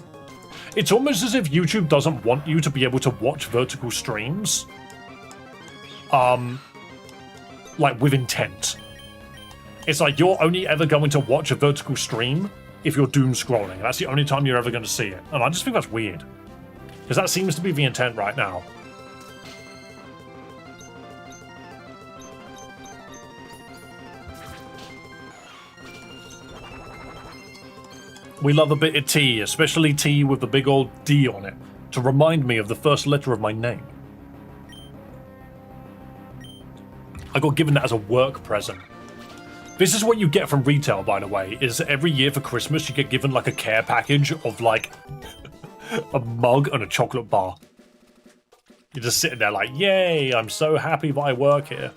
It's almost as if YouTube doesn't want you to be able to watch vertical streams. Like with intent. It's like you're only ever going to watch a vertical stream if you're doom scrolling. That's the only time you're ever going to see it. And I just think that's weird. Because that seems to be the intent right now. We love a bit of tea, especially tea with the big old D on it, to remind me of the first letter of my name. I got given that as a work present. This is what you get from retail, by the way, is every year for Christmas you get given like a care package of like a mug and a chocolate bar. You're just sitting there like, yay, I'm so happy that I work here.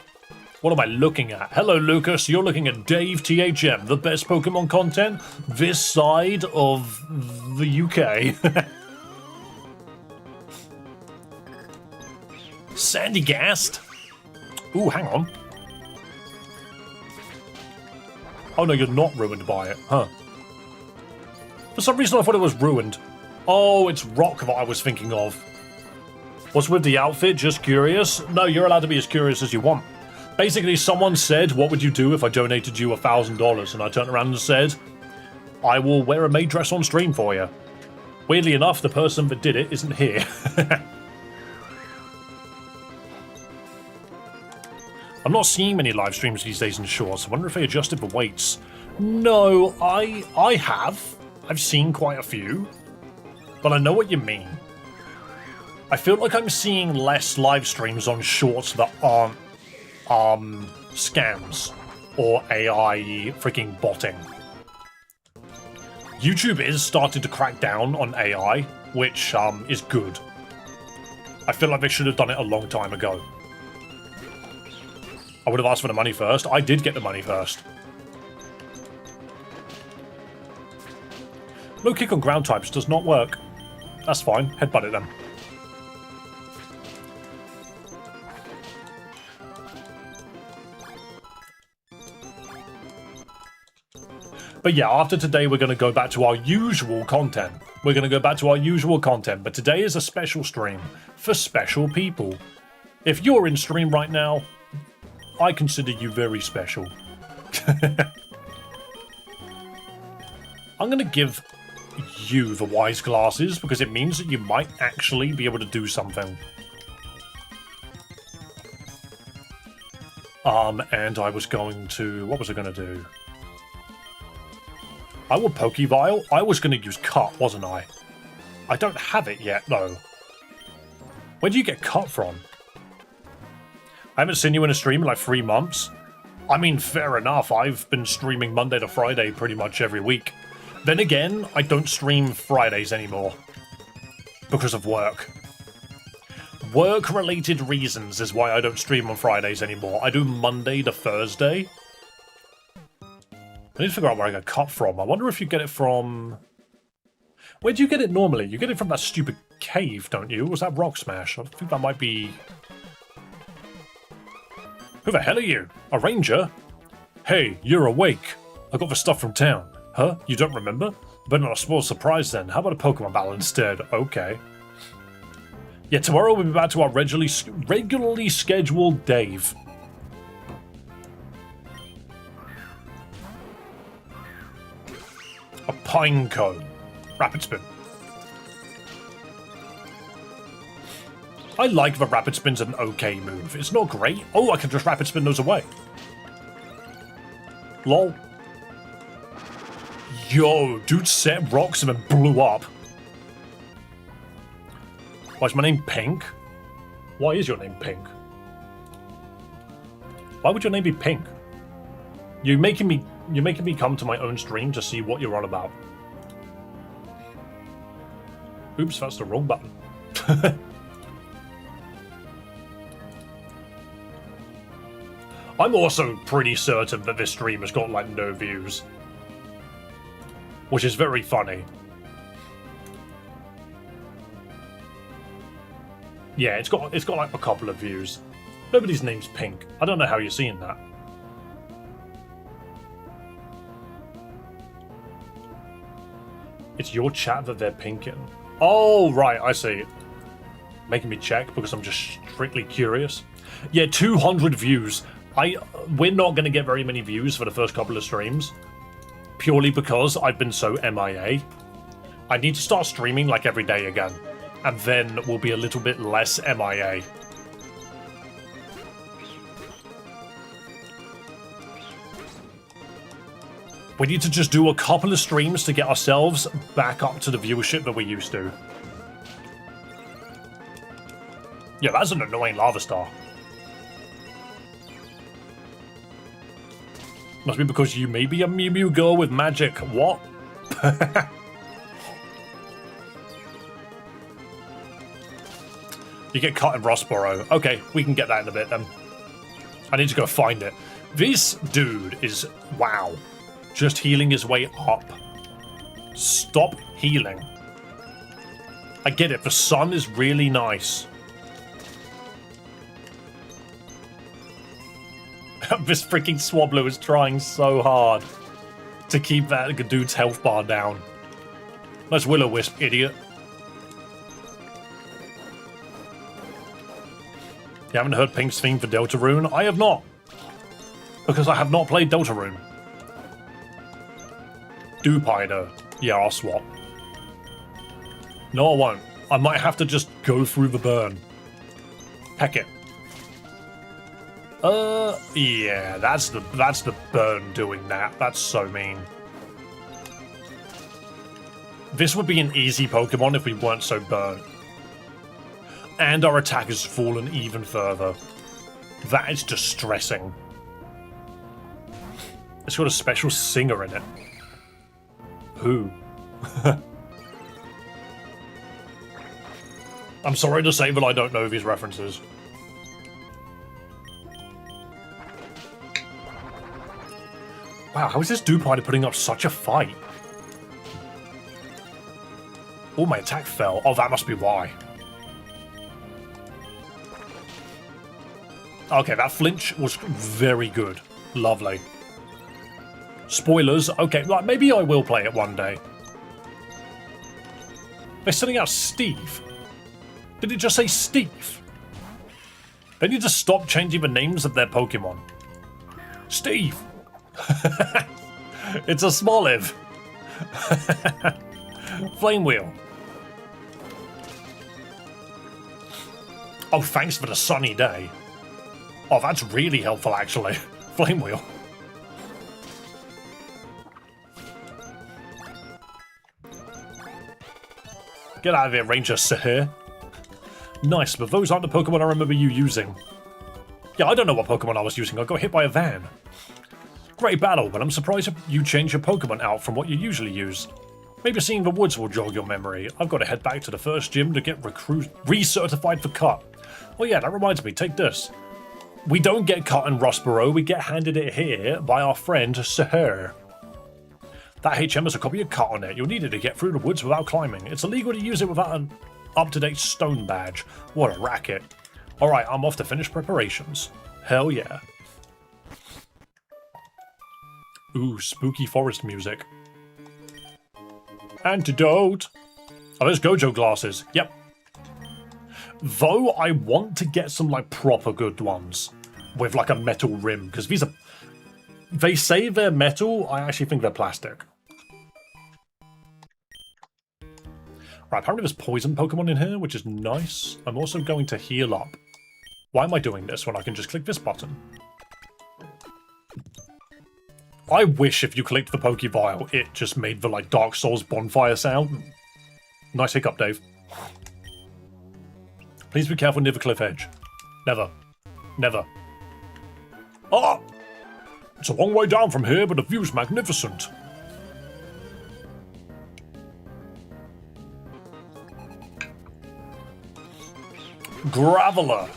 What am I looking at? Hello, Lucas. You're looking at Dave THM, the best Pokemon content this side of the UK. Sandy Gast. Ooh, hang on. Oh no, you're not ruined by it, huh? For some reason I thought it was ruined. Oh, it's Rock that I was thinking of. What's with the outfit? Just curious? No, you're allowed to be as curious as you want. Basically, someone said, what would you do if I donated you $1,000? And I turned around and said, I will wear a maid dress on stream for you. Weirdly enough, the person that did it isn't here. I'm not seeing many live streams these days in shorts. I wonder if they adjusted the weights. No, I have. I've seen quite a few. But I know what you mean. I feel like I'm seeing less live streams on shorts that aren't scams or AI freaking botting. YouTube is starting to crack down on AI, which is good. I feel like they should have done it a long time ago. I would have asked for the money first. I did get the money first. No kick on ground types does not work. That's fine. Headbutt it then. But yeah, after today, we're going to go back to our usual content. But today is a special stream for special people. If you're in stream right now, I consider you very special. I'm going to give you the wise glasses because it means that you might actually be able to do something. And I was going to... What was I going to do? I will Pokevile. I was going to use Cut, wasn't I? I don't have it yet, though. Where do you get Cut from? I haven't seen you in a stream in like 3 months. I mean, fair enough. I've been streaming Monday to Friday pretty much every week. Then again, I don't stream Fridays anymore. Because of work. Work-related reasons is why I don't stream on Fridays anymore. I do Monday to Thursday. I need to figure out where I get Cut from. I wonder if you get it from... Where do you get it normally? You get it from that stupid cave, don't you? Or was that Rock Smash? I think that might be... Who the hell are you? A ranger? Hey, you're awake. I got the stuff from town. Huh? You don't remember? But not a small surprise then. How about a Pokemon battle instead? Okay. Yeah, tomorrow we'll be back to our regularly scheduled Dave. A Pine Cone. Rapid Spin. I like the Rapid Spin's an okay move. It's not great. Oh, I can just Rapid Spin those away. Lol. Yo, dude set rocks and then blew up. Why is my name Pink? Why is your name Pink? Why would your name be Pink? You're making me come to my own stream to see what you're on about. Oops, that's the wrong button. I'm also pretty certain that this stream has got like no views. Which is very funny. Yeah, it's got like a couple of views. Nobody's name's Pink. I don't know how you're seeing that. It's your chat that they're pinking. Oh, right, I see. Making me check because I'm just strictly curious. Yeah, 200 views. We're not going to get very many views for the first couple of streams. Purely because I've been so MIA. I need to start streaming like every day again. And then we'll be a little bit less MIA. We need to just do a couple of streams to get ourselves back up to the viewership that we used to. Yeah, that's an annoying lava star. Must be because you may be a Mew Mew girl with magic. What? You get cut in Rossborough. Okay, we can get that in a bit then. I need to go find it. This dude is... Wow. Just healing his way up. Stop healing. I get it. The sun is really nice. This freaking Swablu is trying so hard to keep that dude's health bar down. That's Will-O-Wisp, idiot. You haven't heard Pink's theme for Deltarune? I have not. Because I have not played Deltarune. Dupider. Yeah, I'll swap. No, I won't. I might have to just go through the burn. Heck it. Yeah, that's the burn doing that. That's so mean. This would be an easy Pokemon if we weren't so burnt. And our attack has fallen even further. That is distressing. It's got a special singer in it. Who? I'm sorry to say, but I don't know these references. Wow, how is this Dupider putting up such a fight? Oh, my attack fell. Oh, that must be why. Okay, that flinch was very good. Lovely. Spoilers. Okay, like, maybe I will play it one day. They're sending out Steve. Did it just say Steve? They need to stop changing the names of their Pokemon. Steve. It's a Smoliv. Flame Wheel. Oh, thanks for the sunny day. Oh, that's really helpful, actually. Flame Wheel. Get out of here, Ranger Sahir. Nice, but those aren't the Pokemon I remember you using. Yeah, I don't know what Pokemon I was using. I got hit by a van. Great battle, but I'm surprised you changed your Pokemon out from what you usually use. Maybe seeing the woods will jog your memory. I've got to head back to the first gym to get recertified for cut. Oh yeah, that reminds me, take this. We don't get cut in Rustboro, we get handed it here by our friend Sahir. That HM has a copy of cut on it. You'll need it to get through the woods without climbing. It's illegal to use it without an up-to-date stone badge. What a racket. Alright, I'm off to finish preparations. Hell yeah. Ooh, spooky forest music. Antidote! Oh, there's Gojo glasses. Yep. Though I want to get some, like, proper good ones. With, like, a metal rim. Because these are... They say they're metal. I actually think they're plastic. Right, apparently there's poison Pokemon in here, which is nice. I'm also going to heal up. Why am I doing this when I can just click this button? I wish if you clicked the Pokeball, it just made the, like, Dark Souls bonfire sound. Nice hiccup, Dave. Please be careful near the cliff edge. Never. Never. Ah! It's a long way down from here, but the view's magnificent. Graveler.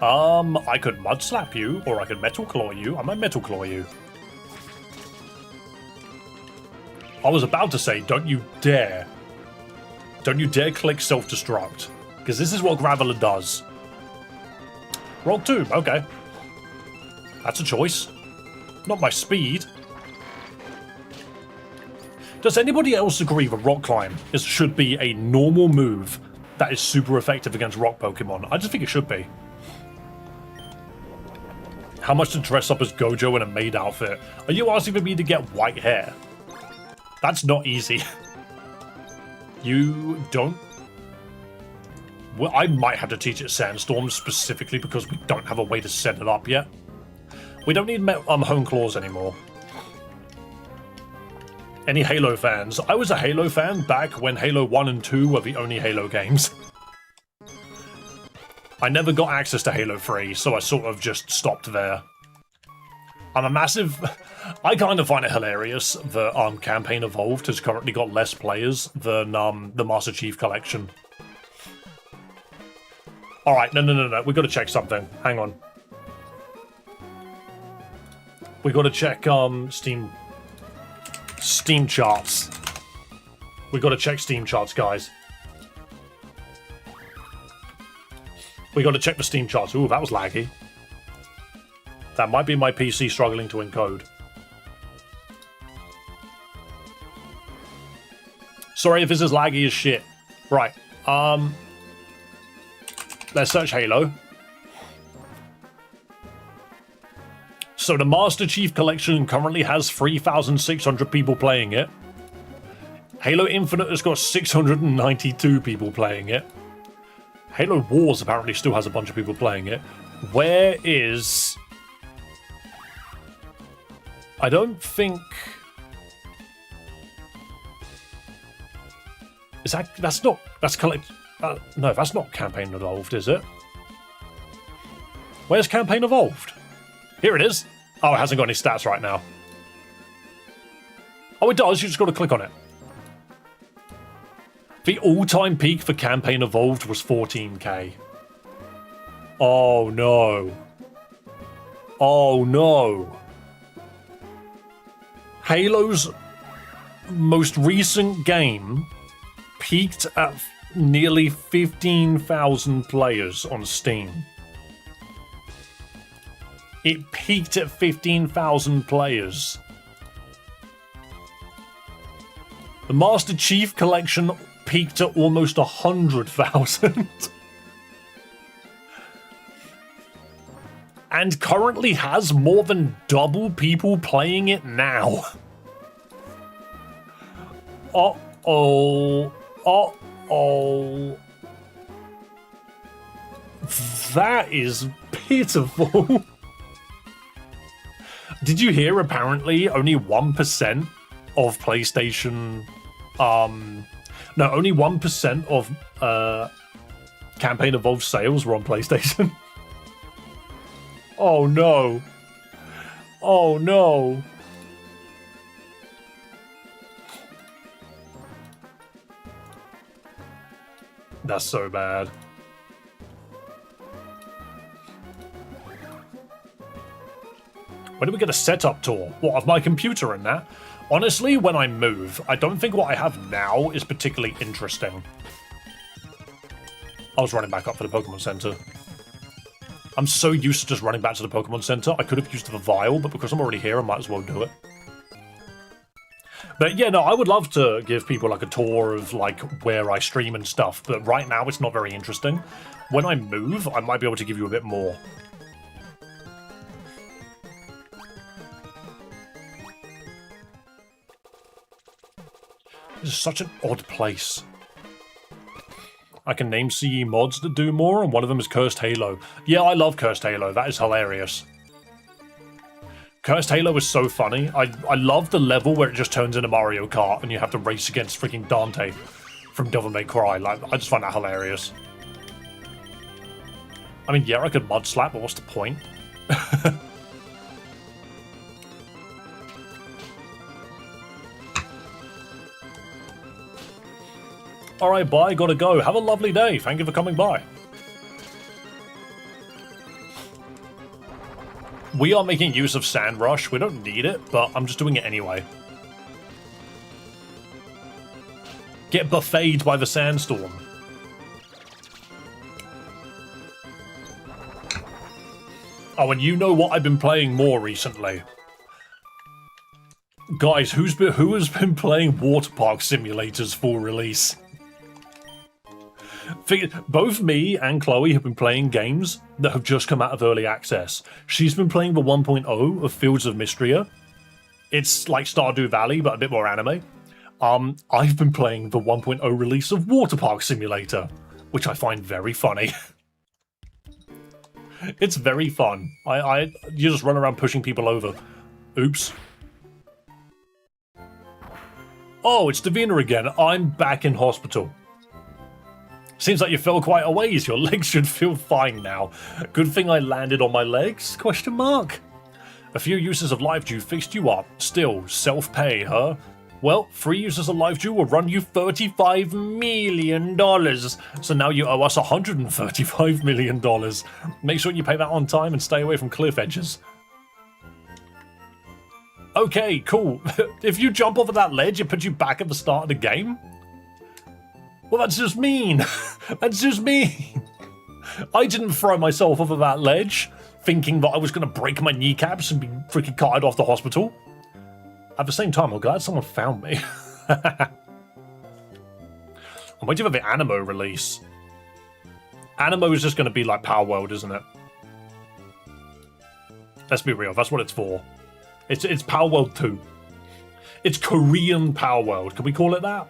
I could Mud Slap you, or I could Metal Claw you. I might Metal Claw you. I was about to say, don't you dare. Don't you dare click self-destruct. Because this is what Graveler does. Rock Tomb, okay. That's a choice. Not my speed. Does anybody else agree that Rock Climb should be a normal move that is super effective against rock Pokemon? I just think it should be. How much to dress up as Gojo in a maid outfit? Are you asking for me to get white hair? That's not easy. You don't... Well, I might have to teach it Sandstorm specifically because we don't have a way to set it up yet. We don't need Hone Claws anymore. Any Halo fans? I was a Halo fan back when Halo 1 and 2 were the only Halo games. I never got access to Halo 3, so I sort of just stopped there. I'm a massive... I kind of find it hilarious that Campaign Evolved has currently got less players than the Master Chief Collection. Alright, no. We gotta check something. Hang on. We gotta check Steam charts. We gotta check Steam charts, guys. We gotta check the Steam charts. Ooh, that was laggy. That might be my PC struggling to encode. Sorry if this is laggy as shit. Right, let's search Halo. So the Master Chief Collection currently has 3,600 people playing it. Halo Infinite has got 692 people playing it. Halo Wars apparently still has a bunch of people playing it. Where is... I don't think... Is that... That's not... That's collect... no, that's not Campaign Evolved, is it? Where's Campaign Evolved? Here it is. Oh, it hasn't got any stats right now. Oh, it does. You just got to click on it. The all-time peak for Campaign Evolved was 14k. Oh, no. Oh, no. Halo's most recent game peaked at nearly 15,000 players on Steam. It peaked at 15,000 players. The Master Chief Collection peaked at almost 100,000. And currently has more than double people playing it now. Uh-oh. Uh-oh. That is pitiful. Did you hear apparently only 1% of PlayStation no, only 1% of Campaign Evolved sales were on PlayStation? Oh no. Oh no. That's so bad. When do we get a setup tour? What, of my computer and that? Honestly, when I move, I don't think what I have now is particularly interesting. I was running back up for the Pokemon Center. I'm so used to just running back to the Pokemon Center. I could have used the vial, but because I'm already here, I might as well do it. But yeah, no, I would love to give people like a tour of like where I stream and stuff, but right now it's not very interesting. When I move, I might be able to give you a bit more. This is such an odd place. I can name CE mods that do more, and one of them is Cursed Halo. Yeah, I love Cursed Halo. That is hilarious. Cursed Halo is so funny. I love the level where it just turns into Mario Kart and you have to race against freaking Dante from Devil May Cry. Like, I just find that hilarious. I mean, yeah, I could mud slap, but what's the point? Alright, bye, gotta go. Have a lovely day. Thank you for coming by. We are making use of Sand Rush. We don't need it, but I'm just doing it anyway. Get buffeted by the sandstorm. Oh, and you know what I've been playing more recently? Guys, who has been playing Water Park Simulators full release? Both me and Chloe have been playing games that have just come out of early access. She's been playing the 1.0 of Fields of Mystria. It's like Stardew Valley, but a bit more anime. I've been playing the 1.0 release of Water Park Simulator, which I find very funny. It's very fun. You just run around pushing people over. Oops. Oh, it's Davina again. I'm back in hospital. Seems like you fell quite a ways. Your legs should feel fine now. Good thing I landed on my legs? Question mark. A few uses of Life Dew fixed you up. Still, self-pay, huh? Well, 3 uses of Life Dew will run you $35 million. So now you owe us $135 million. Make sure you pay that on time and stay away from cliff edges. Okay, cool. If you jump off of that ledge, it puts you back at the start of the game? Well, that's just mean. That's just mean. I didn't throw myself off of that ledge thinking that I was going to break my kneecaps and be freaking carted off to hospital. At the same time, I'm glad someone found me. I'm waiting for the Animo release. Animo is just going to be like Power World, isn't it? Let's be real, that's what it's for. It's Power World 2. It's Korean Power World. Can we call it that?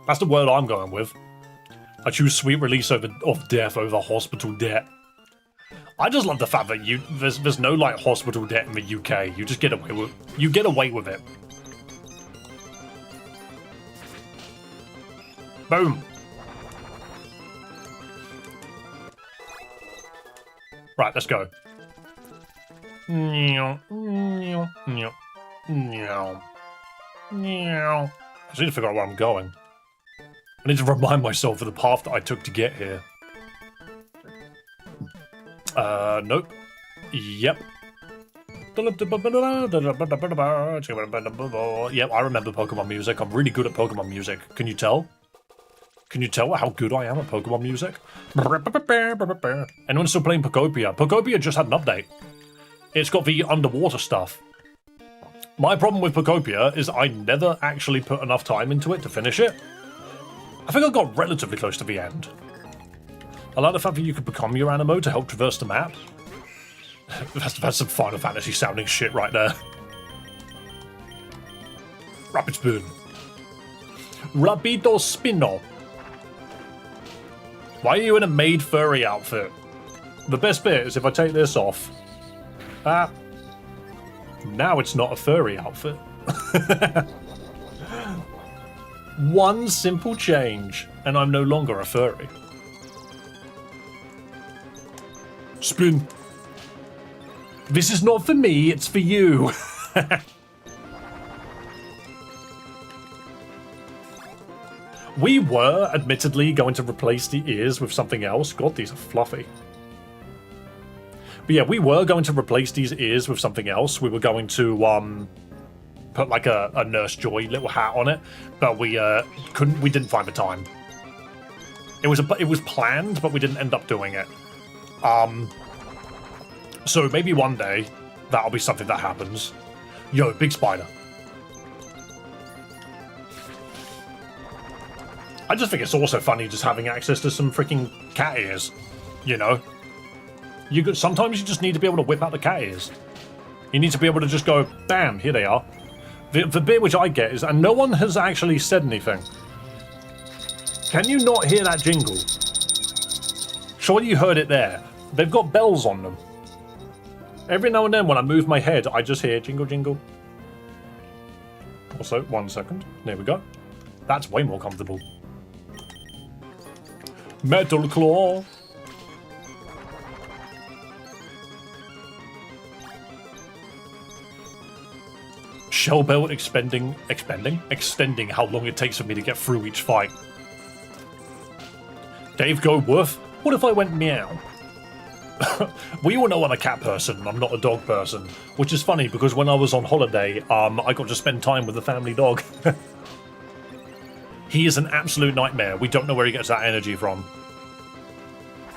That's the word I'm going with. I choose sweet release of death over hospital debt. I just love the fact that there's no like hospital debt in the UK. You just get away with it. Boom. Right, let's go. I just need to figure out where I'm going. I need to remind myself of the path that I took to get here. Nope. Yep. Yep, I remember Pokemon music. I'm really good at Pokemon music. Can you tell? Can you tell how good I am at Pokemon music? Anyone still playing Pokopia? Pokopia just had an update. It's got the underwater stuff. My problem with Pokopia is I never actually put enough time into it to finish it. I think I got relatively close to the end. I like the fact that you could become your Animo to help traverse the map. That's some Final Fantasy sounding shit right there. Rapid Spoon. Rapido Spino. Why are you in a maid furry outfit? The best bit is if I take this off. Ah. Now it's not a furry outfit. One simple change, and I'm no longer a furry. Spin. This is not for me, it's for you. We were, admittedly, going to replace the ears with something else. God, these are fluffy. But yeah, we were going to replace these ears with something else. We were going to put like a Nurse Joy little hat on it, but we couldn't. We didn't find the time. It was planned, but we didn't end up doing it. So maybe one day that'll be something that happens. Yo, big spider. I just think it's also funny just having access to some freaking cat ears, you know? Sometimes you just need to be able to whip out the cat ears. You need to be able to just go, bam, here they are. The bit which I get is, and no one has actually said anything. Can you not hear that jingle? Surely you heard it there. They've got bells on them. Every now and then when I move my head, I just hear jingle, jingle. Also, 1 second. There we go. That's way more comfortable. Metal Claw. Shell belt extending how long it takes for me to get through each fight. Dave go woof. What if I went meow? We all know I'm a cat person, I'm not a dog person, which is funny because when I was on holiday, I got to spend time with the family dog. He is an absolute nightmare. We don't know where he gets that energy from.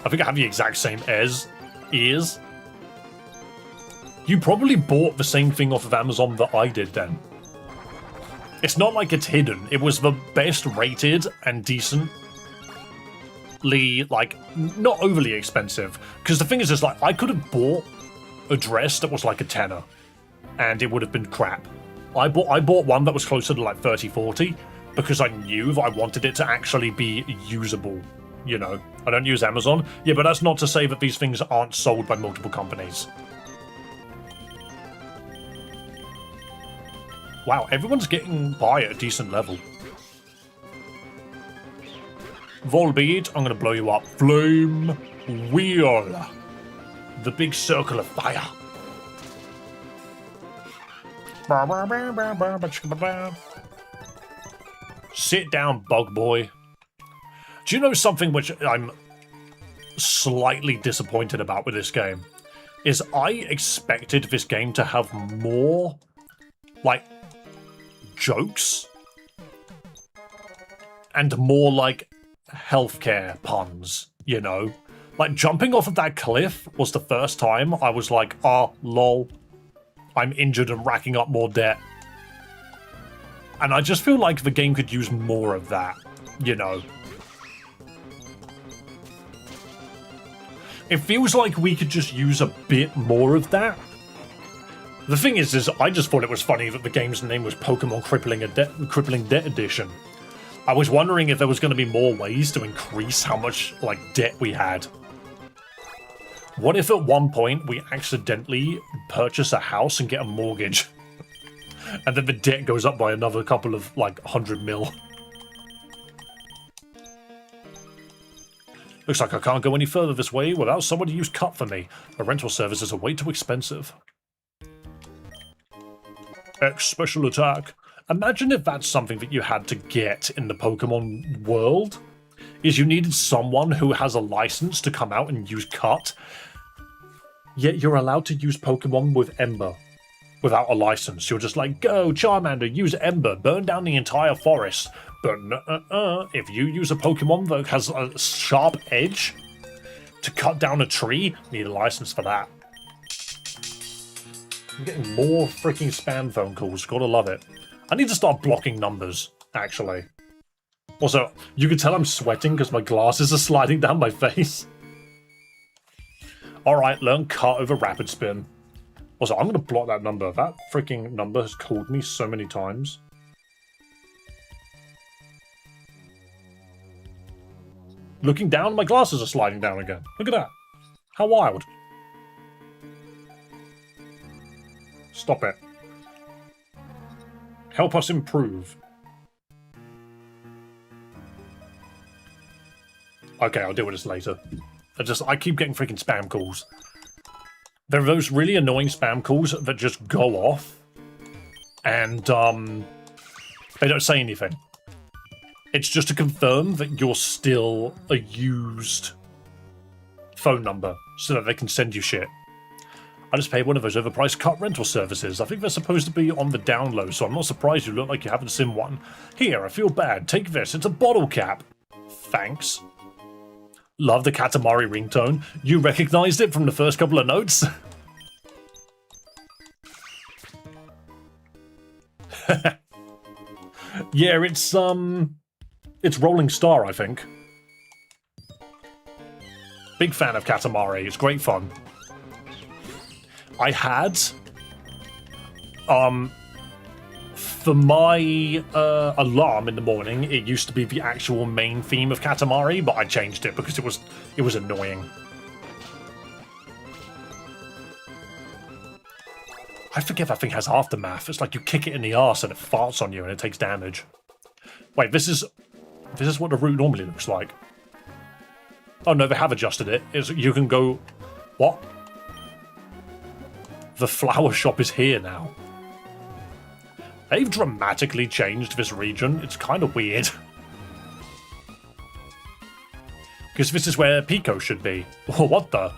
I think I have the exact same ears. You probably bought the same thing off of Amazon that I did then. It's not like it's hidden. It was the best rated and decently, like, not overly expensive. Because the thing is, like, I could have bought a dress that was like a tenner and it would have been crap. I bought one that was closer to like 30, 40 because I knew that I wanted it to actually be usable. You know, I don't use Amazon. Yeah, but that's not to say that these things aren't sold by multiple companies. Wow, everyone's getting by at a decent level. Volbeat, I'm going to blow you up. Flame Wheel. The big circle of fire. Sit down, bug boy. Do you know something which I'm slightly disappointed about with this game? Is I expected this game to have more, like, jokes and more, like, healthcare puns, you know? Like, jumping off of that cliff was the first time I was like, ah, lol, I'm injured and racking up more debt. And I just feel like the game could use more of that, you know? It feels like we could just use a bit more of that. The thing is I just thought it was funny that the game's name was Pokemon Crippling Debt Edition. I was wondering if there was going to be more ways to increase how much, like, debt we had. What if at one point we accidentally purchase a house and get a mortgage? And then the debt goes up by another couple of, like, 100 mil. Looks like I can't go any further this way without someone to use cut for me. The rental services are way too expensive. X special attack. Imagine if that's something that you had to get in the Pokemon world. Is you needed someone who has a license to come out and use cut. Yet you're allowed to use Pokemon with Ember. Without a license. You're just like, go Charmander, use Ember, burn down the entire forest. But if you use a Pokemon that has a sharp edge to cut down a tree, need a license for that. I'm getting more freaking spam phone calls, gotta love it. I need to start blocking numbers, actually. Also, you can tell I'm sweating because my glasses are sliding down my face. Alright, learn cut over rapid spin. Also, I'm gonna block that number. That freaking number has called me so many times. Looking down, my glasses are sliding down again. Look at that. How wild. Stop it. Help us improve. Okay, I'll deal with this later. I keep getting freaking spam calls. There are those really annoying spam calls that just go off. And, they don't say anything. It's just to confirm that you're still a used phone number so that they can send you shit. I just paid one of those overpriced cut rental services. I think they're supposed to be on the down low, so I'm not surprised you look like you haven't seen one. Here, I feel bad. Take this. It's a bottle cap. Thanks. Love the Katamari ringtone. You recognized it from the first couple of notes? Yeah, it's Rolling Star, I think. Big fan of Katamari. It's great fun. I had, for my alarm in the morning, it used to be the actual main theme of Katamari, but I changed it because it was annoying. I forget that thing has aftermath. It's like you kick it in the arse and it farts on you and it takes damage. Wait, this is what the route normally looks like. Oh no, they have adjusted it. You can go... What? The flower shop is here now. They've dramatically changed this region. It's kind of weird. Because this is where Pico should be. What the?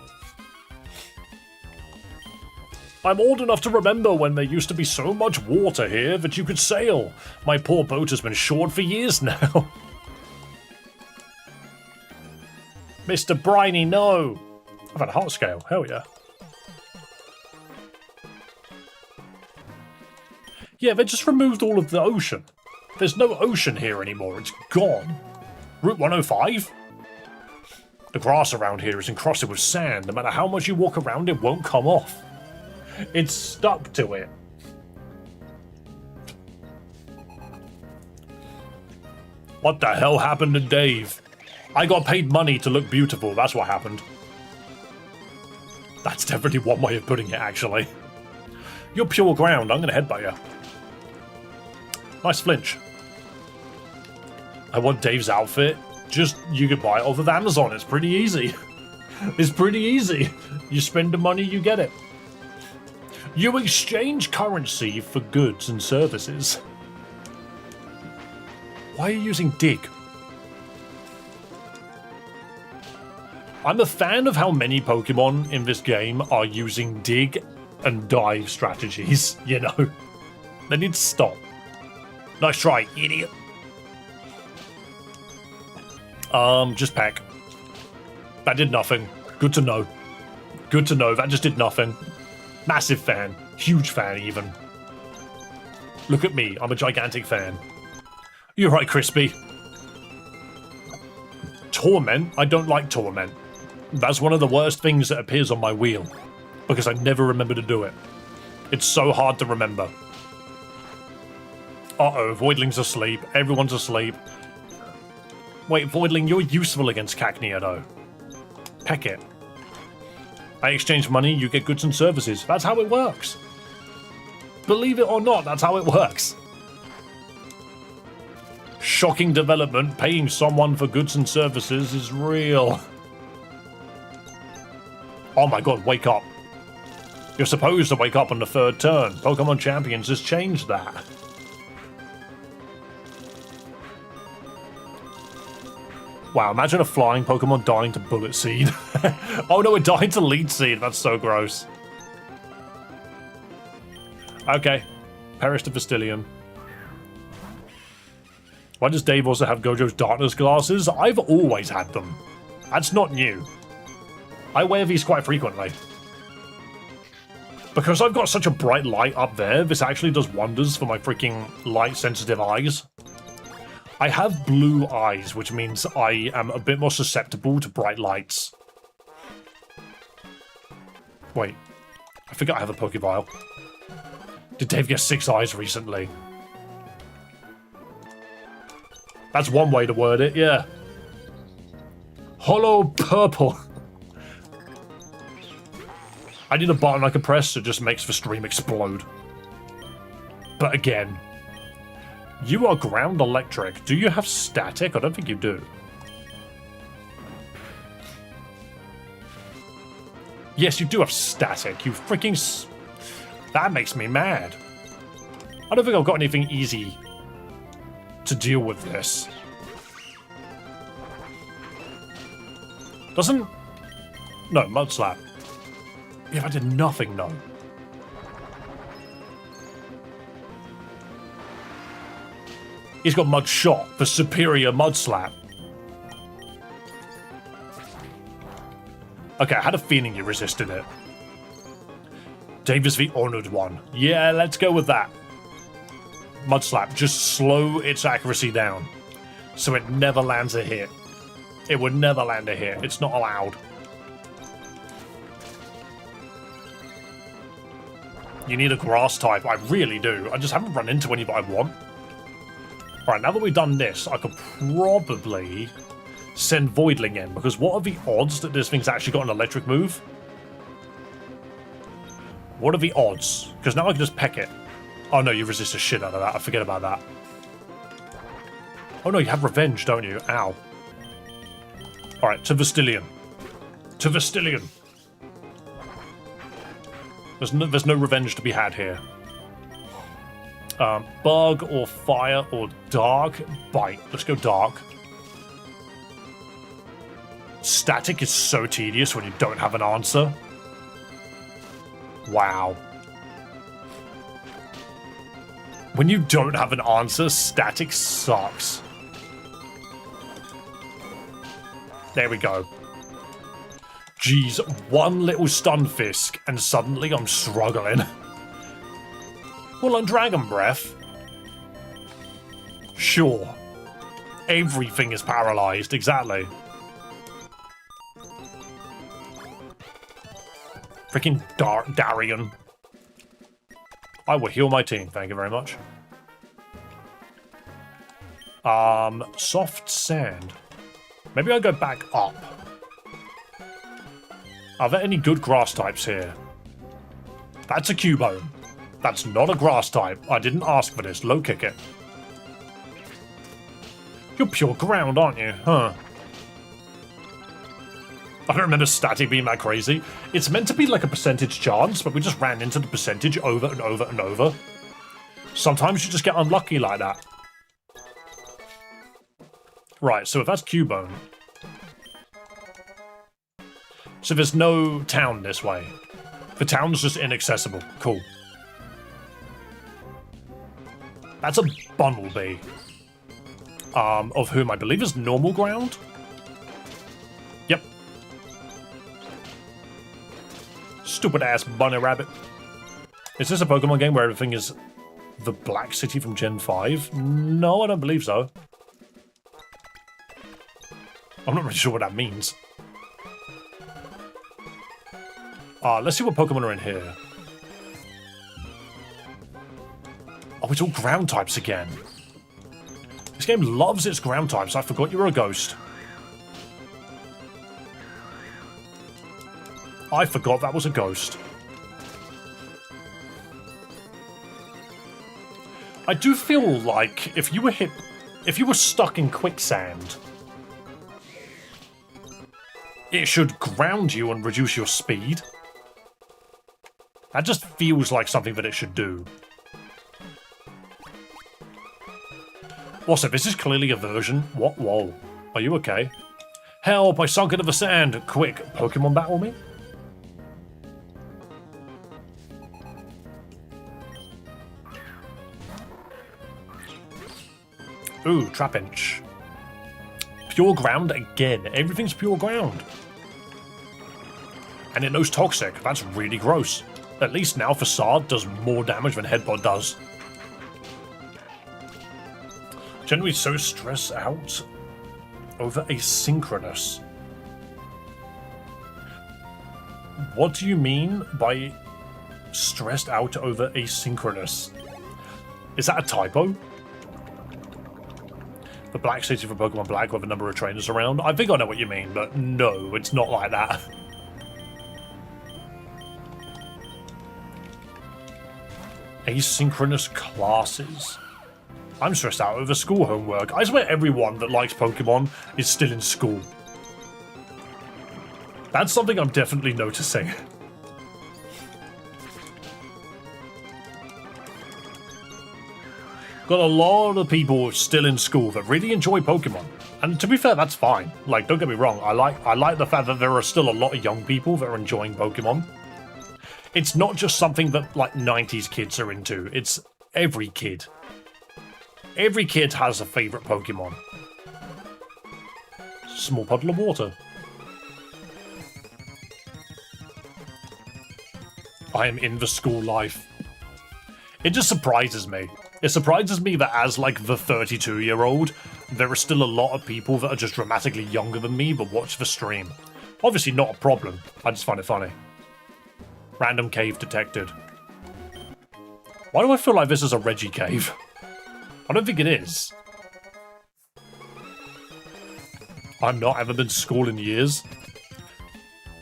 I'm old enough to remember when there used to be so much water here that you could sail. My poor boat has been shored for years now. Mr. Briny, no! I've had a heart scale, hell yeah. Yeah, they just removed all of the ocean. There's no ocean here anymore, it's gone. Route 105? The grass around here is encrusted with sand. No matter how much you walk around, it won't come off. It's stuck to it. What the hell happened to Dave? I got paid money to look beautiful, that's what happened. That's definitely one way of putting it, actually. You're pure ground, I'm gonna headbutt you. Nice flinch. I want Dave's outfit. You can buy it off of Amazon, it's pretty easy. It's pretty easy. You spend the money, you get it. You exchange currency for goods and services. Why are you using dig? I'm a fan of how many Pokemon in this game are using dig and dive strategies, you know. They need to stop. Nice try, idiot. Just peck. That did nothing. Good to know. Good to know, that just did nothing. Massive fan. Huge fan, even. Look at me, I'm a gigantic fan. You're right, Crispy. Torment? I don't like Torment. That's one of the worst things that appears on my wheel. Because I never remember to do it. It's so hard to remember. Uh-oh, Voidling's asleep. Everyone's asleep. Wait, Voidling, you're useful against Cacnea, though. Peck it. I exchange money, you get goods and services. That's how it works. Believe it or not, that's how it works. Shocking development, paying someone for goods and services is real. Oh my god, wake up. You're supposed to wake up on the third turn. Pokemon Champions has changed that. Wow, imagine a flying Pokemon dying to Bullet Seed. Oh no, it died to Lead Seed. That's so gross. Okay. Perish to Vestilium. Why does Dave also have Gojo's darkness glasses? I've always had them. That's not new. I wear these quite frequently. Because I've got such a bright light up there, this actually does wonders for my freaking light-sensitive eyes. I have blue eyes, which means I am a bit more susceptible to bright lights. Wait, I forgot I have a Pokeball. Did Dave get 6 eyes recently? That's one way to word it, yeah. Hollow purple. I need a button I can press that just makes the stream explode. But again, you are ground electric. Do you have static? I don't think you do. Yes, you do have static. You freaking... That makes me mad. I don't think I've got anything easy to deal with this. Doesn't... No, mud slap. Yeah, I did nothing, no. He's got mud shot, the superior mud slap. Okay, I had a feeling you resisted it. Dave is the honored one. Yeah, let's go with that. Mud slap, just slow its accuracy down. So it never lands a hit. It would never land a hit. It's not allowed. You need a grass type. I really do. I just haven't run into any that I want. Alright, now that we've done this, I could probably send Voidling in, because what are the odds that this thing's actually got an electric move? What are the odds? Because now I can just peck it. Oh no, you resist the shit out of that. I forget about that. Oh no, you have revenge, don't you? Ow. Alright, to Vestilion. To Vestilion. There's no revenge to be had here. Bug or fire or dark? Bite. Let's go dark. Static is so tedious when you don't have an answer. Wow. When you don't have an answer, static sucks. There we go. Jeez, one little stun fisk and suddenly I'm struggling. Well, on Dragon Breath, sure. Everything is paralyzed, exactly. Freaking Darian. I will heal my team, thank you very much. Soft sand. Maybe I'll go back up. Are there any good grass types here? That's a Cubone. That's not a grass type. I didn't ask for this. Low kick it. You're pure ground, aren't you? Huh. I don't remember static being that crazy. It's meant to be like a percentage chance, but we just ran into the percentage over and over and over. Sometimes you just get unlucky like that. Right, so if that's Cubone... So there's no town this way. The town's just inaccessible. Cool. That's a Bunnelby. Of whom I believe is normal ground? Yep. Stupid ass bunny rabbit. Is this a Pokemon game where everything is the Black City from Gen 5? No, I don't believe so. I'm not really sure what that means. Let's see what Pokemon are in here. Oh, it's all ground types again. This game loves its ground types. I forgot you were a ghost. I forgot that was a ghost. I do feel like if you were stuck in quicksand, it should ground you and reduce your speed. That just feels like something that it should do. Also, this is clearly a version. What? Whoa. Are you okay? Help, I sunk into the sand. Quick, Pokemon battle me? Ooh, Trapinch. Pure ground again. Everything's pure ground. And it knows Toxic. That's really gross. At least now Facade does more damage than Headbutt does. Generally so stressed out over asynchronous. What do you mean by stressed out over asynchronous? Is that a typo? The Black City from Pokemon Black with a number of trainers around. I think I know what you mean, but no, it's not like that. Asynchronous classes. I'm stressed out over school homework. I swear everyone that likes Pokemon is still in school. That's something I'm definitely noticing. Got a lot of people still in school that really enjoy Pokemon. And to be fair, that's fine. Like, don't get me wrong, I like the fact that there are still a lot of young people that are enjoying Pokemon. It's not just something that, like, 90s kids are into. It's every kid. Every kid has a favourite Pokemon. Small puddle of water. I am in the school life. It just surprises me. It surprises me that as, like, the 32-year-old, there are still a lot of people that are just dramatically younger than me but watch the stream. Obviously not a problem. I just find it funny. Random cave detected. Why do I feel like this is a Reggie cave? I don't think it is. I'm not, haven't been to school in years.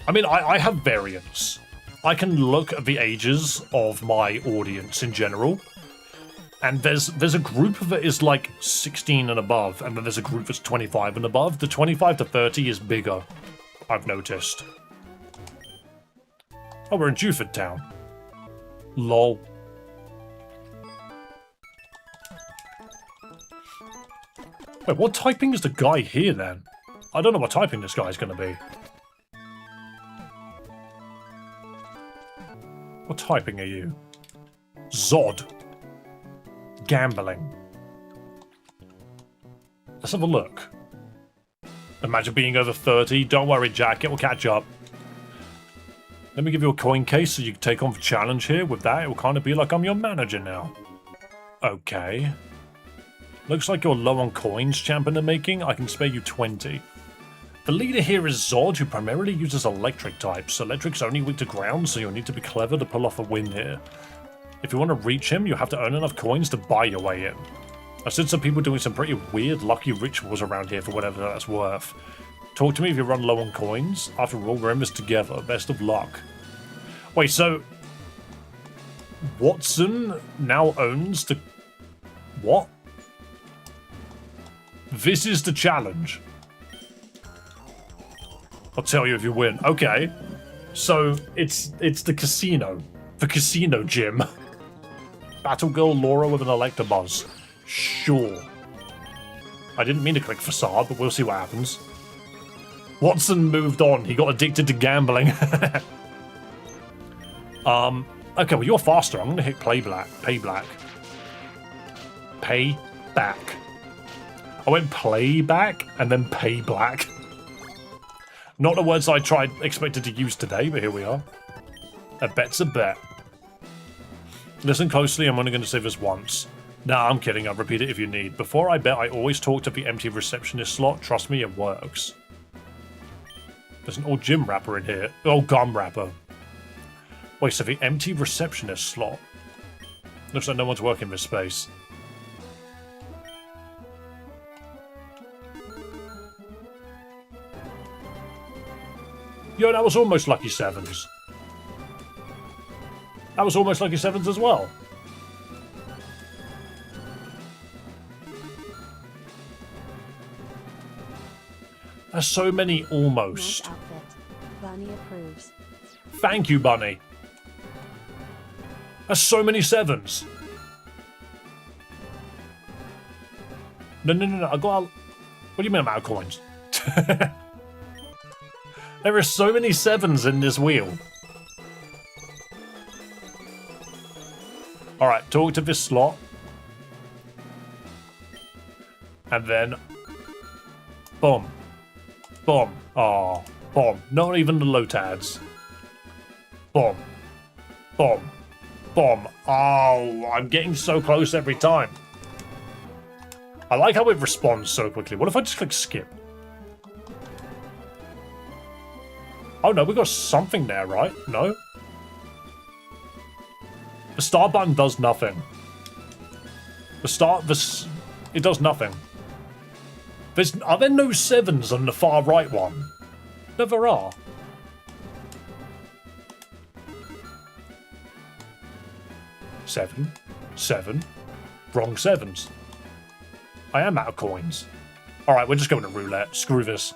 I mean, I have variance. I can look at the ages of my audience in general, and there's a group that is like 16 and above, and then there's a group that's 25 and above. The 25 to 30 is bigger, I've noticed. Oh, we're in Juford Town. Lol. Wait, what typing is the guy here then? I don't know what typing this guy's gonna be. What typing are you? Zod. Gambling. Let's have a look. Imagine being over 30. Don't worry, Jack. It will catch up. Let me give you a coin case so you can take on the challenge here. With that, it will kind of be like I'm your manager now. Okay. Looks like you're low on coins, champ in the making. I can spare you 20. The leader here is Zod, who primarily uses electric types. Electric's only weak to ground, so you'll need to be clever to pull off a win here. If you want to reach him, you'll have to earn enough coins to buy your way in. I've seen some people doing some pretty weird lucky rituals around here for whatever that's worth. Talk to me if you run low on coins. After all, we're in this together. Best of luck. Wait, so... Watson now owns the... What? This is the challenge. I'll tell you if you win. Okay. So, it's the casino. The casino gym. Battle Girl Laura with an Electabuzz. Sure. I didn't mean to click facade, but we'll see what happens. Watson moved on. He got addicted to gambling. Okay, well, you're faster. I'm going to hit play black. Pay black. Pay back. I went play back and then pay black. Not the words I expected to use today, but here we are. A bet's a bet. Listen closely, I'm only going to say this once. Nah, I'm kidding, I'll repeat it if you need. Before I bet, I always talk to the empty receptionist slot. Trust me, it works. There's an old gym wrapper in here. Oh, gum wrapper. Wait, so the empty receptionist slot. Looks like no one's working this space. Yo, that was almost Lucky Sevens. That was almost Lucky Sevens as well. There's so many almost. Nice outfit. Bunny approves. Thank you, Bunny. There's so many sevens. No. I got. What do you mean I'm out of coins? There are so many sevens in this wheel. Alright, talk to this slot. And then... Boom. Boom. Oh, boom. Not even the Lotads. Boom. Boom. Boom. Oh, I'm getting so close every time. I like how it responds so quickly. What if I just click skip? Oh no, we got something there, right? No? The start button does nothing. It does nothing. Are there no 7s on the far right one? Never are. Seven. 7. Wrong 7s. I am out of coins. Alright, we're just going to roulette. Screw this.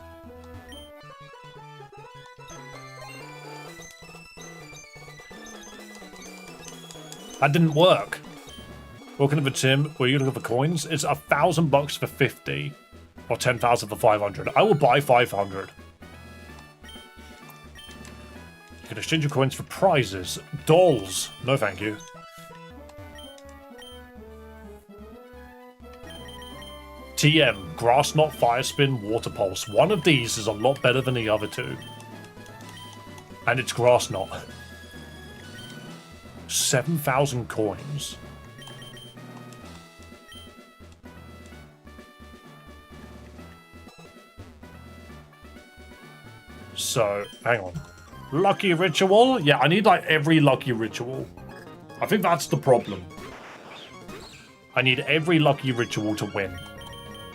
That didn't work. Welcome to Tim. Were you looking for coins? It's $1,000 for 50. Or 10,000 for 500. I will buy 500. You can exchange your coins for prizes. Dolls. No thank you. TM, Grass Knot, Fire Spin, Water Pulse. One of these is a lot better than the other two. And it's Grass Knot. 7,000 coins. So, hang on. Lucky Ritual? Yeah, I need like every Lucky Ritual. I think that's the problem. I need every Lucky Ritual to win.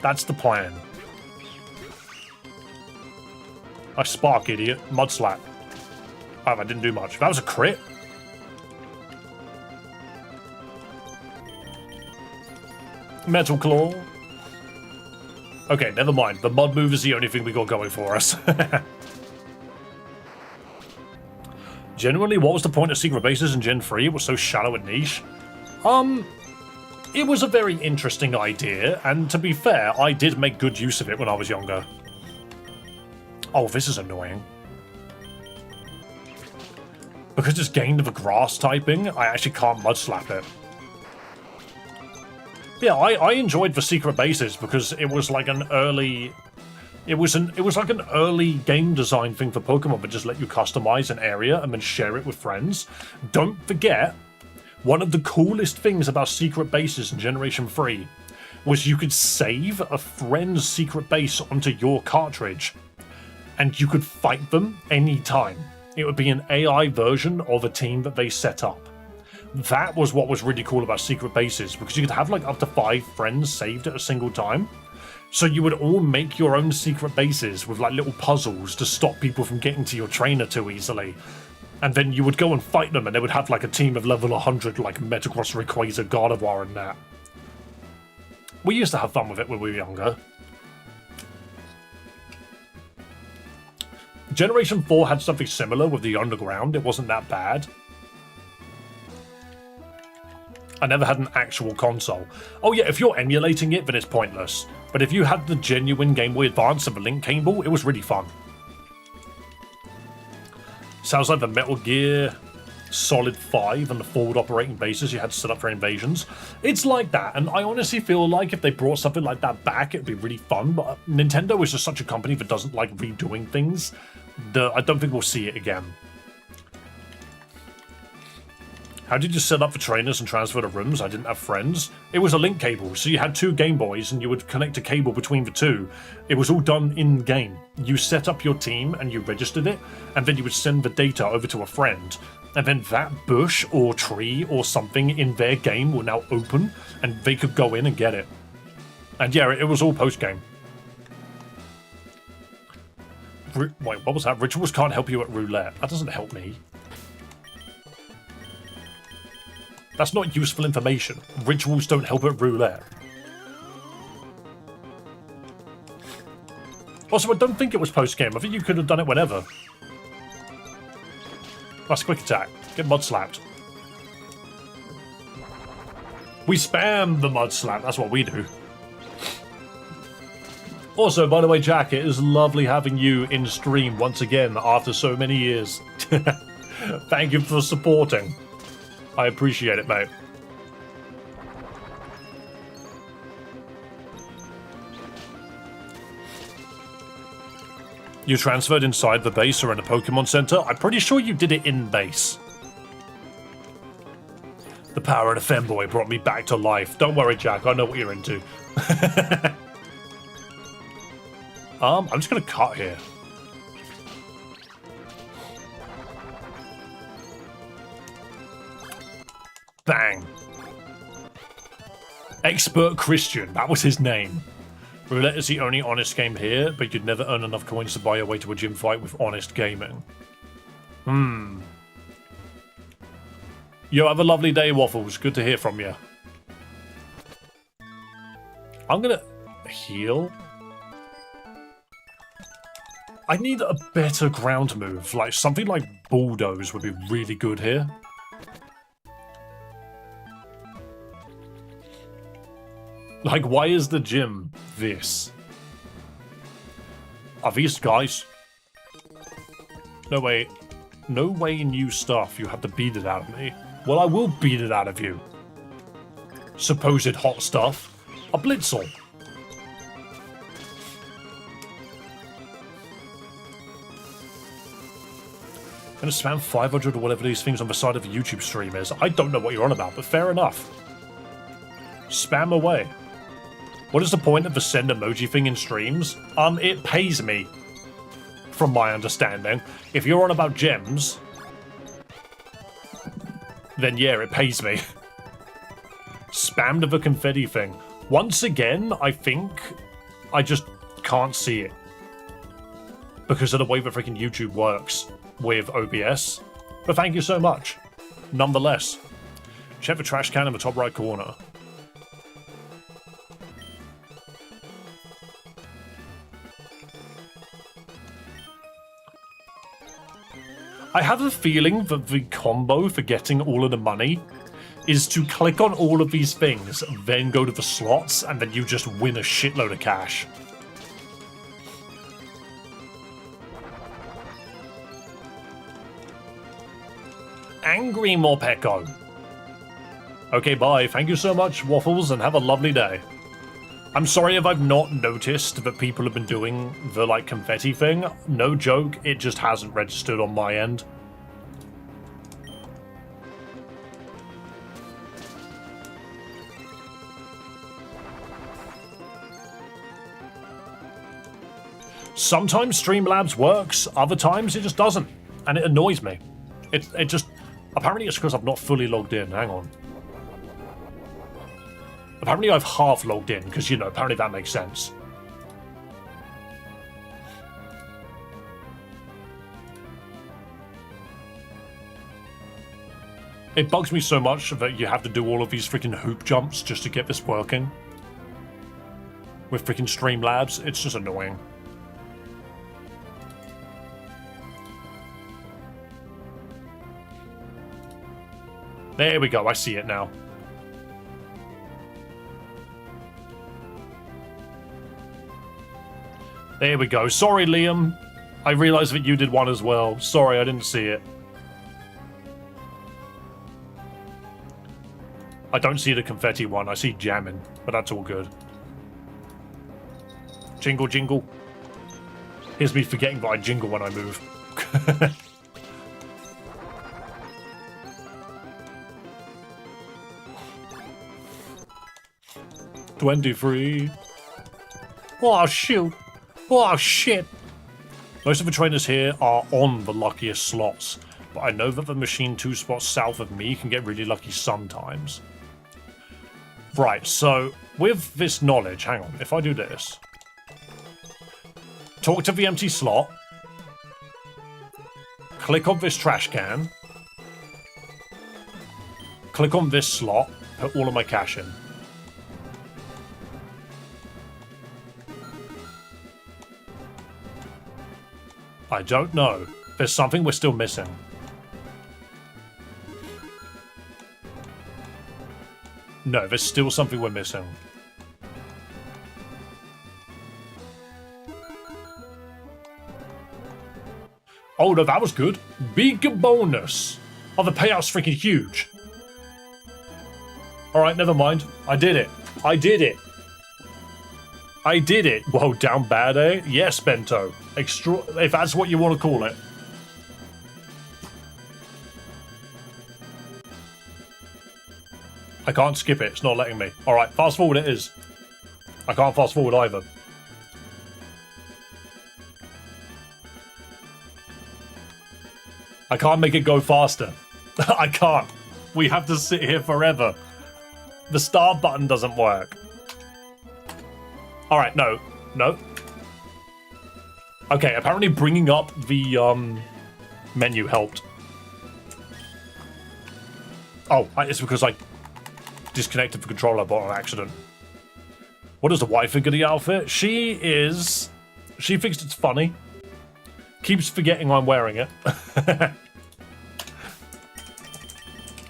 That's the plan. I spark, idiot. Mud slap. Oh, I didn't do much. That was a crit. Metal Claw. Okay, never mind. The mud move is the only thing we got going for us. Generally, what was the point of secret bases in Gen 3? It was so shallow and niche. It was a very interesting idea, and to be fair, I did make good use of it when I was younger. Oh, this is annoying. Because it's gained of a grass typing, I actually can't mud slap it. Yeah, I enjoyed the secret bases because it was like an early... It was like an early game design thing for Pokemon that just let you customize an area and then share it with friends. Don't forget, one of the coolest things about secret bases in Generation 3 was you could save a friend's secret base onto your cartridge and you could fight them anytime. It would be an AI version of a team that they set up. That was what was really cool about secret bases, because you could have like up to 5 friends saved at a single time. So you would all make your own secret bases with like little puzzles to stop people from getting to your trainer too easily. And then you would go and fight them and they would have like a team of level 100 like Metagross, Rayquaza, Gardevoir and that. We used to have fun with it when we were younger. Generation 4 had something similar with the Underground. It wasn't that bad. I never had an actual console. Oh yeah, if you're emulating it, then it's pointless. But if you had the genuine Game Boy Advance and the link cable, it was really fun. Sounds like the Metal Gear Solid 5 and the forward operating bases you had to set up for invasions. It's like that, and I honestly feel like if they brought something like that back, it'd be really fun. But Nintendo is just such a company that doesn't like redoing things that I don't think we'll see it again. How did you set up for trainers and transfer to rooms? I didn't have friends. It was a link cable, so you had 2 Game Boys and you would connect a cable between the 2. It was all done in-game. You set up your team and you registered it, and then you would send the data over to a friend. And then that bush or tree or something in their game will now open, and they could go in and get it. And yeah, it was all post-game. Wait, what was that? Rituals can't help you at roulette. That doesn't help me. That's not useful information. Rituals don't help at roulette. Also, I don't think it was post-game. I think you could have done it whenever. That's quick attack. Get mud slapped. We spam the mud slap. That's what we do. Also, by the way, Jack, it is lovely having you in stream once again after so many years. Thank you for supporting. I appreciate it, mate. You transferred inside the base or in a Pokemon Center? I'm pretty sure you did it in base. The power of the femboy brought me back to life. Don't worry, Jack. I know what you're into. I'm just gonna cut here. Bang. Expert Christian, that was his name. Roulette is the only honest game here, but you'd never earn enough coins to buy your way to a gym fight with honest gaming. Yo, have a lovely day, Waffles. Good to hear from you. I'm gonna heal. I need a better ground move. Like, something like Bulldoze would be really good here. Like, why is the gym this? Are these guys? No way. No way new stuff. You have to beat it out of me. Well, I will beat it out of you. Supposed hot stuff. A Blitzel. I'm gonna spam 500 or whatever these things on the side of a YouTube stream is. I don't know what you're on about, but fair enough. Spam away. What is the point of the send emoji thing in streams? It pays me. From my understanding. If you're on about gems, then yeah, it pays me. Spammed the confetti thing. Once again, I think I just can't see it. Because of the way that freaking YouTube works with OBS. But thank you so much. Nonetheless. Check the trash can in the top right corner. I have a feeling that the combo for getting all of the money is to click on all of these things, then go to the slots, and then you just win a shitload of cash. Angry Morpeko. Okay, bye. Thank you so much, Waffles, and have a lovely day. I'm sorry if I've not noticed that people have been doing the, like, confetti thing. No joke, it just hasn't registered on my end. Sometimes Streamlabs works, other times it just doesn't, and it annoys me. It just... Apparently it's because I've not fully logged in. Hang on. Apparently I've half logged in, because, you know, apparently that makes sense. It bugs me so much that you have to do all of these freaking hoop jumps just to get this working. With freaking Streamlabs, it's just annoying. There we go, I see it now. There we go. Sorry, Liam. I realised that you did one as well. Sorry, I didn't see it. I don't see the confetti one. I see jamming, but that's all good. Jingle, jingle. Here's me forgetting that I jingle when I move. 23. Oh, shoot. Oh, shit. Most of the trainers here are on the luckiest slots, but I know that the machine 2 spots south of me can get really lucky sometimes. Right, so with this knowledge, hang on, if I do this. Talk to the empty slot. Click on this trash can. Click on this slot. Put all of my cash in. I don't know. There's something we're still missing. No, there's still something we're missing. Oh no, that was good. Big bonus. Oh, the payout's freaking huge. Alright, never mind. I did it. I did it. I did it. Whoa, down bad, eh? Yes, Bento. If that's what you want to call it. I can't skip it. It's not letting me. Alright, fast forward it is. I can't fast forward either. I can't make it go faster. I can't. We have to sit here forever. The start button doesn't work. Alright, no. No. Okay, apparently bringing up the menu helped. Oh, it's because I disconnected the controller bot on accident. What is the wife figure the outfit? She thinks it's funny. Keeps forgetting I'm wearing it.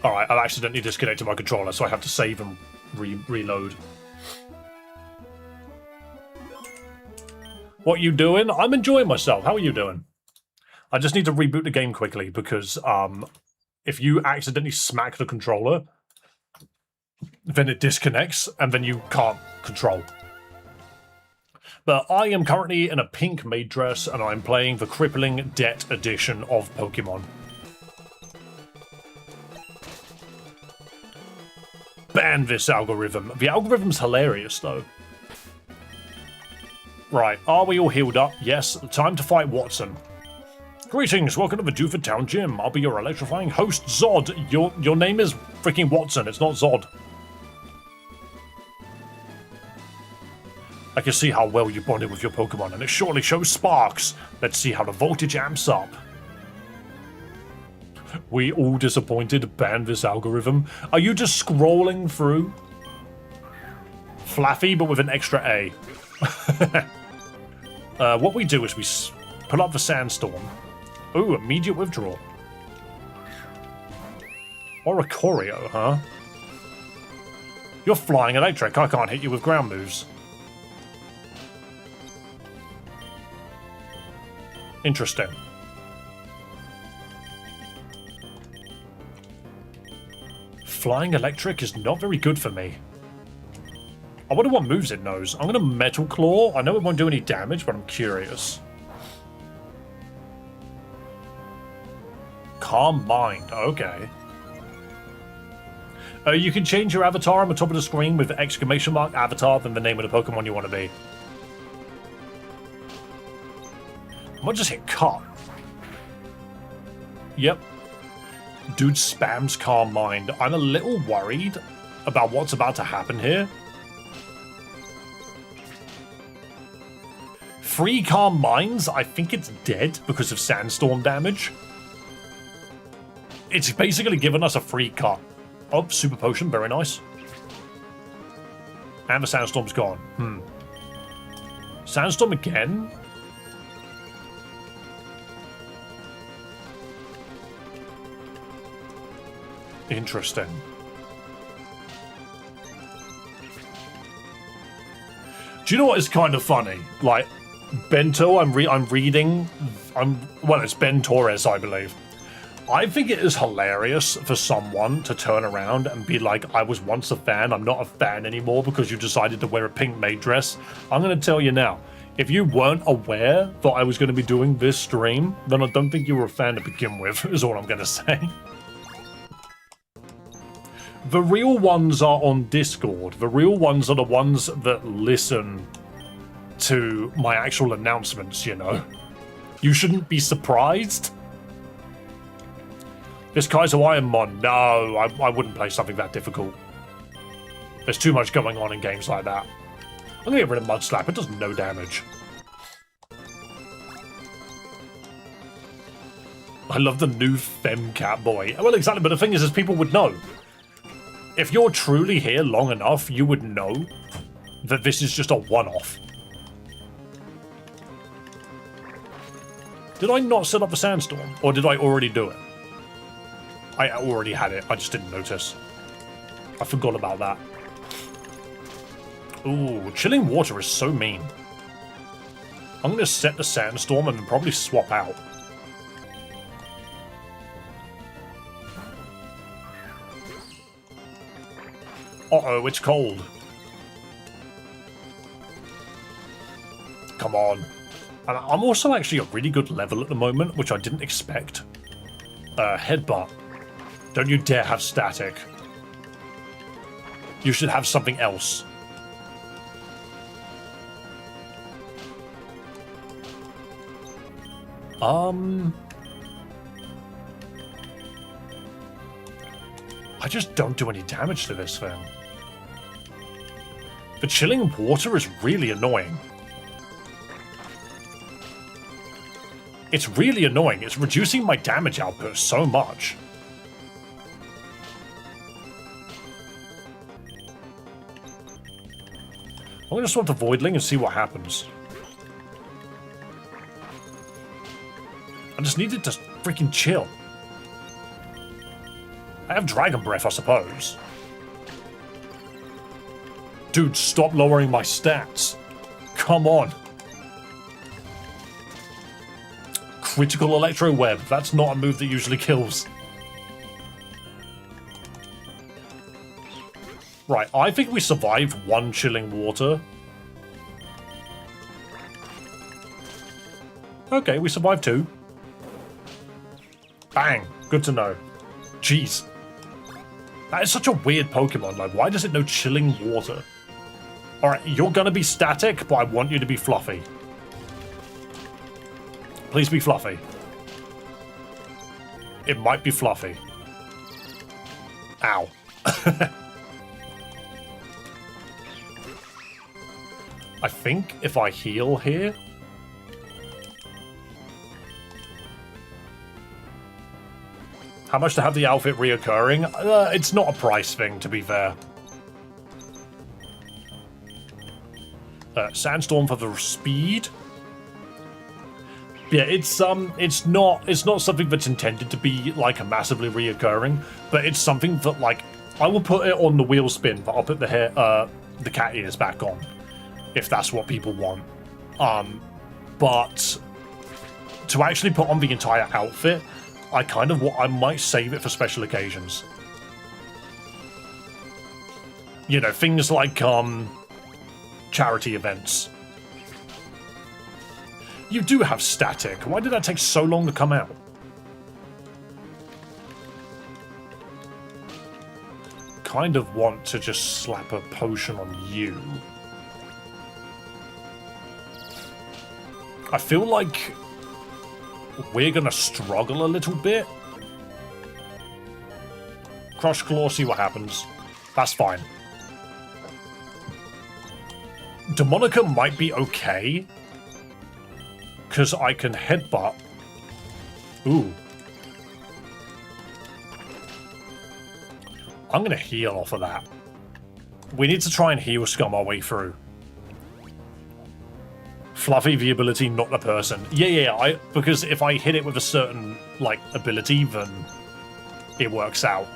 Alright, I've accidentally disconnected my controller, so I have to save and reload. What you doing? I'm enjoying myself. How are you doing? I just need to reboot the game quickly because if you accidentally smack the controller, then it disconnects and then you can't control. But I am currently in a pink maid dress and I'm playing the Crippling Debt edition of Pokemon. Ban this algorithm. The algorithm's hilarious though. Right, are we all healed up? Yes, time to fight Watson. Greetings, welcome to the Dewford Town Gym. I'll be your electrifying host, Zod. Your name is freaking Watson, it's not Zod. I can see how well you bonded with your Pokemon, and it surely shows sparks. Let's see how the voltage amps up. We all disappointed, ban this algorithm. Are you just scrolling through? Flaffy, but with an extra A. What we do is we pull up the Sandstorm. Ooh, immediate withdrawal. Or a Choreo, huh? You're flying electric. I can't hit you with ground moves. Interesting. Flying electric is not very good for me. I wonder what moves it knows. I'm going to Metal Claw. I know it won't do any damage, but I'm curious. Calm Mind. Okay. You can change your avatar on the top of the screen with exclamation mark avatar than the name of the Pokemon you want to be. I might just hit cut. Yep. Dude spams Calm Mind. I'm a little worried about what's about to happen here. 3 Calm Minds, I think it's dead because of Sandstorm damage. It's basically given us a free cut. Oh, Super Potion, very nice. And the Sandstorm's gone. Sandstorm again? Interesting. Do you know what is kind of funny? Like, Bento, I'm reading, well, it's Ben Torres, I believe. I think it is hilarious for someone to turn around and be like, I was once a fan, I'm not a fan anymore because you decided to wear a pink maid dress. I'm going to tell you now, if you weren't aware that I was going to be doing this stream, then I don't think you were a fan to begin with, is all I'm going to say. The real ones are on Discord. The real ones are the ones that listen to my actual announcements, you know. You shouldn't be surprised. This Kaiser Ironmon, no, I wouldn't play something that difficult. There's too much going on in games like that. I'm gonna get rid of Mud Slap, it does no damage. I love the new Femcat boy. Well, exactly, but the thing is people would know. If you're truly here long enough, you would know that this is just a one-off. Did I not set up a Sandstorm? Or did I already do it? I already had it, I just didn't notice. I forgot about that. Ooh, Chilling Water is so mean. I'm going to set the Sandstorm and then probably swap out. Uh-oh, it's cold. Come on. And I'm also actually a really good level at the moment, which I didn't expect. Headbutt. Don't you dare have static. You should have something else. I just don't do any damage to this thing. The chilling water is really annoying. It's really annoying. It's reducing my damage output so much. I'm going to swap to Voidling and see what happens. I just needed to freaking chill. I have Dragon Breath, I suppose. Dude, stop lowering my stats. Come on. Critical Electro Web. That's not a move that usually kills. Right, I think we survived one chilling water. Okay, we survived two. Bang. Good to know. Jeez. That is such a weird Pokemon. Like, why does it know chilling water? Alright, you're gonna be static, but I want you to be fluffy. Please be fluffy. It might be fluffy. Ow. I think if I heal here... How much to have the outfit reoccurring? It's not a price thing, to be fair. Sandstorm for the speed. Yeah, it's not something that's intended to be like a massively reoccurring, but it's something that like I will put it on the wheel spin, but I'll put the hair, the cat ears back on, if that's what people want. But to actually put on the entire outfit, I might save it for special occasions. You know, things like charity events. You do have static. Why did that take so long to come out? Kind of want to just slap a potion on you. I feel like we're gonna struggle a little bit. Crush Claw, see what happens. That's fine. Demonica might be okay, because I can headbutt. Ooh. I'm going to heal off of that. We need to try and heal scum our way through. Fluffy, the ability, not the person. Yeah, because if I hit it with a certain, like, ability, then it works out.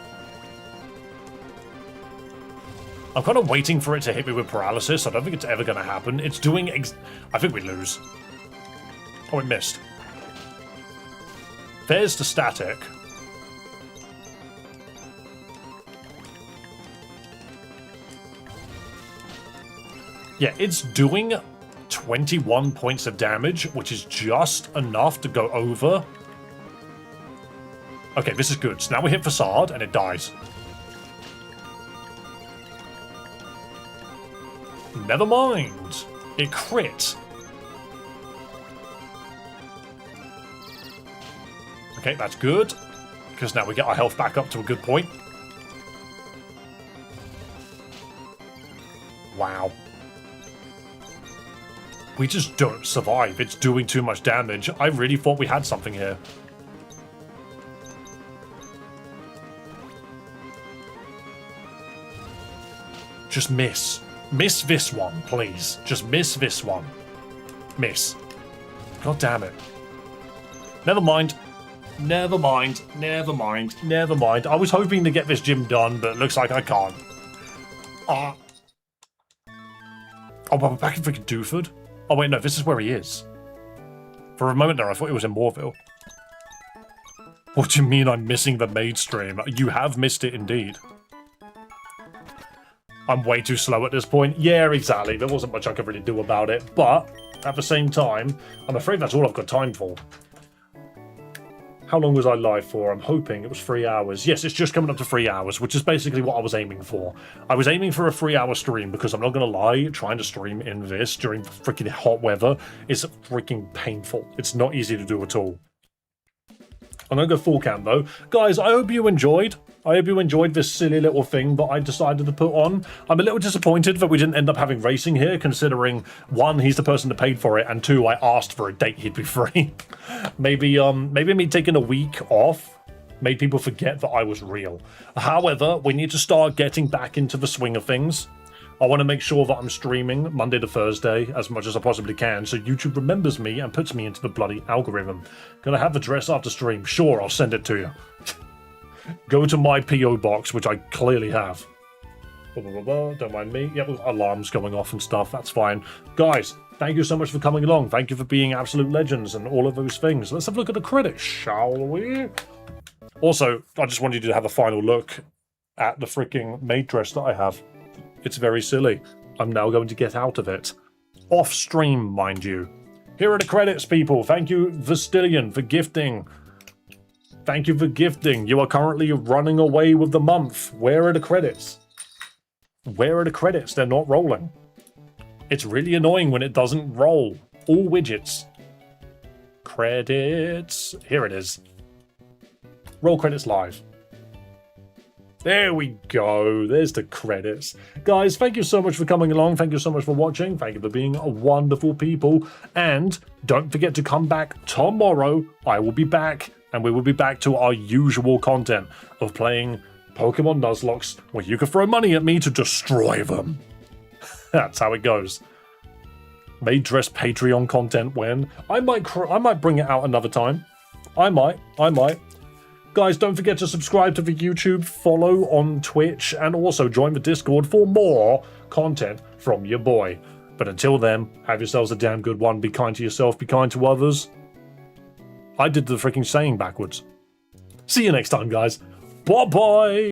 I'm kind of waiting for it to hit me with paralysis. I don't think it's ever going to happen. It's doing I think we lose. Oh, it missed. There's the static. Yeah, it's doing 21 points of damage, which is just enough to go over. Okay, this is good. So now we hit Facade, and it dies. Never mind. It crit. Okay, that's good. Because now we get our health back up to a good point. Wow. We just don't survive. It's doing too much damage. I really thought we had something here. Just miss. Miss this one, please. Just miss this one. Miss. God damn it. Never mind. Never mind. Never mind. Never mind. I was hoping to get this gym done, but it looks like I can't. Oh, but we're back in freaking Dewford? Oh, wait, no, this is where he is. For a moment there, I thought he was in Moorville. What do you mean I'm missing the maid stream? You have missed it indeed. I'm way too slow at this point. Yeah, exactly. There wasn't much I could really do about it. But, at the same time, I'm afraid that's all I've got time for. How long was I live for? I'm hoping it was 3 hours. Yes, it's just coming up to 3 hours, which is basically what I was aiming for. I was aiming for a 3-hour stream because I'm not going to lie, trying to stream in this during freaking hot weather is freaking painful. It's not easy to do at all. I'm going to go full cam though. Guys, I hope you enjoyed. I hope you enjoyed this silly little thing that I decided to put on. I'm a little disappointed that we didn't end up having racing here, considering, one, he's the person that paid for it, and two, I asked for a date he'd be free. Maybe me taking a week off made people forget that I was real. However, we need to start getting back into the swing of things. I want to make sure that I'm streaming Monday to Thursday as much as I possibly can, so YouTube remembers me and puts me into the bloody algorithm. Can I have the dress after stream? Sure, I'll send it to you. Go to my PO box, which I clearly have. Don't mind me. Yep, alarms going off and stuff. That's fine. Guys, thank you so much for coming along. Thank you for being absolute legends and all of those things. Let's have a look at the credits, shall we? Also, I just wanted you to have a final look at the freaking maid dress that I have. It's very silly. I'm now going to get out of it. Off stream, mind you. Here are the credits, people. Thank you, Vestillion, for gifting. Thank you for gifting. You are currently running away with the month. Where are the credits? Where are the credits? They're not rolling. It's really annoying when it doesn't roll. All widgets. Credits. Here it is. Roll credits live. There we go. There's the credits. Guys, thank you so much for coming along. Thank you so much for watching. Thank you for being wonderful people. And don't forget to come back tomorrow. I will be back, and we will be back to our usual content of playing Pokemon Nuzlocke, where you can throw money at me to destroy them. That's how it goes. Maid dress Patreon content when I might bring it out another time. I might. Guys, don't forget to subscribe to the YouTube, follow on Twitch, and also join the Discord for more content from your boy. But until then, have yourselves a damn good one. Be kind to yourself, be kind to others. I did the freaking saying backwards. See you next time, guys. Bye-bye!